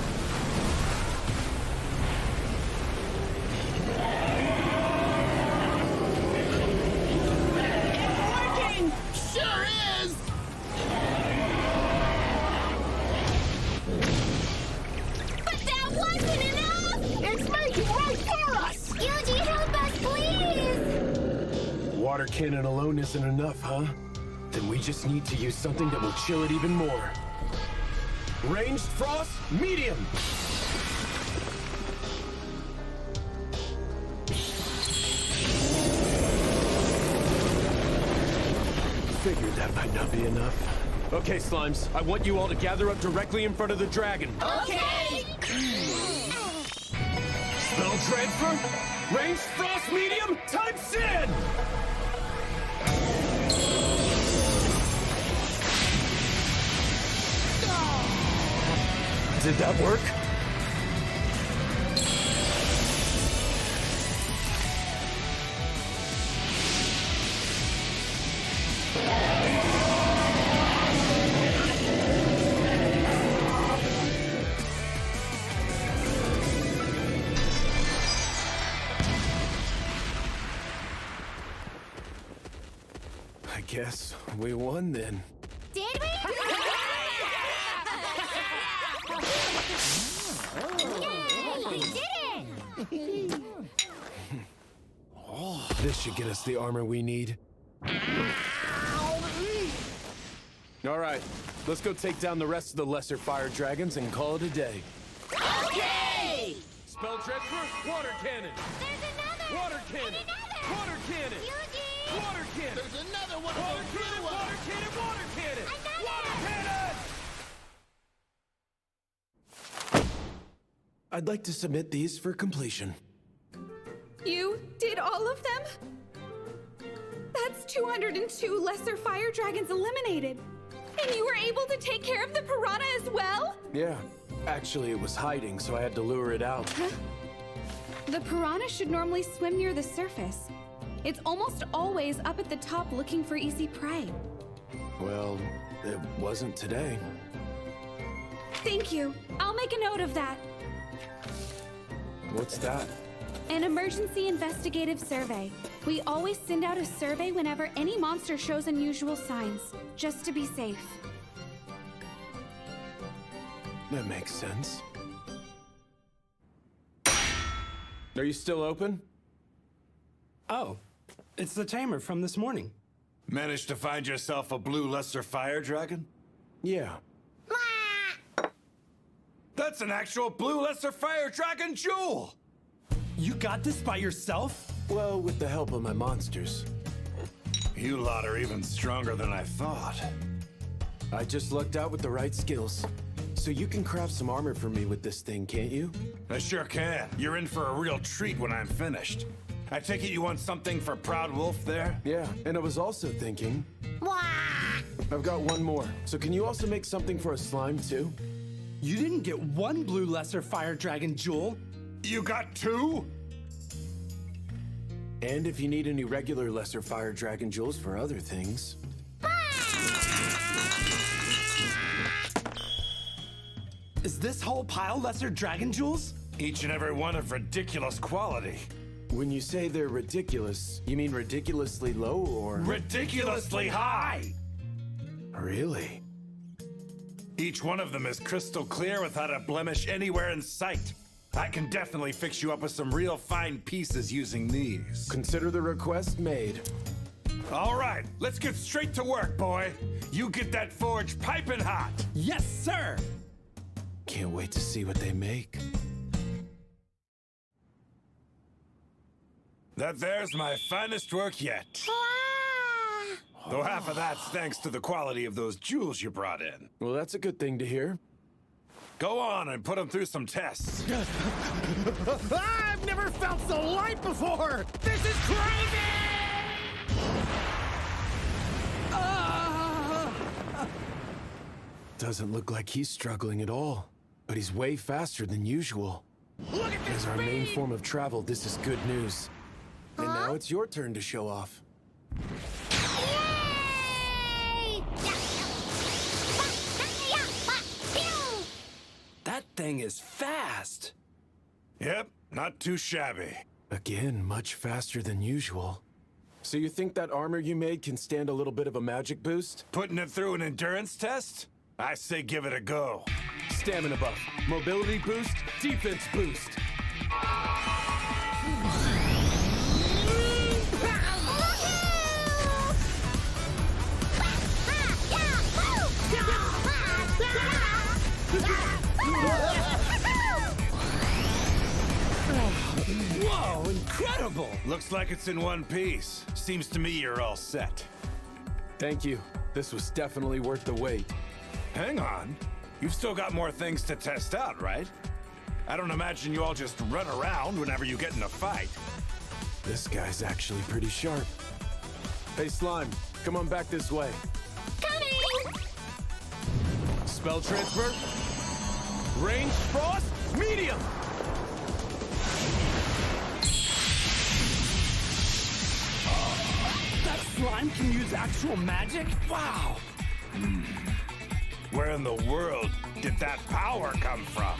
Working! Sure is! But that wasn't enough! It's making right for us! Yuji, help us, please! Water cannon alone isn't enough, huh? Then we just need to use something that will chill it even more. Ranged frost, medium! Figured that might not be enough. Okay, Slimes, I want you all to gather up directly in front of the dragon. Okay! Spell transfer, ranged frost, medium, times 10! Did that work? I guess we won then. Did we? Yay! We did it! This should get us the armor we need. All right, let's go take down the rest of the lesser fire dragons and call it a day. Okay! Spell transfer, water cannon! There's another! Water cannon! And another! Water cannon! Yuji! Water cannon! There's another one! Water cannon! Water cannon! Water cannon! Another! Water cannon! I'd like to submit these for completion. You did all of them? That's 202 lesser fire dragons eliminated. And you were able to take care of the piranha as well? Yeah, actually it was hiding, so I had to lure it out. Huh? The piranha should normally swim near the surface. It's almost always up at the top looking for easy prey. Well, it wasn't today. Thank you. I'll make a note of that. What's that? An emergency investigative survey. We always send out a survey whenever any monster shows unusual signs, just to be safe. That makes sense. Are you still open? Oh, it's the tamer from this morning. Managed to find yourself a blue lesser fire dragon? Yeah. That's an actual blue lesser fire dragon jewel! You got this by yourself? Well, with the help of my monsters. You lot are even stronger than I thought. I just lucked out with the right skills. So you can craft some armor for me with this thing, can't you? I sure can. You're in for a real treat when I'm finished. I take it you want something for Proud Wolf there? Yeah, and I was also thinking... I've got one more. So can you also make something for a slime, too? You didn't get one blue lesser fire dragon jewel. You got two? And if you need any regular lesser fire dragon jewels for other things. Is this whole pile lesser dragon jewels? Each and every one of ridiculous quality. When you say they're ridiculous, you mean ridiculously low or... Ridiculously high! Really? Each one of them is crystal clear without a blemish anywhere in sight. I can definitely fix you up with some real fine pieces using these. Consider the request made. All right, let's get straight to work, boy. You get that forge piping hot. Yes, sir! Can't wait to see what they make. That there's my finest work yet. Though half of that's thanks to the quality of those jewels you brought in. Well, that's a good thing to hear. Go on and put them through some tests. I've never felt so light before! This is crazy! Doesn't look like he's struggling at all, but he's way faster than usual. Look at this As our main form of travel, this is good news. And now it's your turn to show off. That thing is fast! Yep, not too shabby. Again, much faster than usual. So you think that armor you made can stand a little bit of a magic boost? Putting it through an endurance test? I say give it a go. Stamina buff, mobility boost, defense boost. Whoa, incredible! Looks like it's in one piece. Seems to me you're all set. Thank you. This was definitely worth the wait. Hang on. You've still got more things to test out, right? I don't imagine you all just run around whenever you get in a fight. This guy's actually pretty sharp. Hey, Slime, come on back this way. Coming! Spell transfer. Range frost, medium! That slime can use actual magic? Wow! Where in the world did that power come from?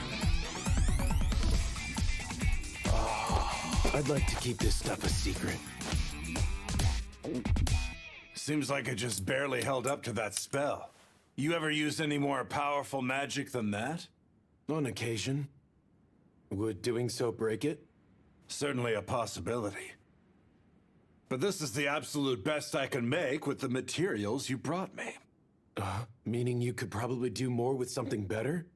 I'd like to keep this stuff a secret. Seems like it just barely held up to that spell. You ever use any more powerful magic than that? On occasion. Would doing so break it? Certainly a possibility. But this is the absolute best I can make with the materials you brought me. Meaning you could probably do more with something better?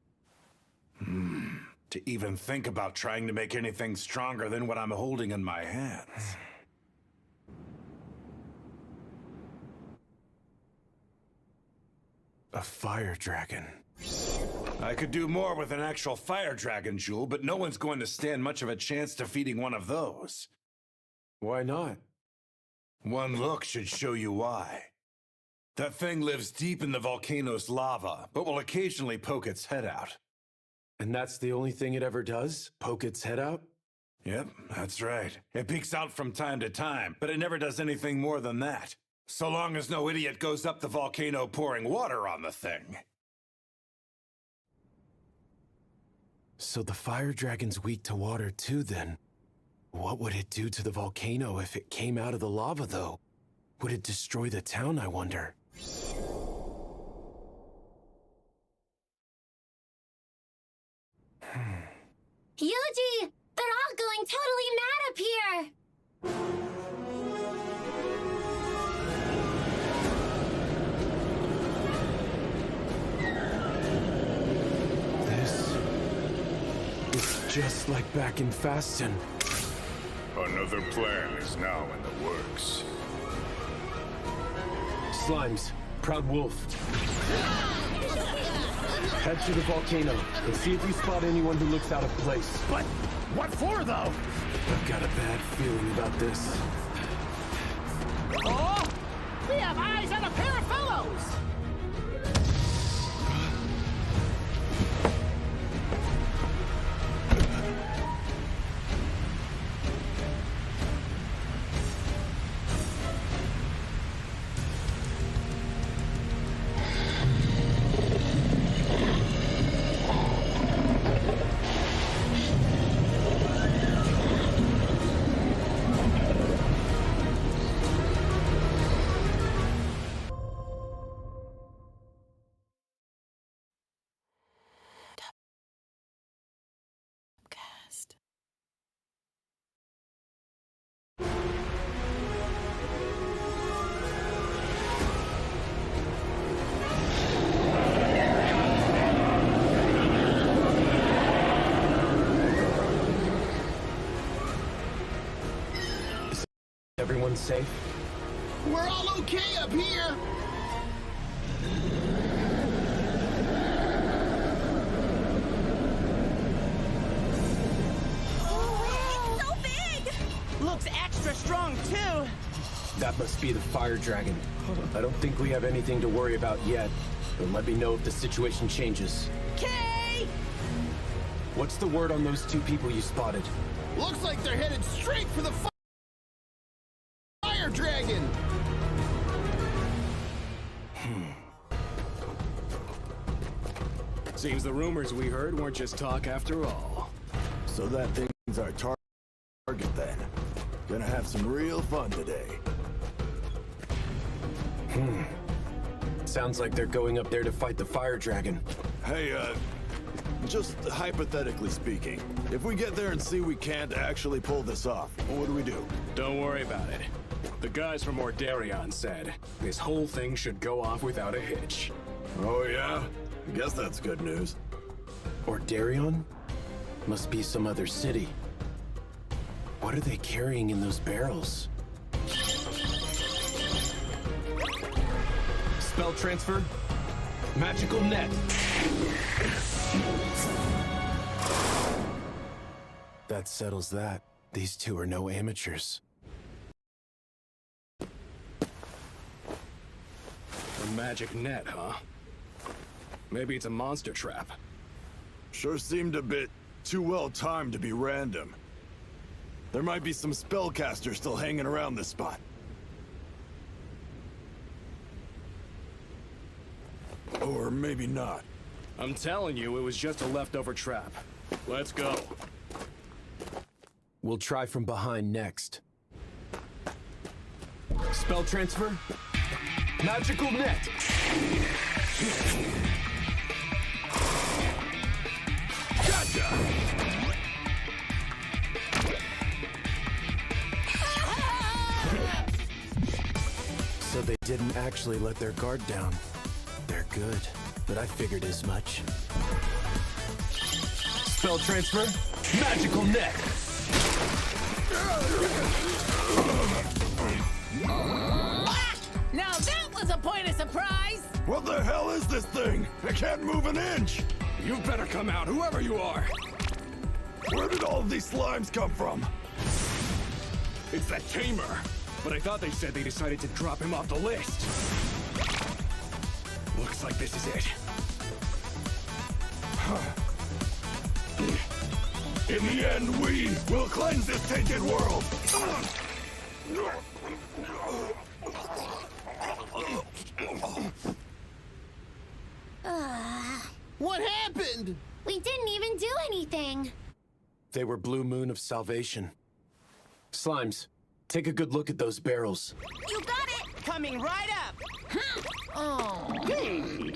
To even think about trying to make anything stronger than what I'm holding in my hands. A fire dragon. I could do more with an actual fire dragon jewel, but no one's going to stand much of a chance defeating one of those. Why not? One look should show you why. That thing lives deep in the volcano's lava, but will occasionally poke its head out. And that's the only thing it ever does? Poke its head out? Yep, that's right. It peeks out from time to time, but it never does anything more than that. So long as no idiot goes up the volcano pouring water on the thing. So the fire dragon's weak to water too, then. What would it do to the volcano if it came out of the lava, though? Would it destroy the town, I wonder? Yuji! They're all going totally mad up here! This is just like back in Faston. Another plan is now in the works. Slimes, Proud Wolf. Head to the volcano and see if you spot anyone who looks out of place. But what for, though? I've got a bad feeling about this. Oh! We have eyes on a pair of fellows! Everyone's safe? We're all okay up here! Oh, it's so big! Looks extra strong, too. That must be the fire dragon. I don't think we have anything to worry about yet, but let me know if the situation changes. Okay! What's the word on those two people you spotted? Looks like they're headed straight for the fire dragon! Seems the rumors we heard weren't just talk after all. So that thing's our target then. Gonna have some real fun today. Sounds like they're going up there to fight the fire dragon. Hey, just hypothetically speaking, if we get there and see we can't actually pull this off, what do we do? Don't worry about it. The guys from Ordarion said this whole thing should go off without a hitch. Oh yeah? I guess that's good news. Ordarion? Must be some other city. What are they carrying in those barrels? Spell transfer. Magical net. That settles that. These two are no amateurs. A magic net, huh? Maybe it's a monster trap. Sure seemed a bit too well timed to be random. There might be some spellcasters still hanging around this spot. Or maybe not. I'm telling you, it was just a leftover trap. Let's go. We'll try from behind next. Spell transfer. Magical net. Gotcha! So they didn't actually let their guard down. They're good, but I figured as much. Spell transfer. Magical net. Now that was a point of surprise! What the hell is this thing? I can't move an inch! You better come out, whoever you are! Where did all of these slimes come from? It's that tamer. But I thought they said they decided to drop him off the list. Looks like this is it. In the end, we will cleanse this tainted world! What happened? We didn't even do anything. They were Blue Moon of Salvation. Slimes, take a good look at those barrels. You got it! Coming right up! Oh.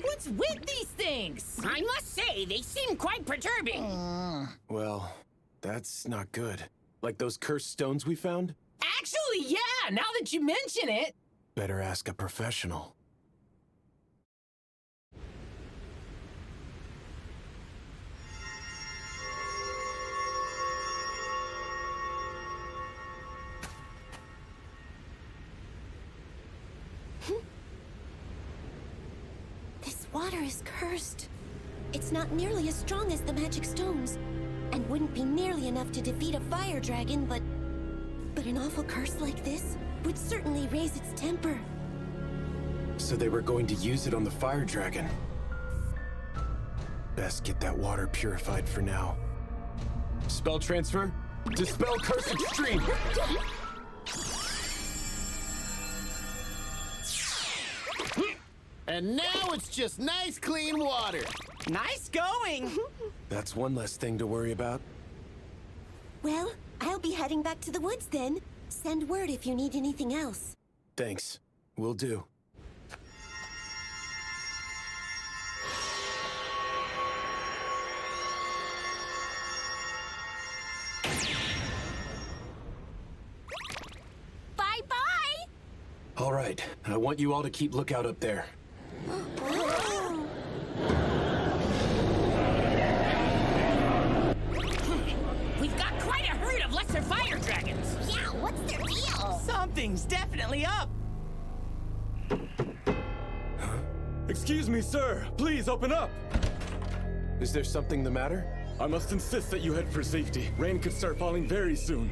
What's with these things? I must say, they seem quite perturbing. Well, that's not good. Like those cursed stones we found? Actually, yeah, now that you mention it. Better ask a professional. This water is cursed. It's not nearly as strong as the magic stones, and wouldn't be nearly enough to defeat a fire dragon, but an awful curse like this would certainly raise its temper. So they were going to use it on the fire dragon. Best get that water purified for now. Spell transfer. Dispel curse extreme. And now it's just nice, clean water. Nice going! That's one less thing to worry about. Well, I'll be heading back to the woods then. Send word if you need anything else. Thanks. Will do. Bye-bye! All right. I want you all to keep lookout up there. We've got quite a herd of lesser fire dragons. Yeah, what's their deal? Some Something's definitely up. Excuse me, sir. Please open up. Is there something the matter? I must insist that you head for safety. Rain could start falling very soon.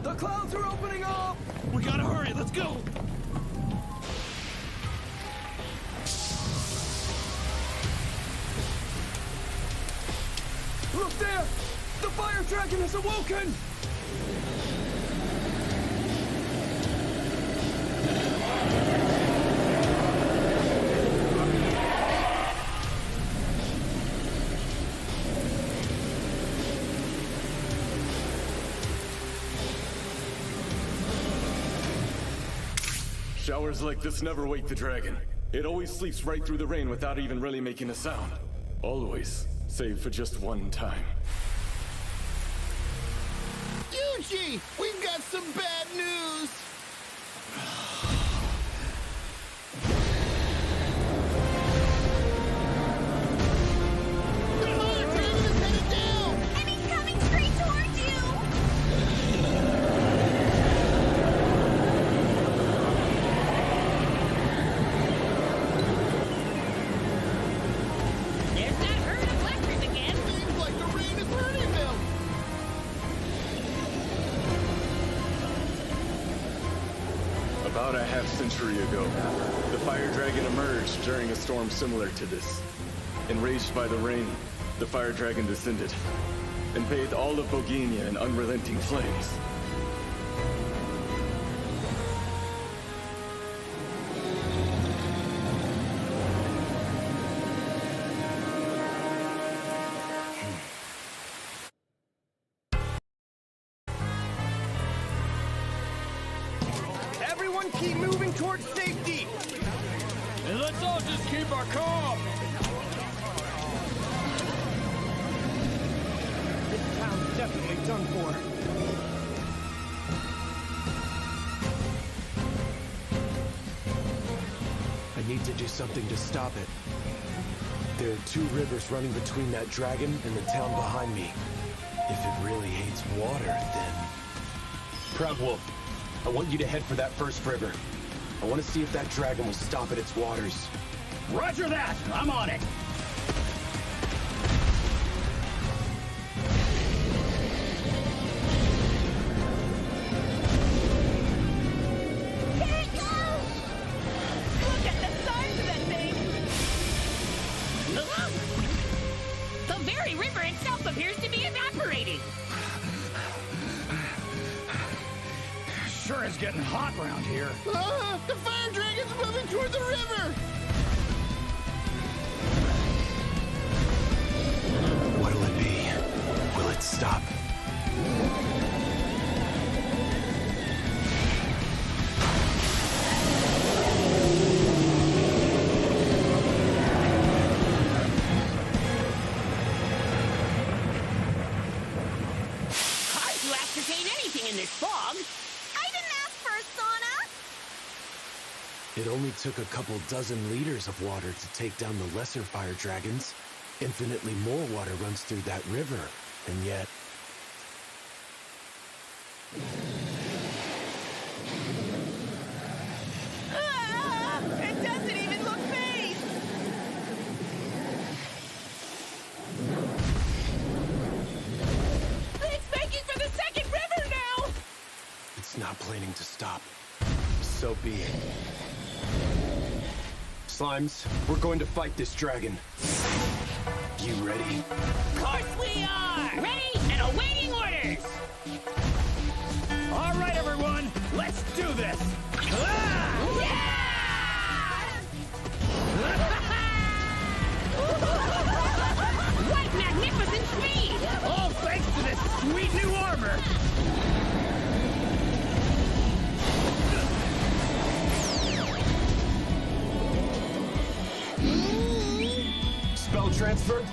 The clouds are opening up! We gotta hurry, let's go! Look there! The fire dragon has awoken! Showers like this never wake the dragon. It always sleeps right through the rain without even really making a sound. Always, save for just one time. Yuji, we've got some bad news! The fire dragon is headed down! And he's coming straight towards you! There's that herd of lectors again. Seems like the rain is hurting them! About a half-century ago, the fire dragon emerged during a storm similar to this. Enraged by the rain, the fire dragon descended and bathed all of Bohemia in unrelenting flames. Everyone keep moving towards safety! And let's all just keep our calm! This town's definitely done for. I need to do something to stop it. There are 2 rivers running between that dragon and the town behind me. If it really hates water, then... Proud Wolf, I want you to head for that first river. I want to see if that dragon will stop at its waters. Roger that! I'm on it! There it goes! Look at the size of that thing! The very river itself appears to be evaporating. Sure is getting hot around here. The fire dragon's moving toward the river! What'll it be? Will it stop? Hard to ascertain anything in this fog. I didn't ask for a sauna! It only took a couple dozen liters of water to take down the lesser fire dragons. Infinitely more water runs through that river, and yet... It doesn't even look phased! It's making for the second river now! It's not planning to stop. So be it. Slimes, we're going to fight this dragon. You ready? Of course we are! Ready and awaiting orders! All right, everyone, let's do this! What magnificent speed! All thanks to this sweet new armor! Spell transferred.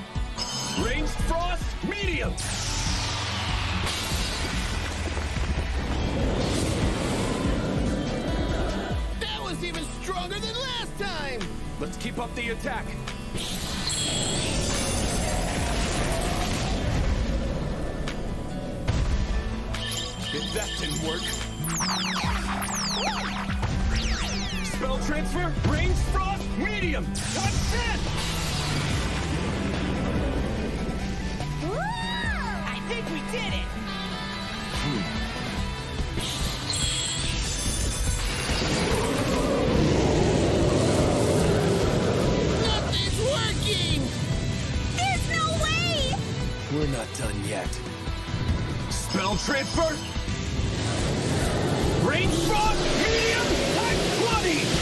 Ranged frost, medium. time! Let's keep up the attack. If that didn't work... Spell transfer, range frost, medium! What's that? I think we did it! Nothing's working! There's no way! We're not done yet. Spell transfer! Range frost, medium, times 20!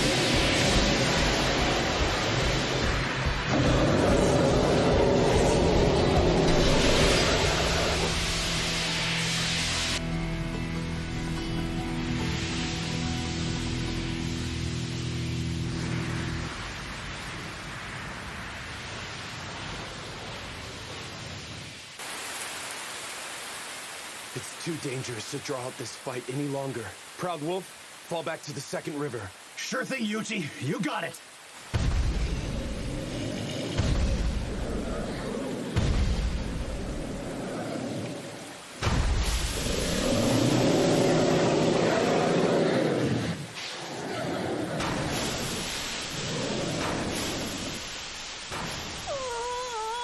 It's too dangerous to draw out this fight any longer. Proud Wolf, fall back to the second river. Sure thing, Yuji. You got it.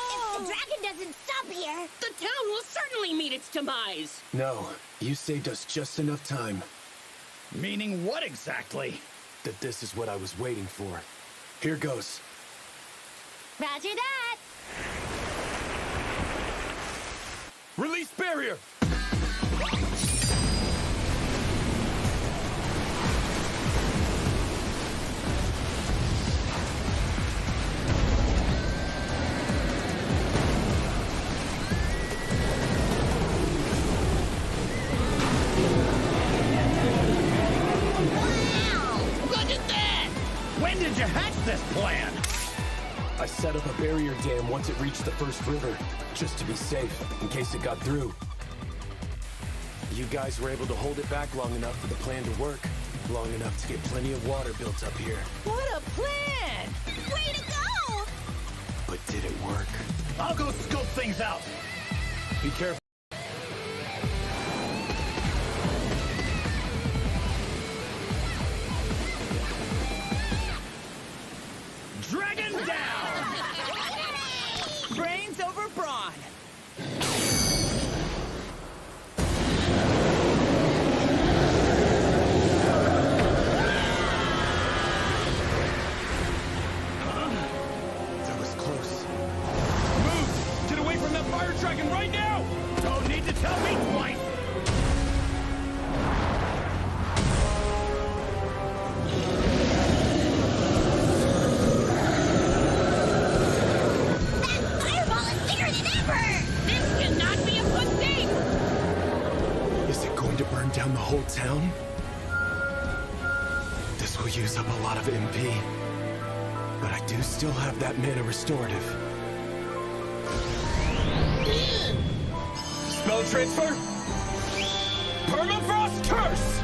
If the dragon doesn't stop here... The town will certainly meet its demise. No, you saved us just enough time. Meaning what exactly? That this is what I was waiting for. Here goes. Roger that! Release barrier! When did you hatch this plan? I set up a barrier dam once it reached the first river, just to be safe, in case it got through. You guys were able to hold it back long enough for the plan to work, long enough to get plenty of water built up here. What a plan! Way to go! But did it work? I'll go scope things out. Be careful. Dragon down! Brains over brawn. That was close. Move! Get away from that fire dragon right now! Don't need to tell me twice! Down the whole town? This will use up a lot of MP. But I do still have that mana restorative. Spell transfer! Permafrost Curse!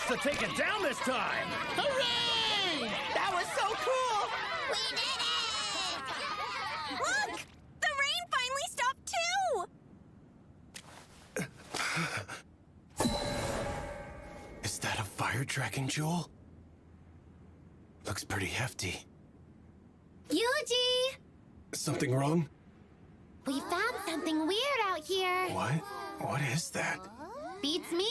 To take it down this time! Hooray! That was so cool! We did it! Look! The rain finally stopped too! fire dragon jewel? Looks pretty hefty. Yuji! Something wrong? We found something weird out here. What? What is that? Beats me.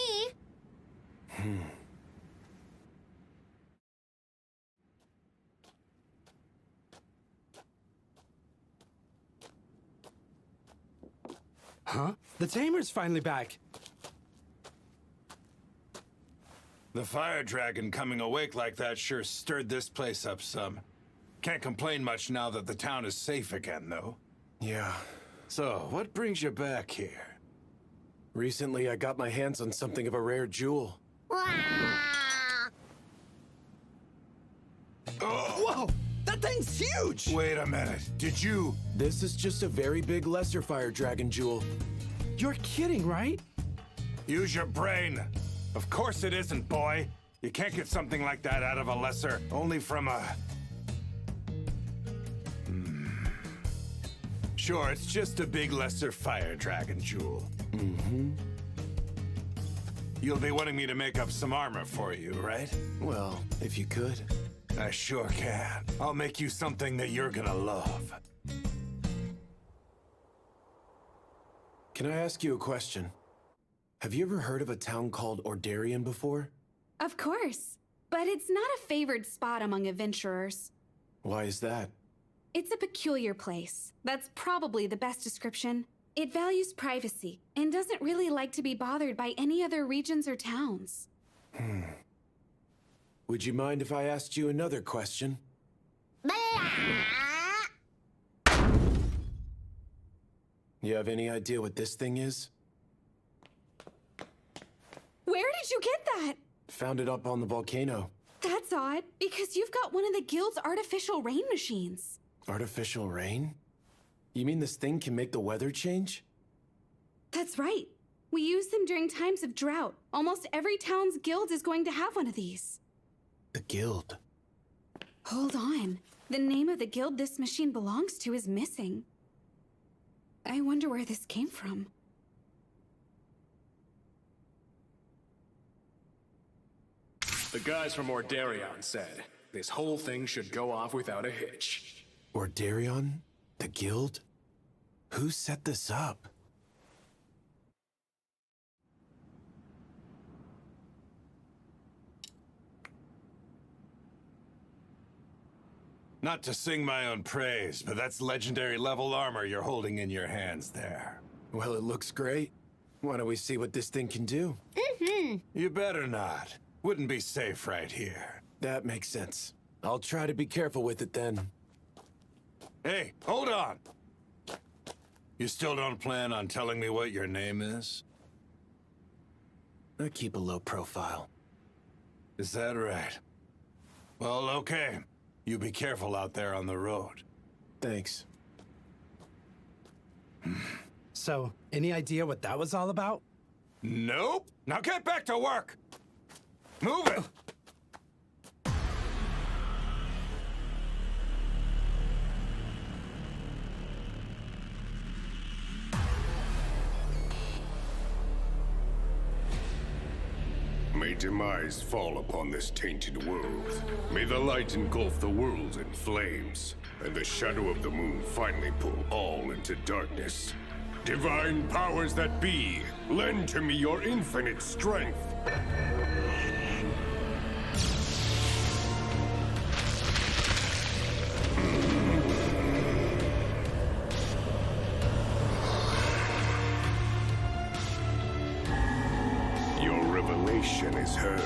Huh? The tamer's finally back. The fire dragon coming awake like that sure stirred this place up some. Can't complain much now that the town is safe again, though. Yeah. So, what brings you back here? Recently, I got my hands on something of a rare jewel. Whoa! That thing's huge! Wait a minute. Did you? This is just a very big lesser fire dragon jewel. You're kidding, right? Use your brain. Of course it isn't, boy. You can't get something like that out of a lesser, only from a... Sure, it's just a big lesser fire dragon jewel. You'll be wanting me to make up some armor for you, right? Well, if you could. I sure can. I'll make you something that you're gonna love. Can I ask you a question? Have you ever heard of a town called Ordarian before? Of course. But it's not a favored spot among adventurers. Why is that? It's a peculiar place. That's probably the best description. It values privacy and doesn't really like to be bothered by any other regions or towns. Would you mind if I asked you another question? You have any idea what this thing is? Where did you get that? Found it up on the volcano. That's odd, because you've got one of the guild's artificial rain machines. Artificial rain? You mean this thing can make the weather change? That's right. We use them during times of drought. Almost every town's guild is going to have one of these. The guild? Hold on. The name of the guild this machine belongs to is missing. I wonder where this came from. The guys from Ordarion said this whole thing should go off without a hitch. Ordarion? The guild? Who set this up? Not to sing my own praise, but that's legendary level armor you're holding in your hands there. Well, it looks great. Why don't we see what this thing can do? You better not. Wouldn't be safe right here. That makes sense. I'll try to be careful with it then. Hey, hold on! You still don't plan on telling me what your name is? I keep a low profile. Is that right? Well, okay. You be careful out there on the road. Thanks. So, any idea what that was all about? Nope. Now get back to work! Move it! May demise fall upon this tainted world. May the light engulf the world in flames, and the shadow of the moon finally pull all into darkness. Divine powers that be, lend to me your infinite strength. Your revelation is heard.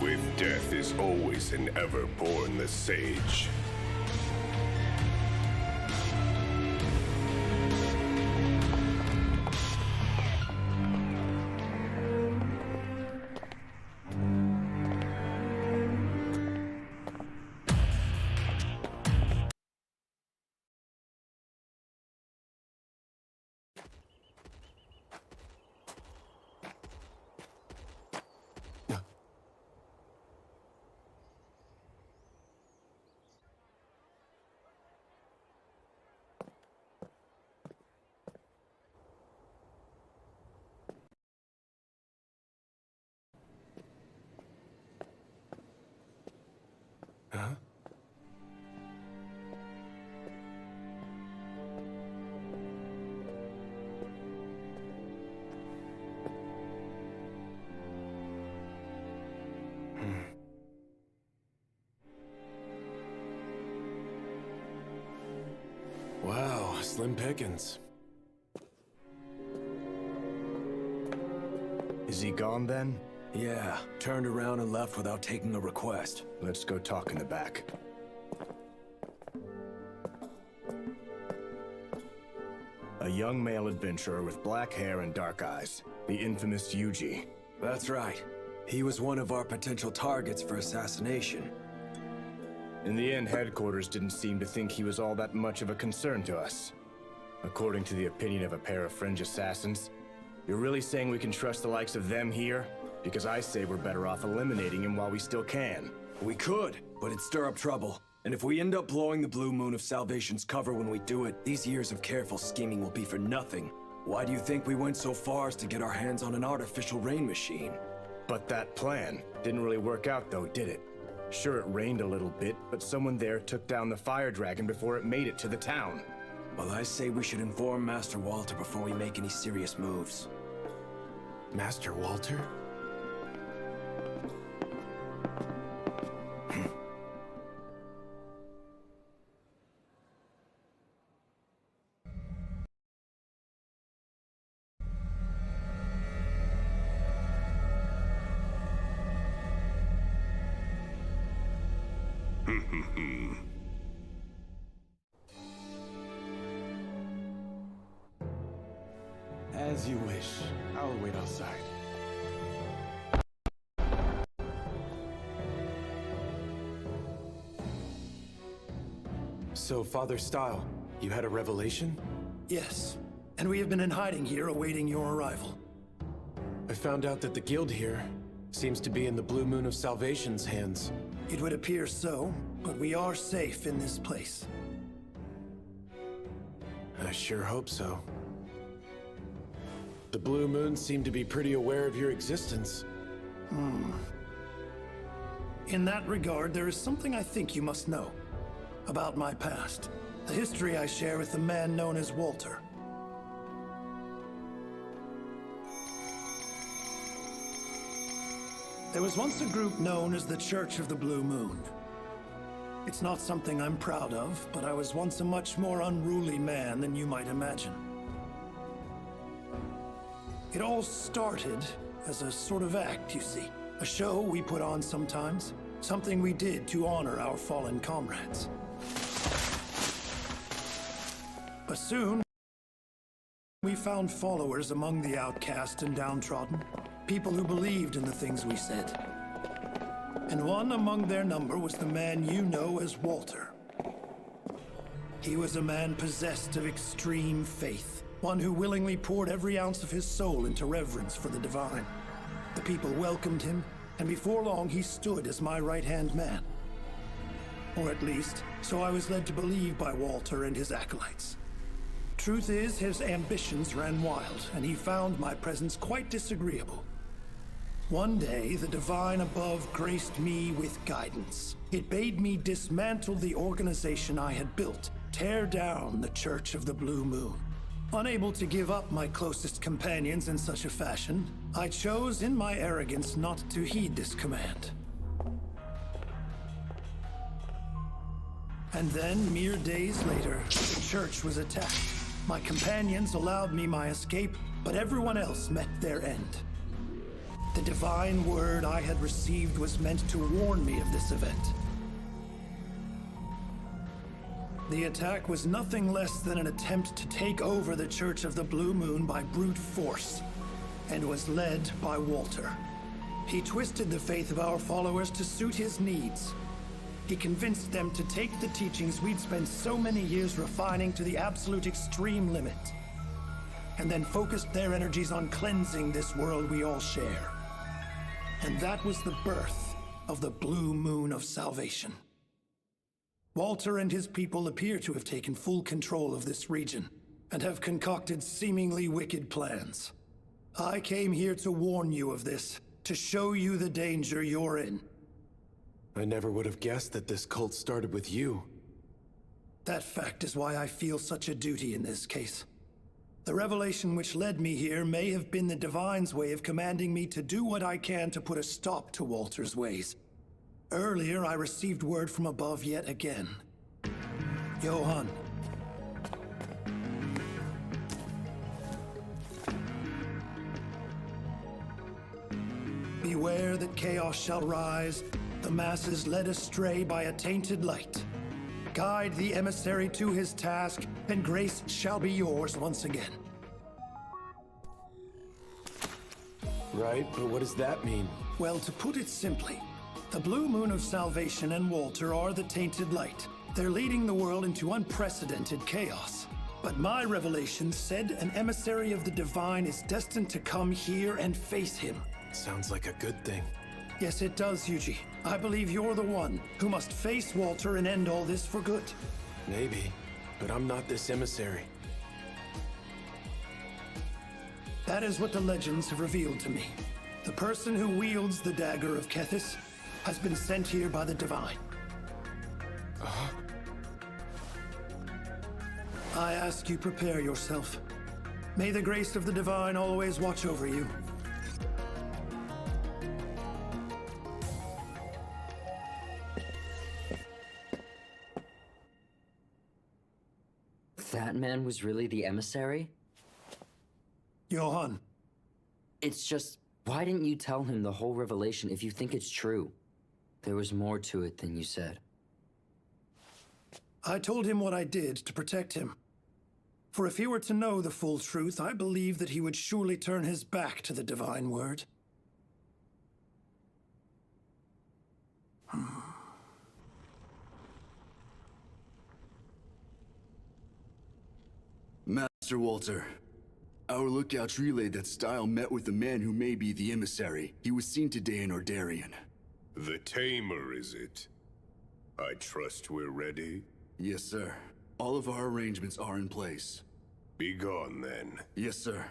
With death is always and ever born the sage. slim pickings. Is he gone then? Yeah, turned around and left without taking a request. Let's go talk in the back. A young male adventurer with black hair and dark eyes. The infamous Yuji. That's right. He was one of our potential targets for assassination. In the end, headquarters didn't seem to think he was all that much of a concern to us. According to the opinion of a pair of fringe assassins, you're really saying we can trust the likes of them here? Because I say we're better off eliminating him while we still can. We could, but it'd stir up trouble. And if we end up blowing the Blue Moon of Salvation's cover when we do it, these years of careful scheming will be for nothing. Why do you think we went so far as to get our hands on an artificial rain machine? But that plan didn't really work out though, did it? Sure, it rained a little bit, but someone there took down the fire dragon before it made it to the town. Well, I say we should inform Master Walter before we make any serious moves. Master Walter? As you wish. I'll wait outside. So, Father Style, you had a revelation? Yes, and we have been in hiding here awaiting your arrival. I found out that the guild here seems to be in the Blue Moon of Salvation's hands. It would appear so, but we are safe in this place. I sure hope so. The Blue Moon seemed to be pretty aware of your existence. In that regard, there is something I think you must know about my past. The history I share with the man known as Walter. There was once a group known as the Church of the Blue Moon. It's not something I'm proud of, but I was once a much more unruly man than you might imagine. It all started as a sort of act, you see. A show we put on sometimes. Something we did to honor our fallen comrades. But soon, we found followers among the outcast and downtrodden. People who believed in the things we said. And one among their number was the man you know as Walter. He was a man possessed of extreme faith. One who willingly poured every ounce of his soul into reverence for the divine. The people welcomed him, and before long he stood as my right-hand man. Or at least, so I was led to believe by Walter and his acolytes. Truth is, his ambitions ran wild, and he found my presence quite disagreeable. One day, the divine above graced me with guidance. It bade me dismantle the organization I had built, tear down the Church of the Blue Moon. Unable to give up my closest companions in such a fashion, I chose in my arrogance not to heed this command. And then, mere days later, the church was attacked. My companions allowed me my escape, but everyone else met their end. The divine word I had received was meant to warn me of this event. The attack was nothing less than an attempt to take over the Church of the Blue Moon by brute force, and was led by Walter. He twisted the faith of our followers to suit his needs. He convinced them to take the teachings we'd spent so many years refining to the absolute extreme limit, and then focused their energies on cleansing this world we all share. And that was the birth of the Blue Moon of Salvation. Walter and his people appear to have taken full control of this region, and have concocted seemingly wicked plans. I came here to warn you of this, to show you the danger you're in. I never would have guessed that this cult started with you. That fact is why I feel such a duty in this case. The revelation which led me here may have been the Divine's way of commanding me to do what I can to put a stop to Walter's ways. Earlier, I received word from above yet again. Johann, Beware that chaos shall rise, the masses led astray by a tainted light. Guide the emissary to his task, and grace shall be yours once again. Right, but what does that mean? Well, to put it simply, the Blue Moon of Salvation and Walter are the tainted light. They're leading the world into unprecedented chaos. But my revelation said an emissary of the divine is destined to come here and face him. Sounds like a good thing. Yes, it does, Yuji. I believe you're the one who must face Walter and end all this for good. Maybe, but I'm not this emissary. That is what the legends have revealed to me. The person who wields the dagger of Kethis has been sent here by the divine. I ask you prepare yourself. May the grace of the divine always watch over you. That man was really the emissary? Johann. It's just, why didn't you tell him the whole revelation if you think it's true? There was more to it than you said. I told him what I did to protect him. For if he were to know the full truth, I believe that he would surely turn his back to the divine word. Master Walter, our lookouts relayed that Style met with the man who may be the emissary. He was seen today in Ordarian. The Tamer, is it? I trust we're ready? Yes, sir. All of our arrangements are in place. Be gone, then. Yes, sir.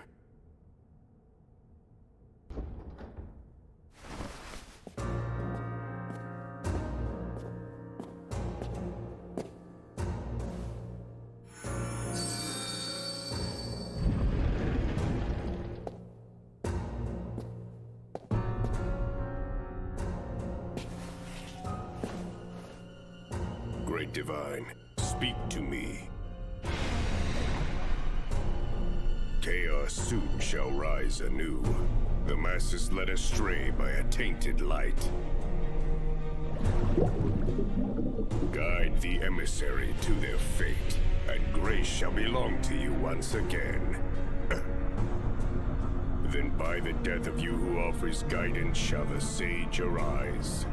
Great Divine, speak to me. Chaos soon shall rise anew. The masses led astray by a tainted light. Guide the emissary to their fate, and grace shall belong to you once again. Then by the death of you who offers guidance shall the sage arise.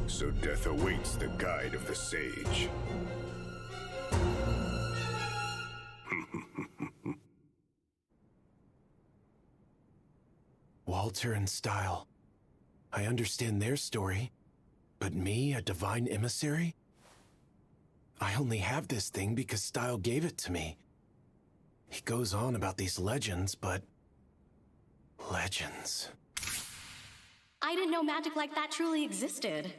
So death awaits the guide of the sage. Walter and Style. I understand their story, but me, a divine emissary? I only have this thing because Style gave it to me. He goes on about these legends, but... legends. I didn't know magic like that truly existed.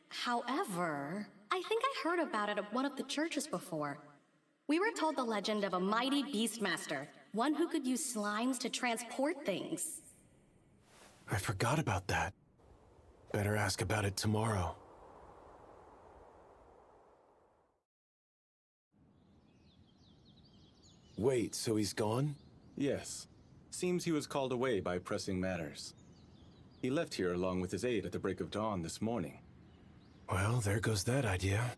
However, I think I heard about it at one of the churches before. We were told the legend of a mighty beastmaster, one who could use slimes to transport things. I forgot about that. Better ask about it tomorrow. Wait, so he's gone? Yes. Seems he was called away by pressing matters. He left here along with his aide at the break of dawn this morning. Well, there goes that idea.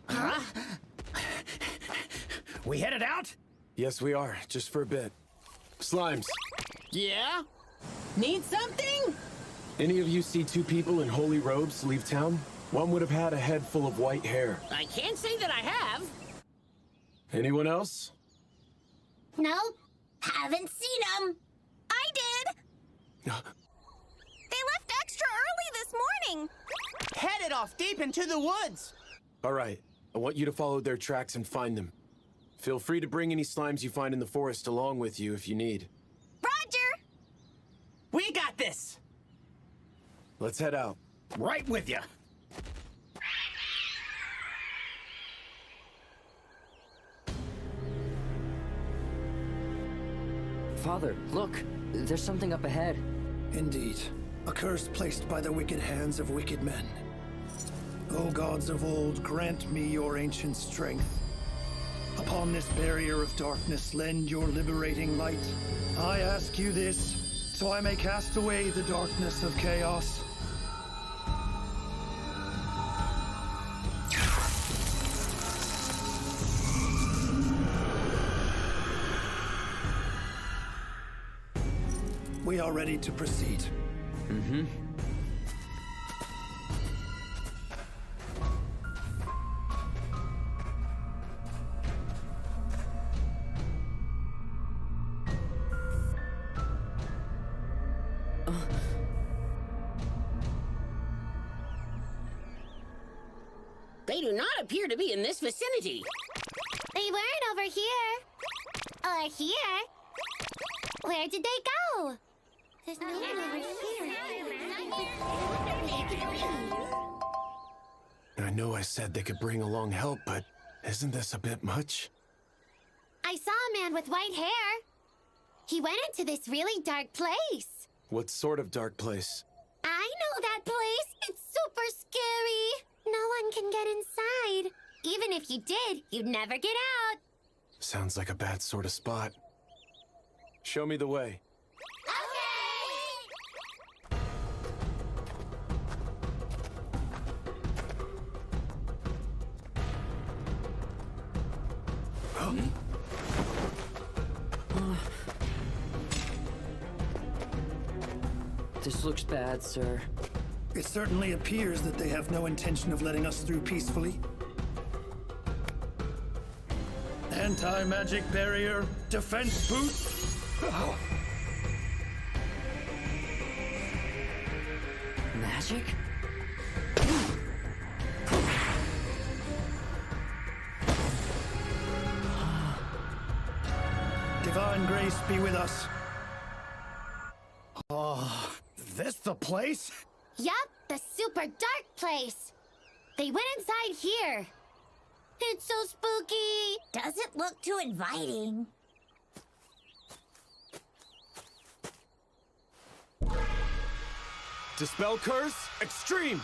Huh? We headed out? Yes, we are. Just for a bit. Slimes. Yeah? Need something? Any of you see two people in holy robes leave town? One would have had a head full of white hair. I can't say that I have. Anyone else? Nope. Haven't seen them. I did. They left extra early this morning. Headed off deep into the woods. All right. I want you to follow their tracks and find them. Feel free to bring any slimes you find in the forest along with you if you need. Roger! We got this! Let's head out. Right with you. Father, look! There's something up ahead. Indeed. A curse placed by the wicked hands of wicked men. O gods of old, grant me your ancient strength. Upon this barrier of darkness, lend your liberating light. I ask you this, so I may cast away the darkness of chaos. We are ready to proceed. Mm-hmm. They do not appear to be in this vicinity. They weren't over here. Or here. Where did they go? There's no one over here. I know I said they could bring along help, but isn't this a bit much? I saw a man with white hair. He went into this really dark place. What sort of dark place? I know that place. It's super scary. No one can get inside. Even if you did, you'd never get out. Sounds like a bad sort of spot. Show me the way. This looks bad, sir. It certainly appears that they have no intention of letting us through peacefully. Anti-magic barrier, defense boost. Magic? Divine grace be with us. Oh, this the place? Yup, the super dark place. They went inside here. It's so spooky. Doesn't look too inviting. Dispel curse, extreme!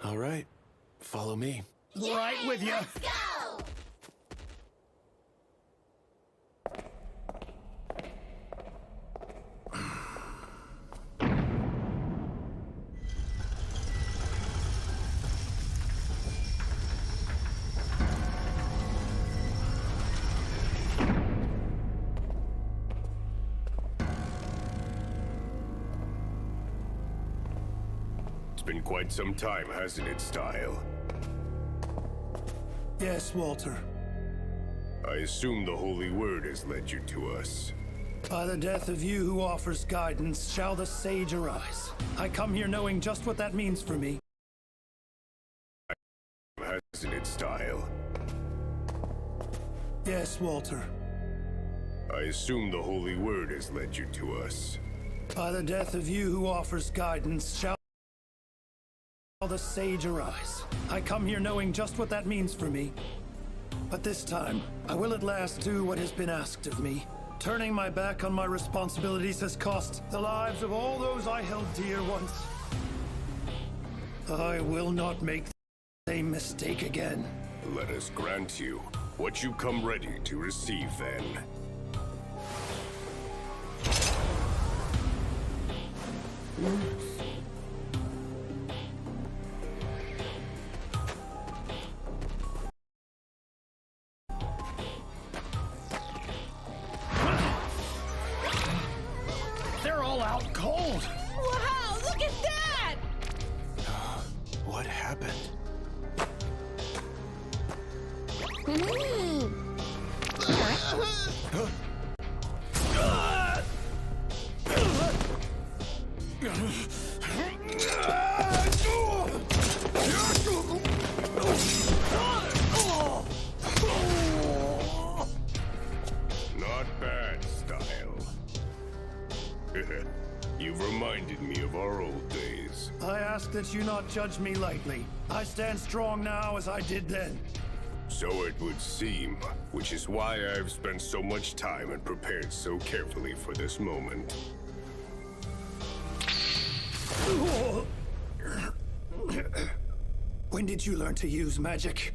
All right, follow me. Right with you. Let's go! It's been quite some time, hasn't it, Style? Yes, Walter. I assume the Holy Word has led you to us. By the death of you who offers guidance, shall the sage arise. I come here knowing just what that means for me. Hasn't it, Style? Yes, Walter. I assume the Holy Word has led you to us. By the death of you who offers guidance, shall the sage arise. I come here knowing just what that means for me. But this time, I will at last do what has been asked of me. Turning my back on my responsibilities has cost the lives of all those I held dear once. I will not make the same mistake again. Let us grant you what you come ready to receive, then. They're all out cold. Wow, look at that! What happened? Not bad, Style. You've reminded me of our old days. I ask that you not judge me lightly. I stand strong now as I did then. So it would seem, which is why I've spent so much time and prepared so carefully for this moment. When did you learn to use magic?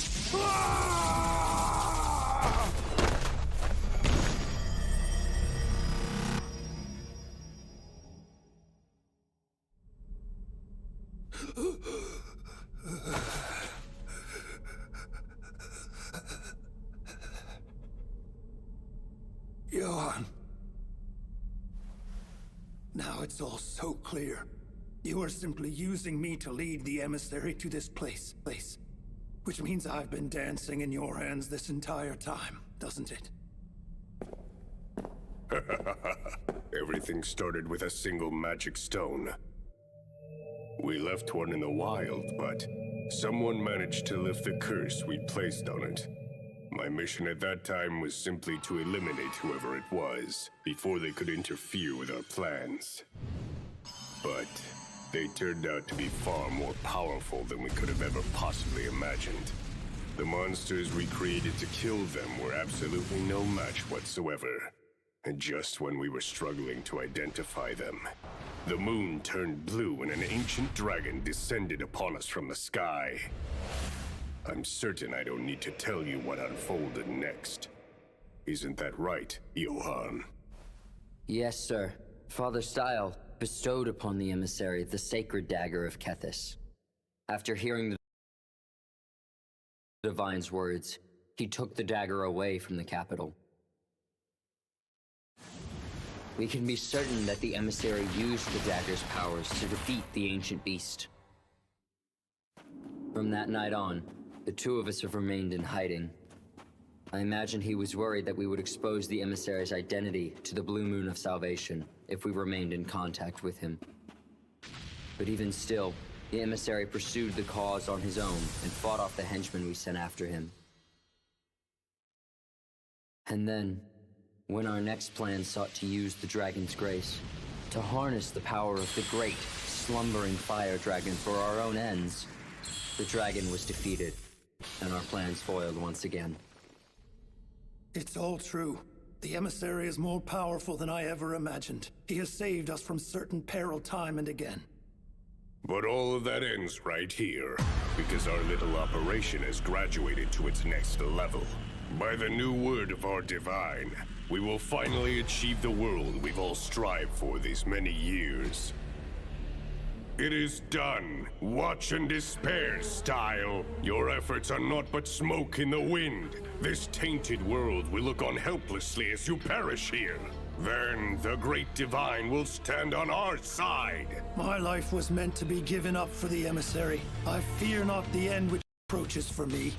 Johan. Now it's all so clear. You are simply using me to lead the emissary to this place. Which means I've been dancing in your hands this entire time, doesn't it? Everything started with a single magic stone. We left one in the wild, but someone managed to lift the curse we placed on it. My mission at that time was simply to eliminate whoever it was, before they could interfere with our plans. But they turned out to be far more powerful than we could have ever possibly imagined. The monsters we created to kill them were absolutely no match whatsoever. And just when we were struggling to identify them, the moon turned blue and an ancient dragon descended upon us from the sky. I'm certain I don't need to tell you what unfolded next. Isn't that right, Johan? Yes, sir. Father Style bestowed upon the emissary the sacred dagger of Kethis. After hearing the divine's words, he took the dagger away from the capital. We can be certain that the emissary used the dagger's powers to defeat the ancient beast. From that night on, the two of us have remained in hiding. I imagine he was worried that we would expose the emissary's identity to the Blue Moon of Salvation if we remained in contact with him. But even still, the emissary pursued the cause on his own and fought off the henchmen we sent after him. And then, when our next plan sought to use the dragon's grace, to harness the power of the great, slumbering fire dragon for our own ends, the dragon was defeated, and our plans foiled once again. It's all true. The emissary is more powerful than I ever imagined. He has saved us from certain peril time and again. But all of that ends right here, because our little operation has graduated to its next level. By the new word of our divine, we will finally achieve the world we've all strived for these many years. It is done. Watch and despair, Style. Your efforts are naught but smoke in the wind. This tainted world will look on helplessly as you perish here. Then the great divine will stand on our side. My life was meant to be given up for the emissary. I fear not the end which approaches for me.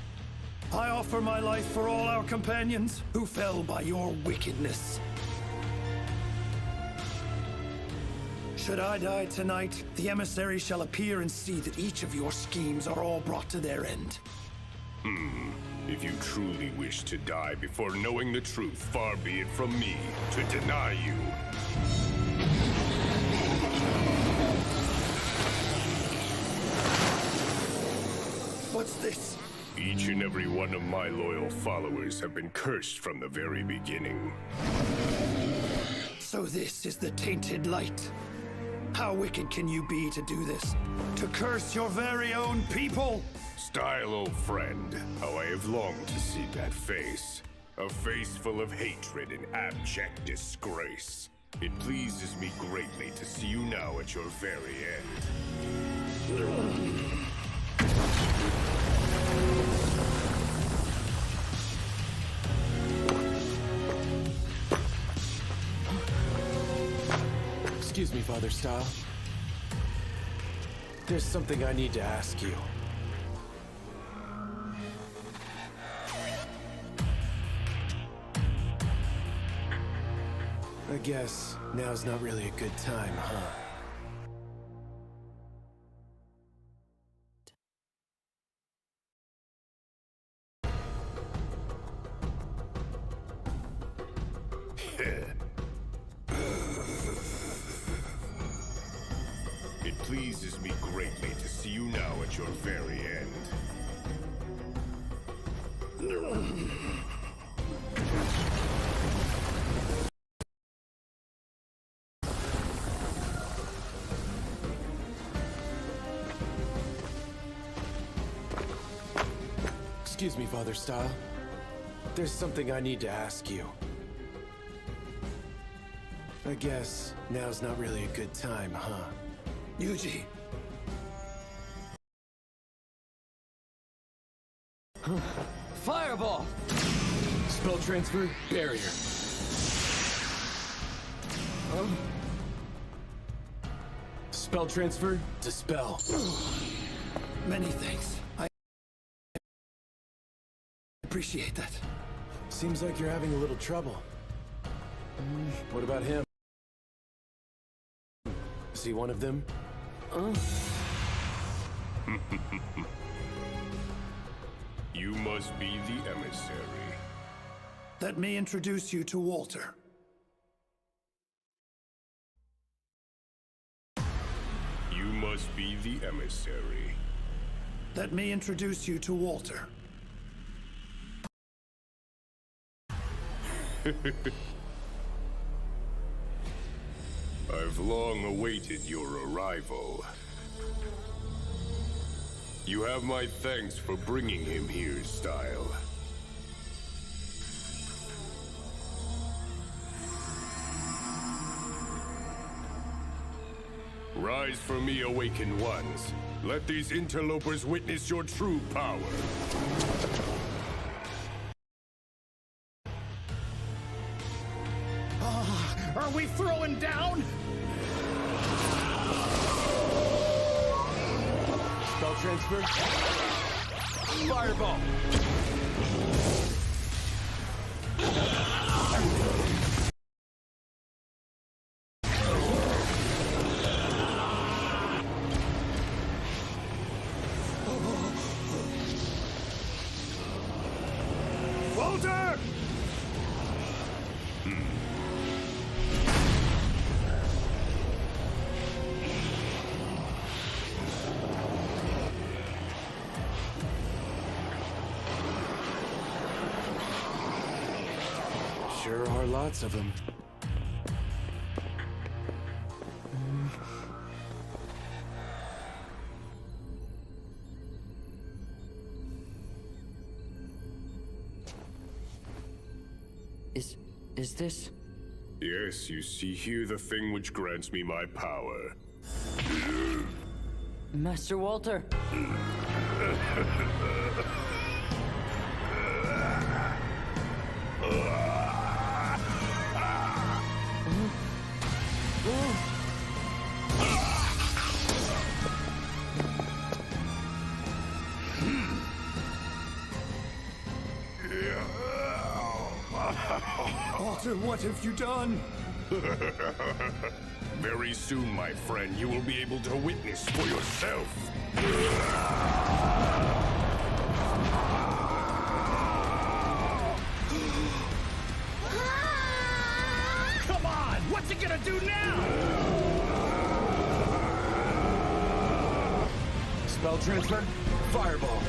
I offer my life for all our companions who fell by your wickedness. Should I die tonight, the emissary shall appear and see that each of your schemes are all brought to their end. If you truly wish to die before knowing the truth, far be it from me to deny you. What's this? Each and every one of my loyal followers have been cursed from the very beginning. So this is the tainted light. How wicked can you be to do this? To curse your very own people? Style, old friend, how I have longed to see that face. A face full of hatred and abject disgrace. It pleases me greatly to see you now at your very end. Excuse me, Father Style. There's something I need to ask you. I guess now's not really a good time, huh? It pleases me greatly to see now at your very end. Excuse me, Father Style. There's something I need to ask you. I guess now's not really a good time, huh? Yuji. Fireball! Spell transfer, barrier. Spell transfer, dispel. Many thanks. I appreciate that. Seems like you're having a little trouble. What about him? Is he one of them? You must be the emissary. Let me introduce you to Walter. You must be the emissary. Let me introduce you to Walter. I've long awaited your arrival. You have my thanks for bringing him here, Style. Rise for me, awakened ones. Let these interlopers witness your true power. Are we throwing down? Spell transfer. Fireball. Walter! Sure are lots of them. Is this? Yes, you see here the thing which grants me my power. Master Walter. Walter, what have you done? Very soon, my friend, you will be able to witness for yourself. Come on! What's he gonna do now? Spell transfer. Fireball.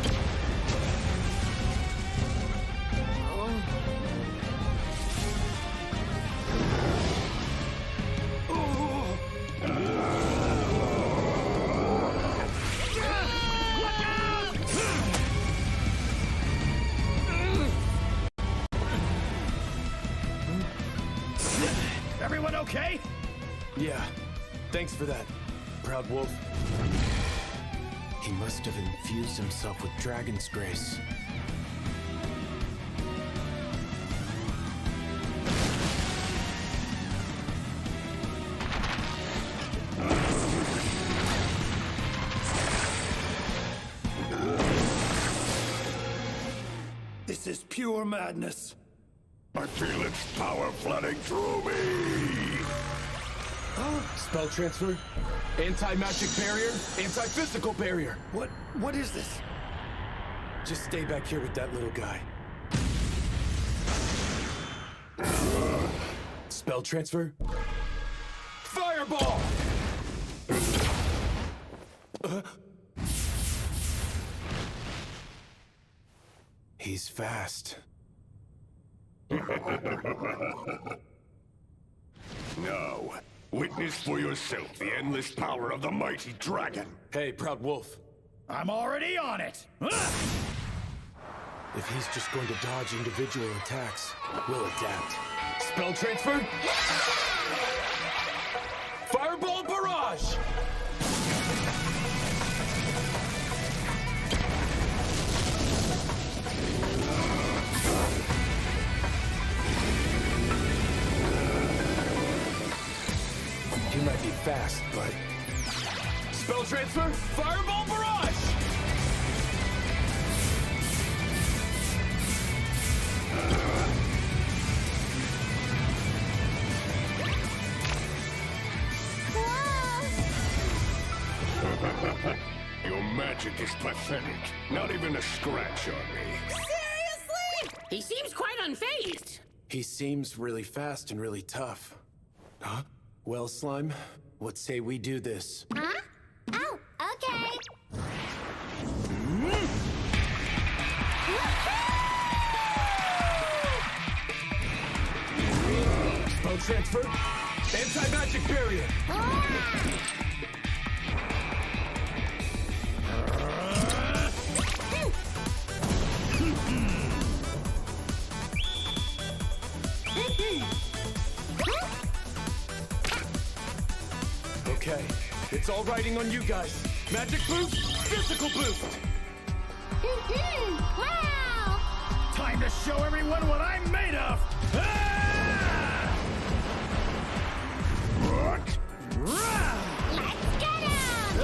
Everyone okay? Yeah. Thanks for that, Proud Wolf. He must have infused himself with Dragon's Grace. This is pure madness. I feel its power flooding through me! Spell transfer. Anti-magic barrier. Anti-physical barrier. What is this? Just stay back here with that little guy. Spell transfer. Fireball! He's fast. Now, witness for yourself the endless power of the mighty dragon. Hey, Proud Wolf. I'm already on it! If he's just going to dodge individual attacks, we'll adapt. Spell transfer? Fireball barrage! He might be fast, but... Spell transfer? Fireball barrage! Your magic is pathetic. Not even a scratch on me. Seriously? He seems quite unfazed. He seems really fast and really tough. Huh? Well, Slime, what say we do this? Huh? Oh, okay. Spell transfer? Anti-magic barrier! Okay, it's all riding on you guys. Magic boost, physical boost! Wow! Time to show everyone what I'm made of! What? Let's get him!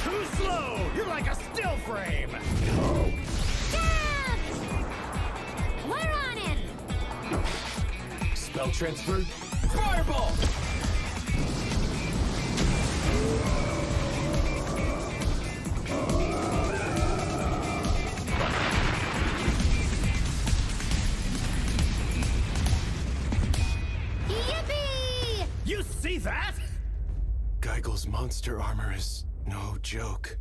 Too slow! You're like a still frame! Stop! We're on him! Spell transfer, fireball! Yippee! You see that? Geigel's monster armor is no joke.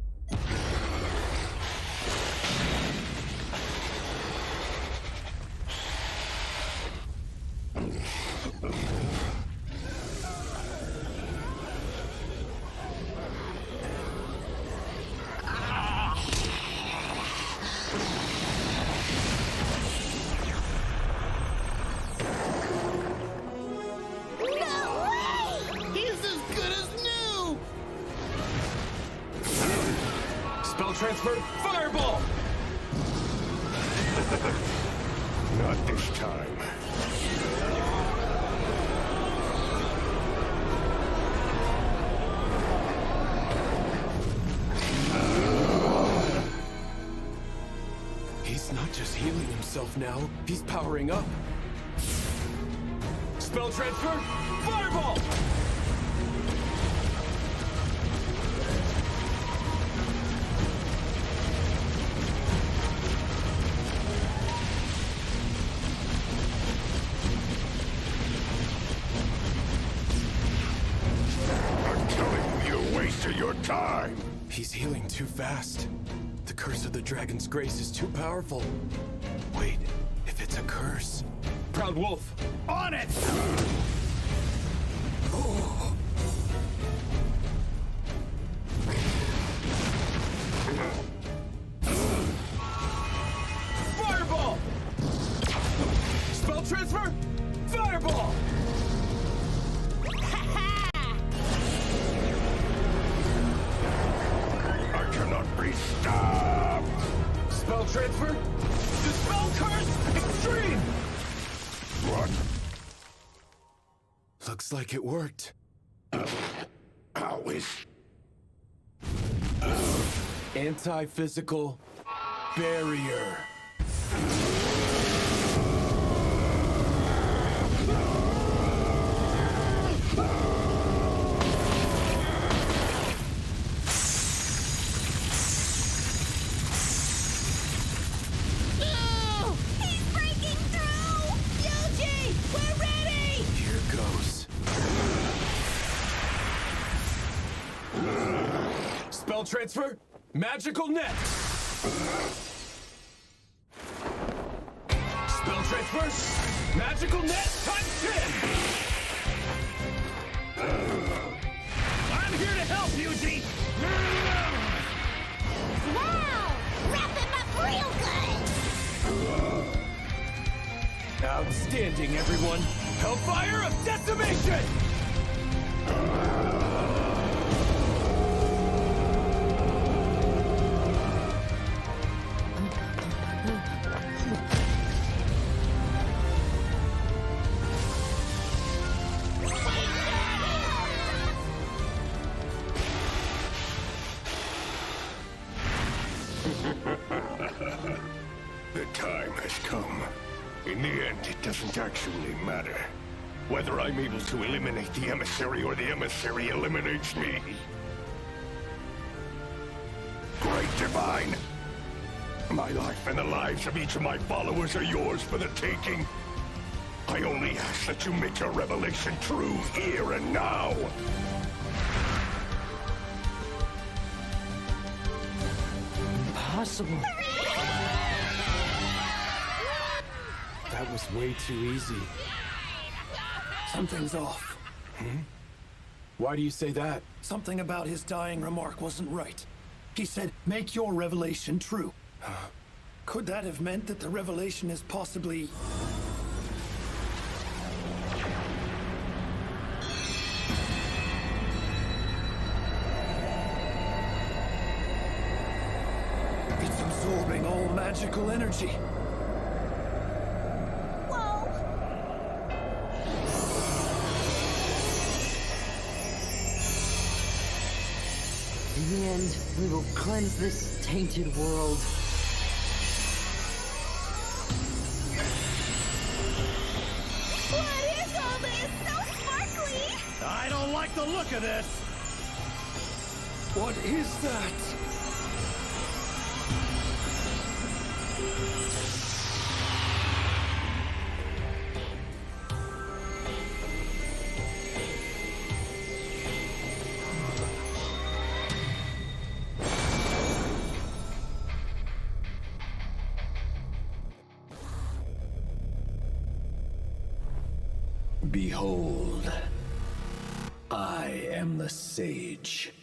Spell transfer, fireball! Not this time. He's not just healing himself now, he's powering up. Spell transfer, fireball! I'm telling you, you're wasting your time. He's healing too fast. The curse of the dragon's grace is too powerful. Wait, if it's a curse... Proud Wolf, on it! fireball! Spell transfer, fireball! I cannot be stopped. Spell transfer, dispel curse, extreme! What? Looks like it worked. How is... Anti-physical barrier. No! He's breaking through! Yuji, we're ready! Here goes. Spell transfer, Magical net! Spell transfer! Magical net times 10! I'm here to help, Yuji! Wow! Wrap him up real good! Outstanding, everyone! Hellfire of Decimation! The time has come. In the end, it doesn't actually matter whether I'm able to eliminate the emissary or the emissary eliminates me. Great Divine! My life and the lives of each of my followers are yours for the taking. I only ask that you make your revelation true here and now. Impossible. That was way too easy. Something's off. Why do you say that? Something about his dying remark wasn't right. He said, make your revelation true. Could that have meant that the revelation is possibly... It's absorbing all magical energy. In the end, we will cleanse this tainted world. What is all this? So sparkly! I don't like the look of this! What is that? Behold, I am the sage.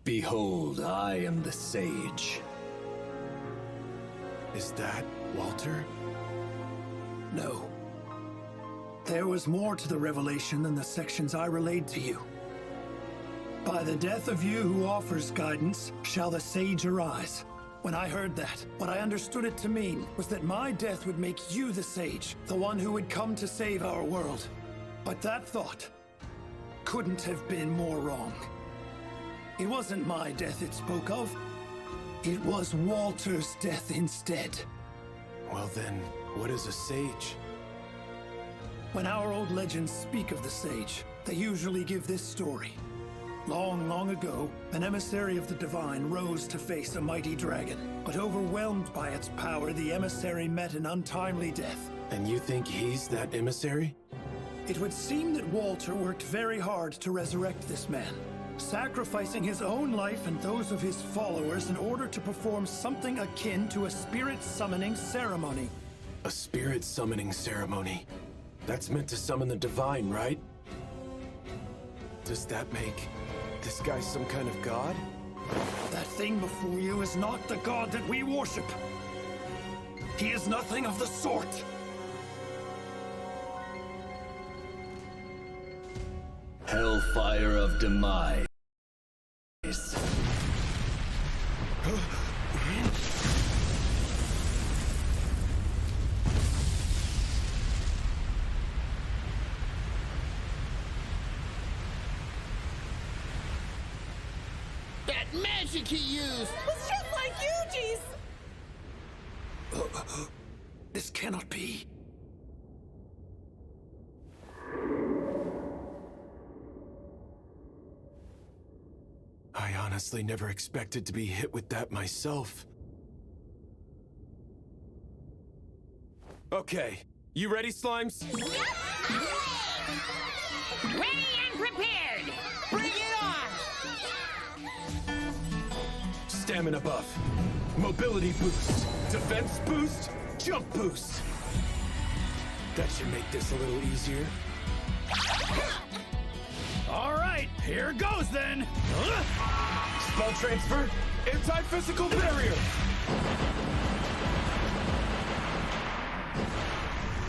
Behold, I am the sage. Is that Walter? No. There was more to the revelation than the sections I relayed to you. By the death of you who offers guidance, shall the sage arise. When I heard that, what I understood it to mean was that my death would make you the sage, the one who would come to save our world. But that thought couldn't have been more wrong. It wasn't my death it spoke of. It was Walter's death instead. Well then, what is a sage? When our old legends speak of the sage, they usually give this story. Long, long ago, an emissary of the divine rose to face a mighty dragon. But overwhelmed by its power, the emissary met an untimely death. And you think he's that emissary? It would seem that Walter worked very hard to resurrect this man, sacrificing his own life and those of his followers in order to perform something akin to a spirit summoning ceremony. A spirit summoning ceremony? That's meant to summon the divine, right? Does that make this guy some kind of god? That thing before you is not the god that we worship. He is nothing of the sort. Hellfire of Demise. That magic he used was just like Yuji's! This cannot be. I honestly never expected to be hit with that myself. Okay, you ready, Slimes? Ready and prepared! Bring it on! stamina buff, mobility boost, defense boost, jump boost. That should make this a little easier. All right, here goes then. Spell transfer, anti-physical barrier.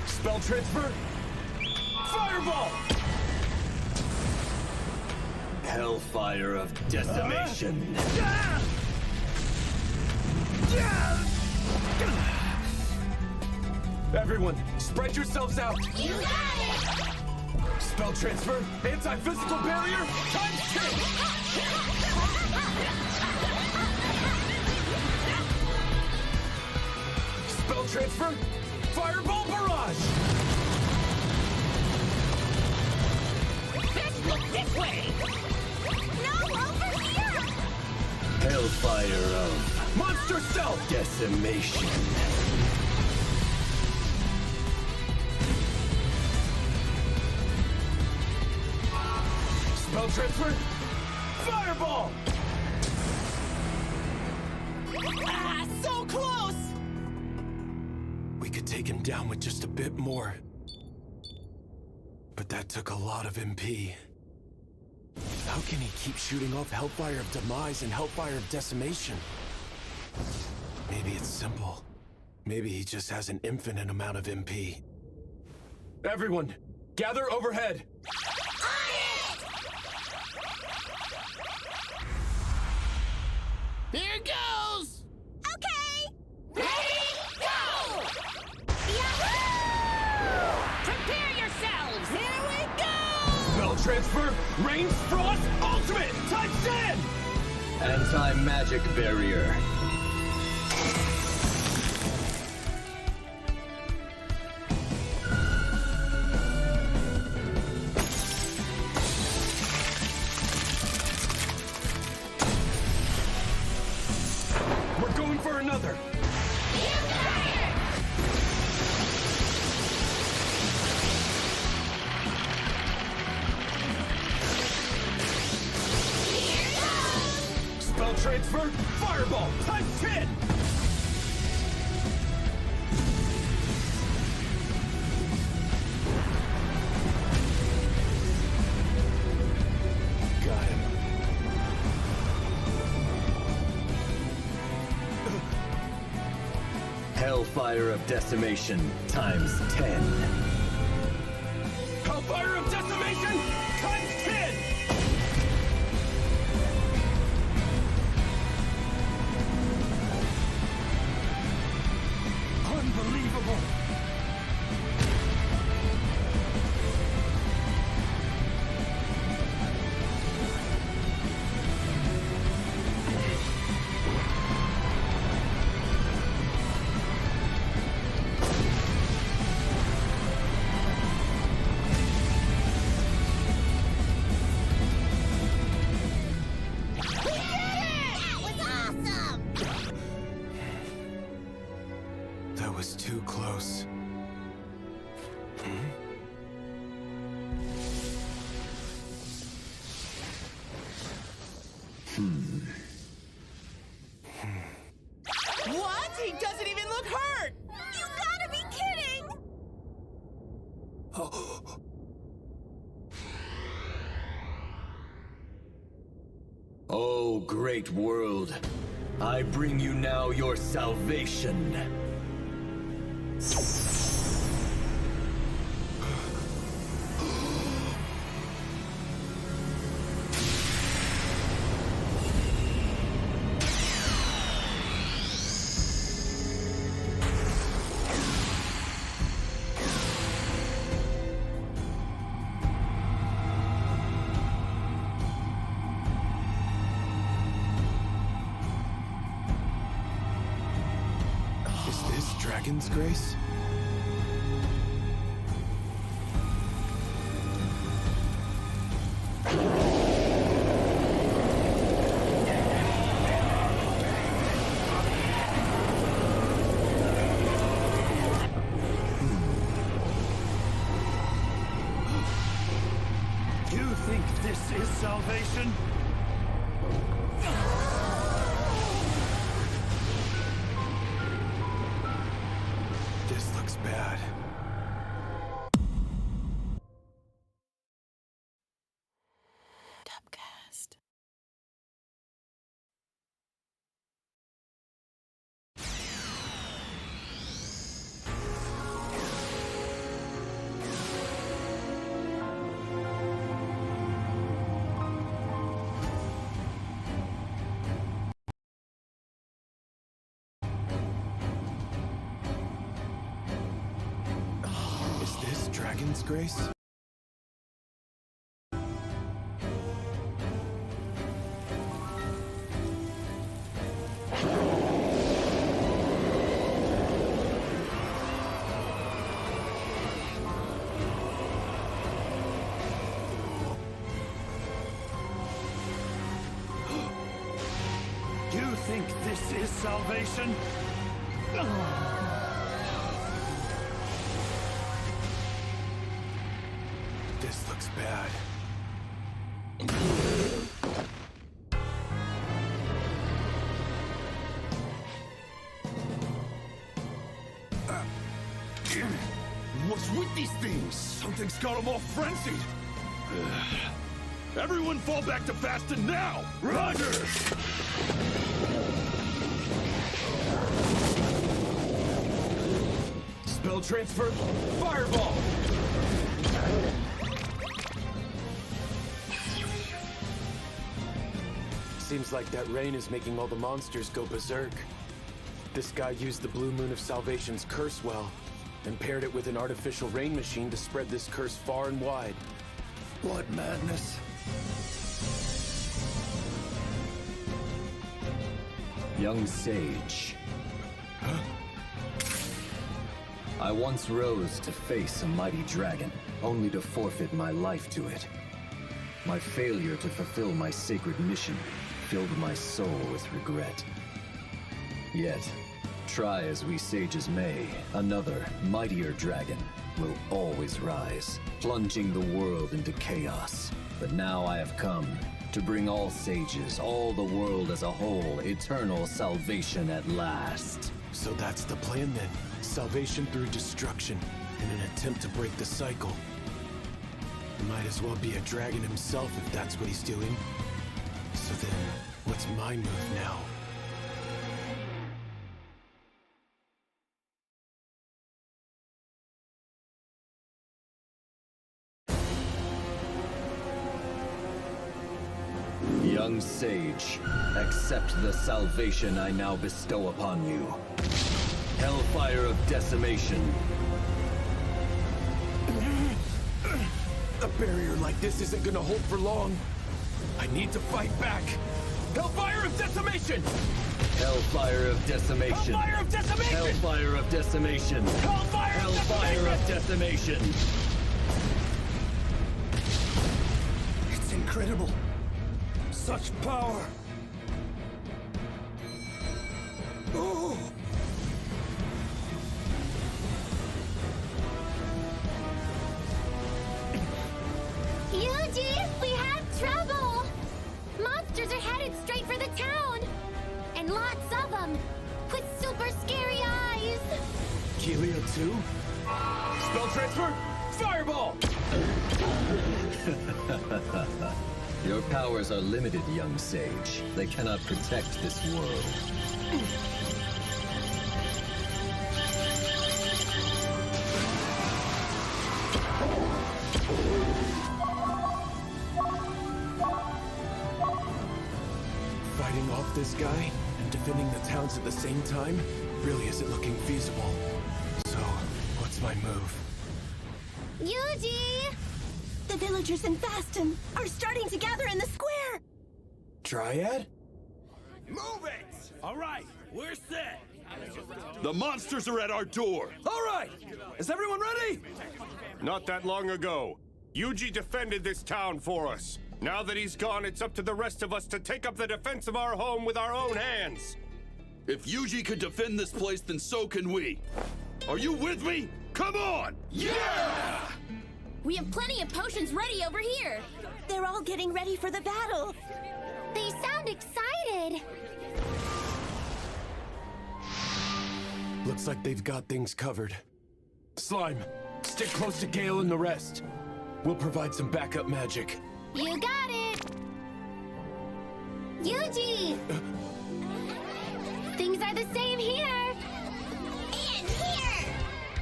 Spell transfer, fireball. Hellfire of decimation. Everyone, spread yourselves out. You got it! Spell transfer, anti-physical barrier, times 2! Spell transfer, fireball barrage! Let's look this way! No, over here! Hellfire of monster stealth decimation. Spell transfer, fireball! Ah, so close! We could take him down with just a bit more. But that took a lot of MP. How can he keep shooting off Hellfire of Demise and Hellfire of Decimation? Maybe it's simple. Maybe he just has an infinite amount of MP. Everyone, gather overhead! Here goes! Okay! Ready, go! Yahoo! Prepare yourselves! Here we go! Spell transfer, Rain's Frost Ultimate, times 10! Anti-magic barrier. We're going for another! Spell transfer, fireball, times 10! Got him. Hellfire of decimation times 10. Hellfire of Decimation, times 10! Unbelievable! That was awesome! That was too close. What? He doesn't even look hurt! You gotta be kidding! Oh, great world, I bring you now your salvation. Is this Dragon's Grace? You think this is salvation? Dragon's Grace? You think this is salvation? This looks bad. What's with these things? Something's got them all frenzied. Everyone fall back to fasting now! Roger! Spell transfer, fireball! Seems like that rain is making all the monsters go berserk. This guy used the Blue Moon of Salvation's curse well, and paired it with an artificial rain machine to spread this curse far and wide. What madness. Young sage. I once rose to face a mighty dragon, only to forfeit my life to it. My failure to fulfill my sacred mission filled my soul with regret. Yet, try as we sages may, another, mightier dragon will always rise, plunging the world into chaos. But now I have come to bring all sages, all the world as a whole, eternal salvation at last. So that's the plan then. Salvation through destruction, in an attempt to break the cycle. He might as well be a dragon himself if that's what he's doing. So then, what's my move now? Young sage, accept the salvation I now bestow upon you. Hellfire of decimation. A barrier like this isn't gonna hold for long. I need to fight back. Hellfire of decimation! Hellfire of decimation. Hellfire of decimation! Hellfire of decimation. Hellfire of decimation! It's incredible. Such power. Oh! Yuji, we have trouble! Monsters are headed straight for the town! And lots of them! With super scary eyes! Kelio too? Spell transfer, fireball! Your powers are limited, young sage. They cannot protect this world. Fighting off this guy and defending the towns at the same time really isn't looking feasible. So, what's my move? Yuji! The villagers in Faston are starting to gather in the square! Dryad? Move it! All right, we're set. The monsters are at our door. All right! Is everyone ready? Not that long ago, Yuji defended this town for us. Now that he's gone, it's up to the rest of us to take up the defense of our home with our own hands. If Yuji could defend this place, then so can we. Are you with me? Come on! Yeah! We have plenty of potions ready over here. They're all getting ready for the battle. They sound excited! Looks like they've got things covered. Slime, stick close to Gale and the rest. We'll provide some backup magic. You got it! Yuji! Things are the same here! And here!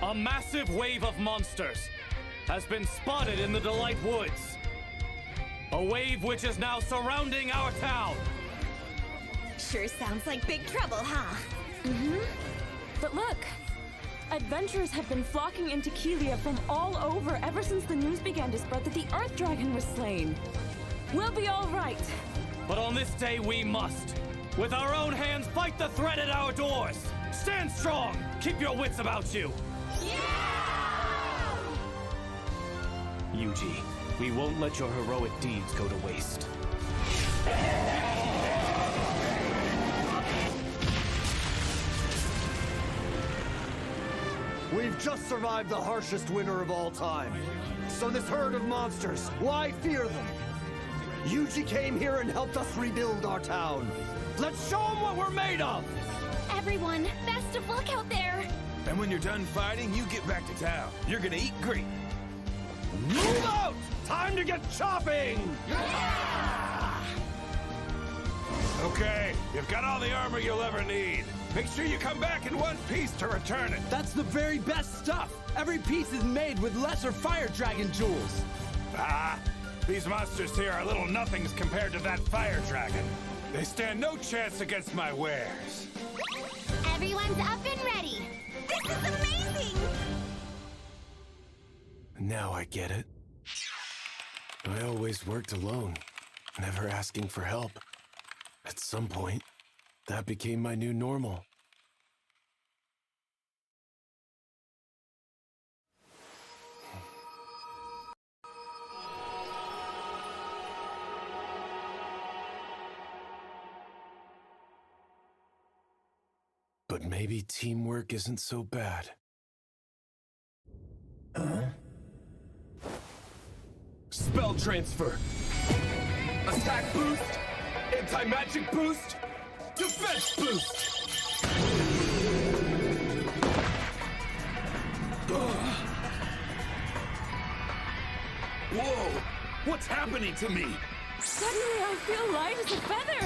A massive wave of monsters has been spotted in the Delight Woods. A wave which is now surrounding our town. Sure sounds like big trouble, huh? Mm-hmm. But look, Adventurers have been flocking into Kelia from all over ever since the news began to spread that the Earth Dragon was slain. We'll be all right. But on this day, we must. With our own hands, fight the threat at our doors. Stand strong. Keep your wits about you. Yeah! Yuji, we won't let your heroic deeds go to waste. We've just survived the harshest winter of all time. So this herd of monsters, why fear them? Yuji came here and helped us rebuild our town. Let's show them what we're made of! Everyone, best of luck out there! And when you're done fighting, you get back to town. You're gonna eat great. Move out! Time to get chopping! Okay, you've got all the armor you'll ever need. Make sure you come back in one piece to return it. That's the very best stuff! Every piece is made with lesser fire dragon jewels! Ah, these monsters here are little nothings compared to that fire dragon. They stand no chance against my wares. Everyone's up and ready! This is amazing! Now I get it. I always worked alone, never asking for help. At some point, that became my new normal. But maybe teamwork isn't so bad. Spell transfer. Attack boost. Anti-magic boost. Defense boost. Whoa! What's happening to me? Suddenly I feel light as a feather!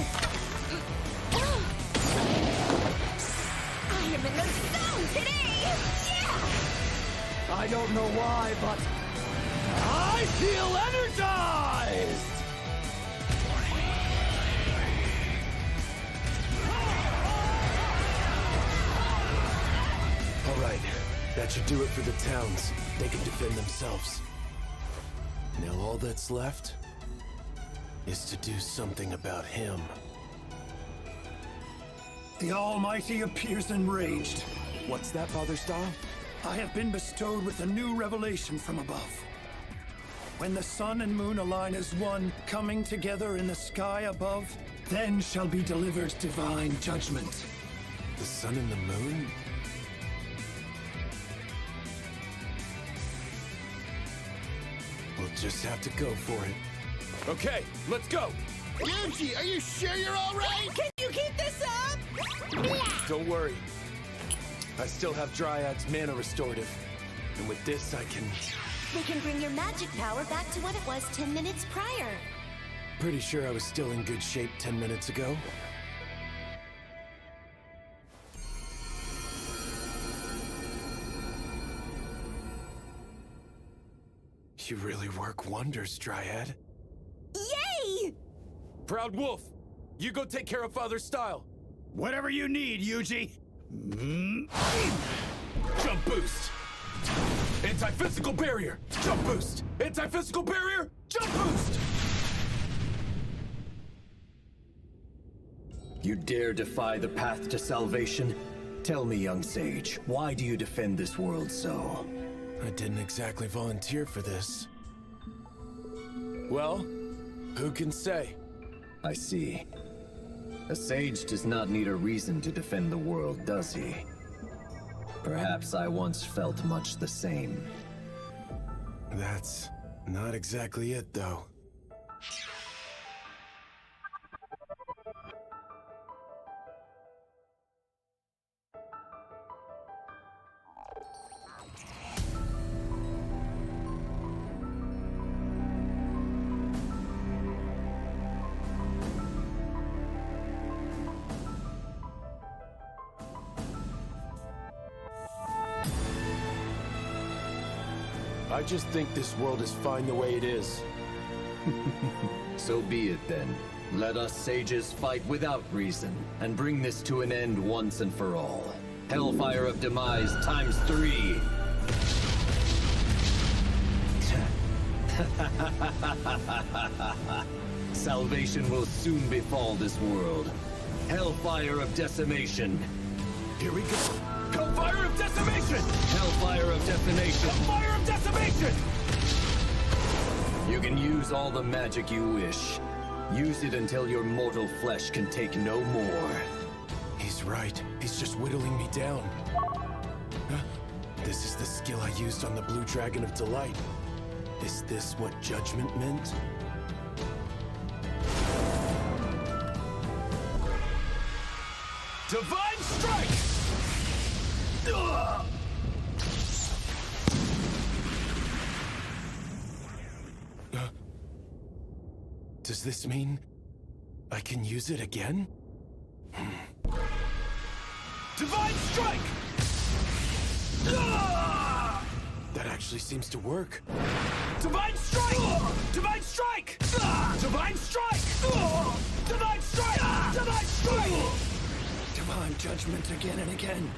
I am in the zone today! Yeah! I don't know why, but I feel energized! All right, that should do it for the towns. They can defend themselves. Now all that's left is to do something about him. The Almighty appears enraged. What's that, Father Star? I have been bestowed with a new revelation from above. When the sun and moon align as one, coming together in the sky above, then shall be delivered divine judgment. The sun and the moon? We'll just have to go for it. Okay, let's go. Yuji, are you sure you're all right? Can you keep this up? Don't worry. I still have Dryad's mana restorative. And with this, I can... We can bring your magic power back to what it was 10 minutes prior. Pretty sure I was still in good shape 10 minutes ago. You really work wonders, Dryad. Yay! Proud Wolf, you go take care of Father Style. Whatever you need, Yuji. Jump boost. Anti-physical barrier. Jump boost. Anti-physical barrier. Jump boost. You dare defy the path to salvation? Tell me, young sage, why do you defend this world so? I didn't exactly volunteer for this. Well, who can say? I see. A sage does not need a reason to defend the world, does he? Perhaps I once felt much the same. That's not exactly it, though. I just think this world is fine the way it is. So be it then. Let us sages fight without reason, and bring this to an end once and for all. Hellfire of Demise times 3. Salvation will soon befall this world. Hellfire of Decimation. Here we go. Hellfire of Decimation! Hellfire of Definition. Hellfire of Decimation! You can use all the magic you wish. Use it until your mortal flesh can take no more. He's right. He's just whittling me down. Huh? This is the skill I used on the Blue Dragon of Delight. Is this what judgment meant? Divine Strike! Ugh! Does this mean I can use it again? Divine Strike! Ugh! That actually seems to work. Divine Strike! Divine Strike! Divine Strike! Divine Strike! Divine Strike! Divine judgment again and again.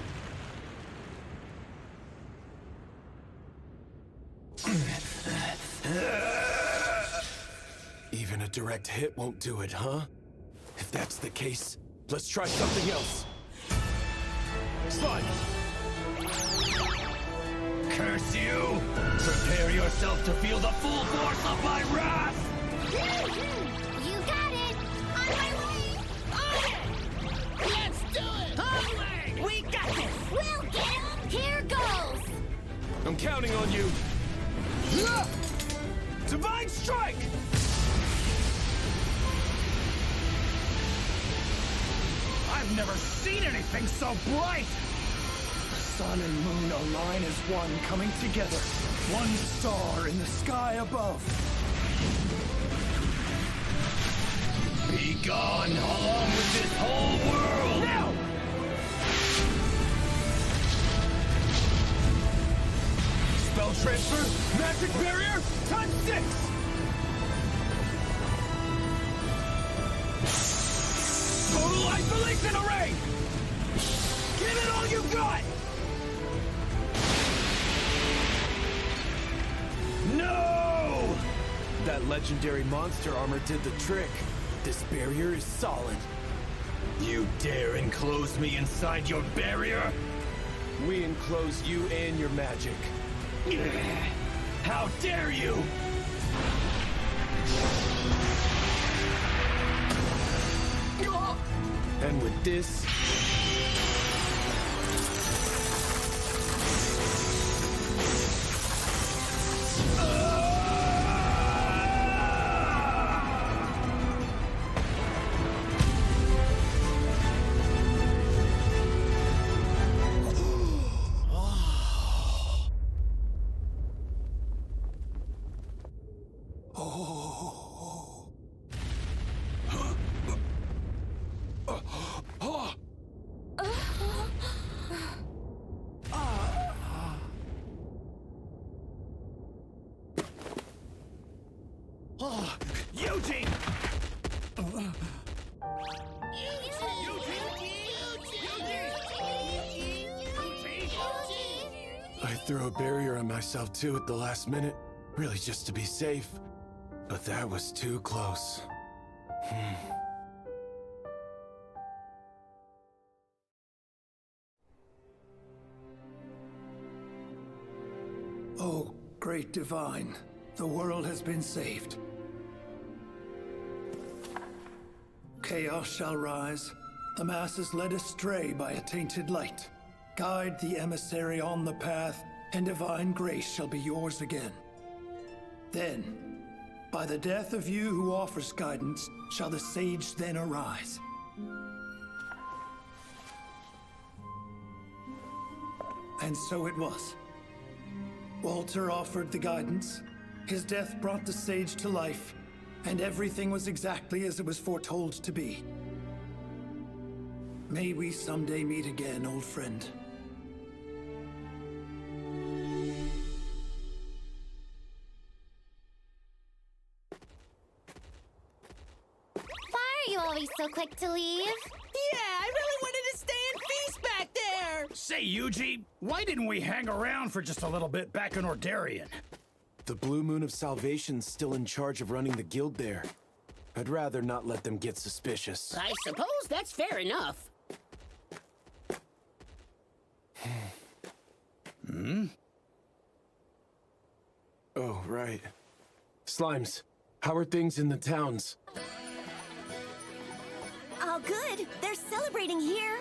Even a direct hit won't do it, huh? If that's the case, let's try something else. Slide! Curse you! Prepare yourself to feel the full force of my wrath! You got it! On my way! Okay! Let's do it! Onward! We got this! We'll get him! Here goes! I'm counting on you! Divine Strike! I've never seen anything so bright! Sun and moon align as one, coming together. One star in the sky above. Be gone along with this whole world! Now! Spell transfer, magic barrier, times 6! Total isolation array! Give it all you got! No! That legendary monster armor did the trick. This barrier is solid. You dare enclose me inside your barrier? We enclose you and your magic. How dare you! And with this... Eugene! I threw a barrier on myself too at the last minute, really just to be safe. But that was too close. Oh, great divine, the world has been saved. Chaos shall rise, the masses led astray by a tainted light. Guide the emissary on the path, and divine grace shall be yours again. Then, by the death of you who offers guidance, shall the sage then arise. And so it was. Walter offered the guidance, his death brought the sage to life, and everything was exactly as it was foretold to be. May we someday meet again, old friend. Why are you always so quick to leave? Yeah, I really wanted to stay and feast back there! Say, Yuji, why didn't we hang around for just a little bit back in Ordarian? The Blue Moon of Salvation's still in charge of running the guild there. I'd rather not let them get suspicious. I suppose that's fair enough. Hmm? Oh, right. Slimes, how are things in the towns? All good. They're celebrating here.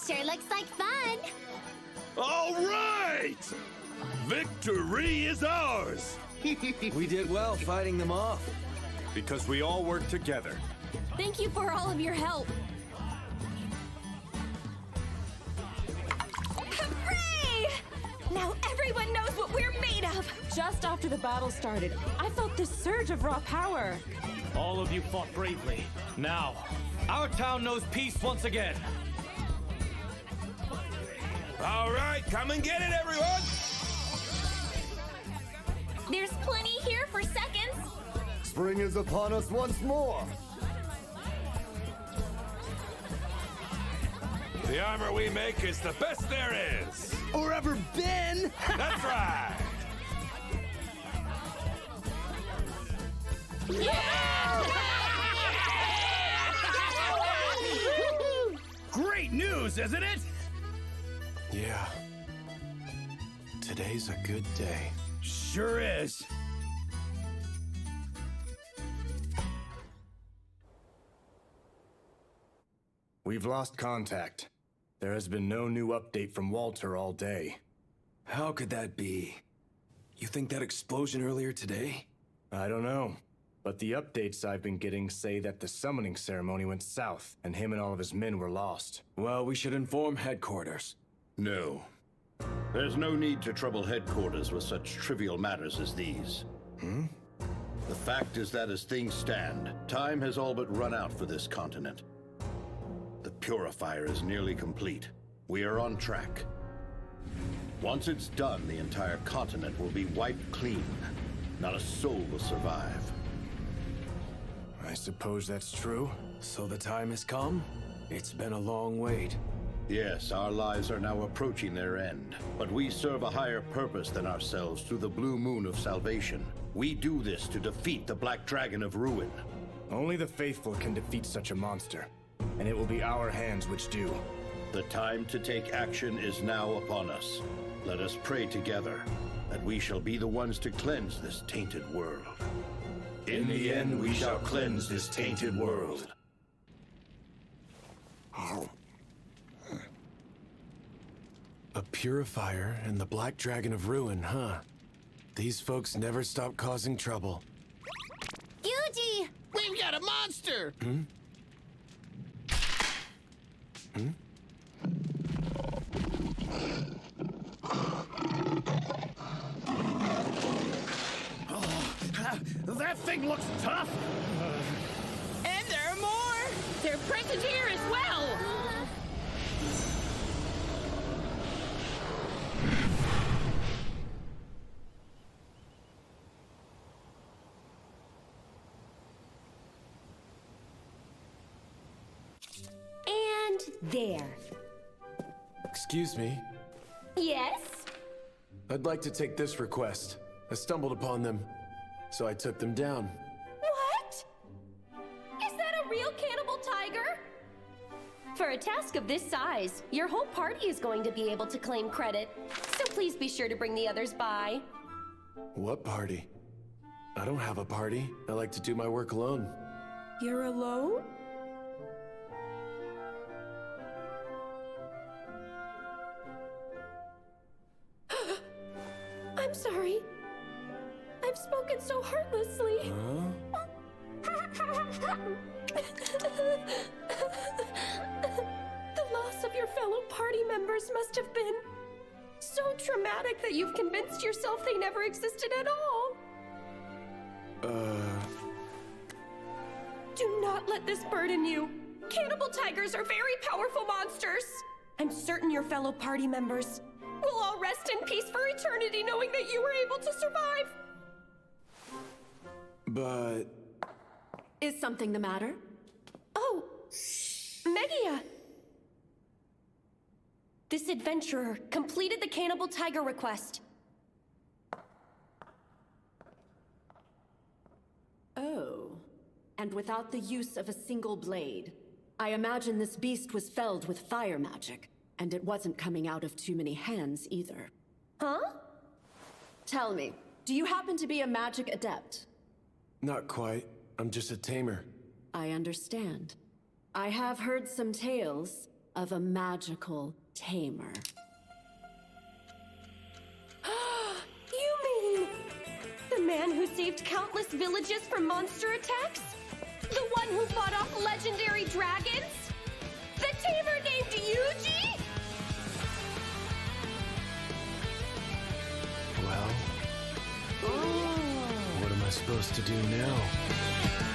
Sure looks like fun. All right! Victory is ours! We did well fighting them off. Because we all worked together. Thank you for all of your help. Hooray! Now everyone knows what we're made of. Just after the battle started, I felt this surge of raw power. All of you fought bravely. Now, our town knows peace once again. All right, come and get it, everyone! There's plenty here for seconds. Spring is upon us once more. The armor we make is the best there is. Or ever been. That's right. Great news, isn't it? Yeah. Today's a good day. Sure is. We've lost contact. There has been no new update from Walter all day. How could that be? You think that explosion earlier today? I don't know. But the updates I've been getting say that the summoning ceremony went south, and him and all of his men were lost. Well, we should inform headquarters. No. There's no need to trouble headquarters with such trivial matters as these. The fact is that as things stand, time has all but run out for this continent. The purifier is nearly complete. We are on track. Once it's done, the entire continent will be wiped clean. Not a soul will survive. I suppose that's true. So the time has come? It's been a long wait. Yes, our lives are now approaching their end. But we serve a higher purpose than ourselves through the Blue Moon of Salvation. We do this to defeat the Black Dragon of Ruin. Only the faithful can defeat such a monster. And it will be our hands which do. The time to take action is now upon us. Let us pray together that we shall be the ones to cleanse this tainted world. In the end, we shall cleanse this tainted world. A purifier and the Black Dragon of Ruin, huh? These folks never stop causing trouble. Yuji! We've got a monster! That thing looks tough! And there are more! They're present here as well! And there. Excuse me. Yes? I'd like to take this request. I stumbled upon them, so I took them down. What? Is that a real cannibal tiger? For a task of this size, your whole party is going to be able to claim credit. So please be sure to bring the others by. What party? I don't have a party. I like to do my work alone. You're alone? I'm sorry. I've spoken so heartlessly. The loss of your fellow party members must have been so traumatic that you've convinced yourself they never existed at all. Do not let this burden you. Cannibal tigers are very powerful monsters. I'm certain your fellow party members will all rest in peace for eternity knowing that you were able to survive. But... Is something the matter? Oh, Megia. This adventurer completed the cannibal tiger request. Oh, and without the use of a single blade. I imagine this beast was felled with fire magic, and it wasn't coming out of too many hands either. Huh? Tell me, do you happen to be a magic adept? Not quite. I'm just a tamer. I understand. I have heard some tales of a magical tamer. You mean the man who saved countless villages from monster attacks? The one who fought off legendary dragons? The tamer named Yuji? Well, what am I supposed to do now?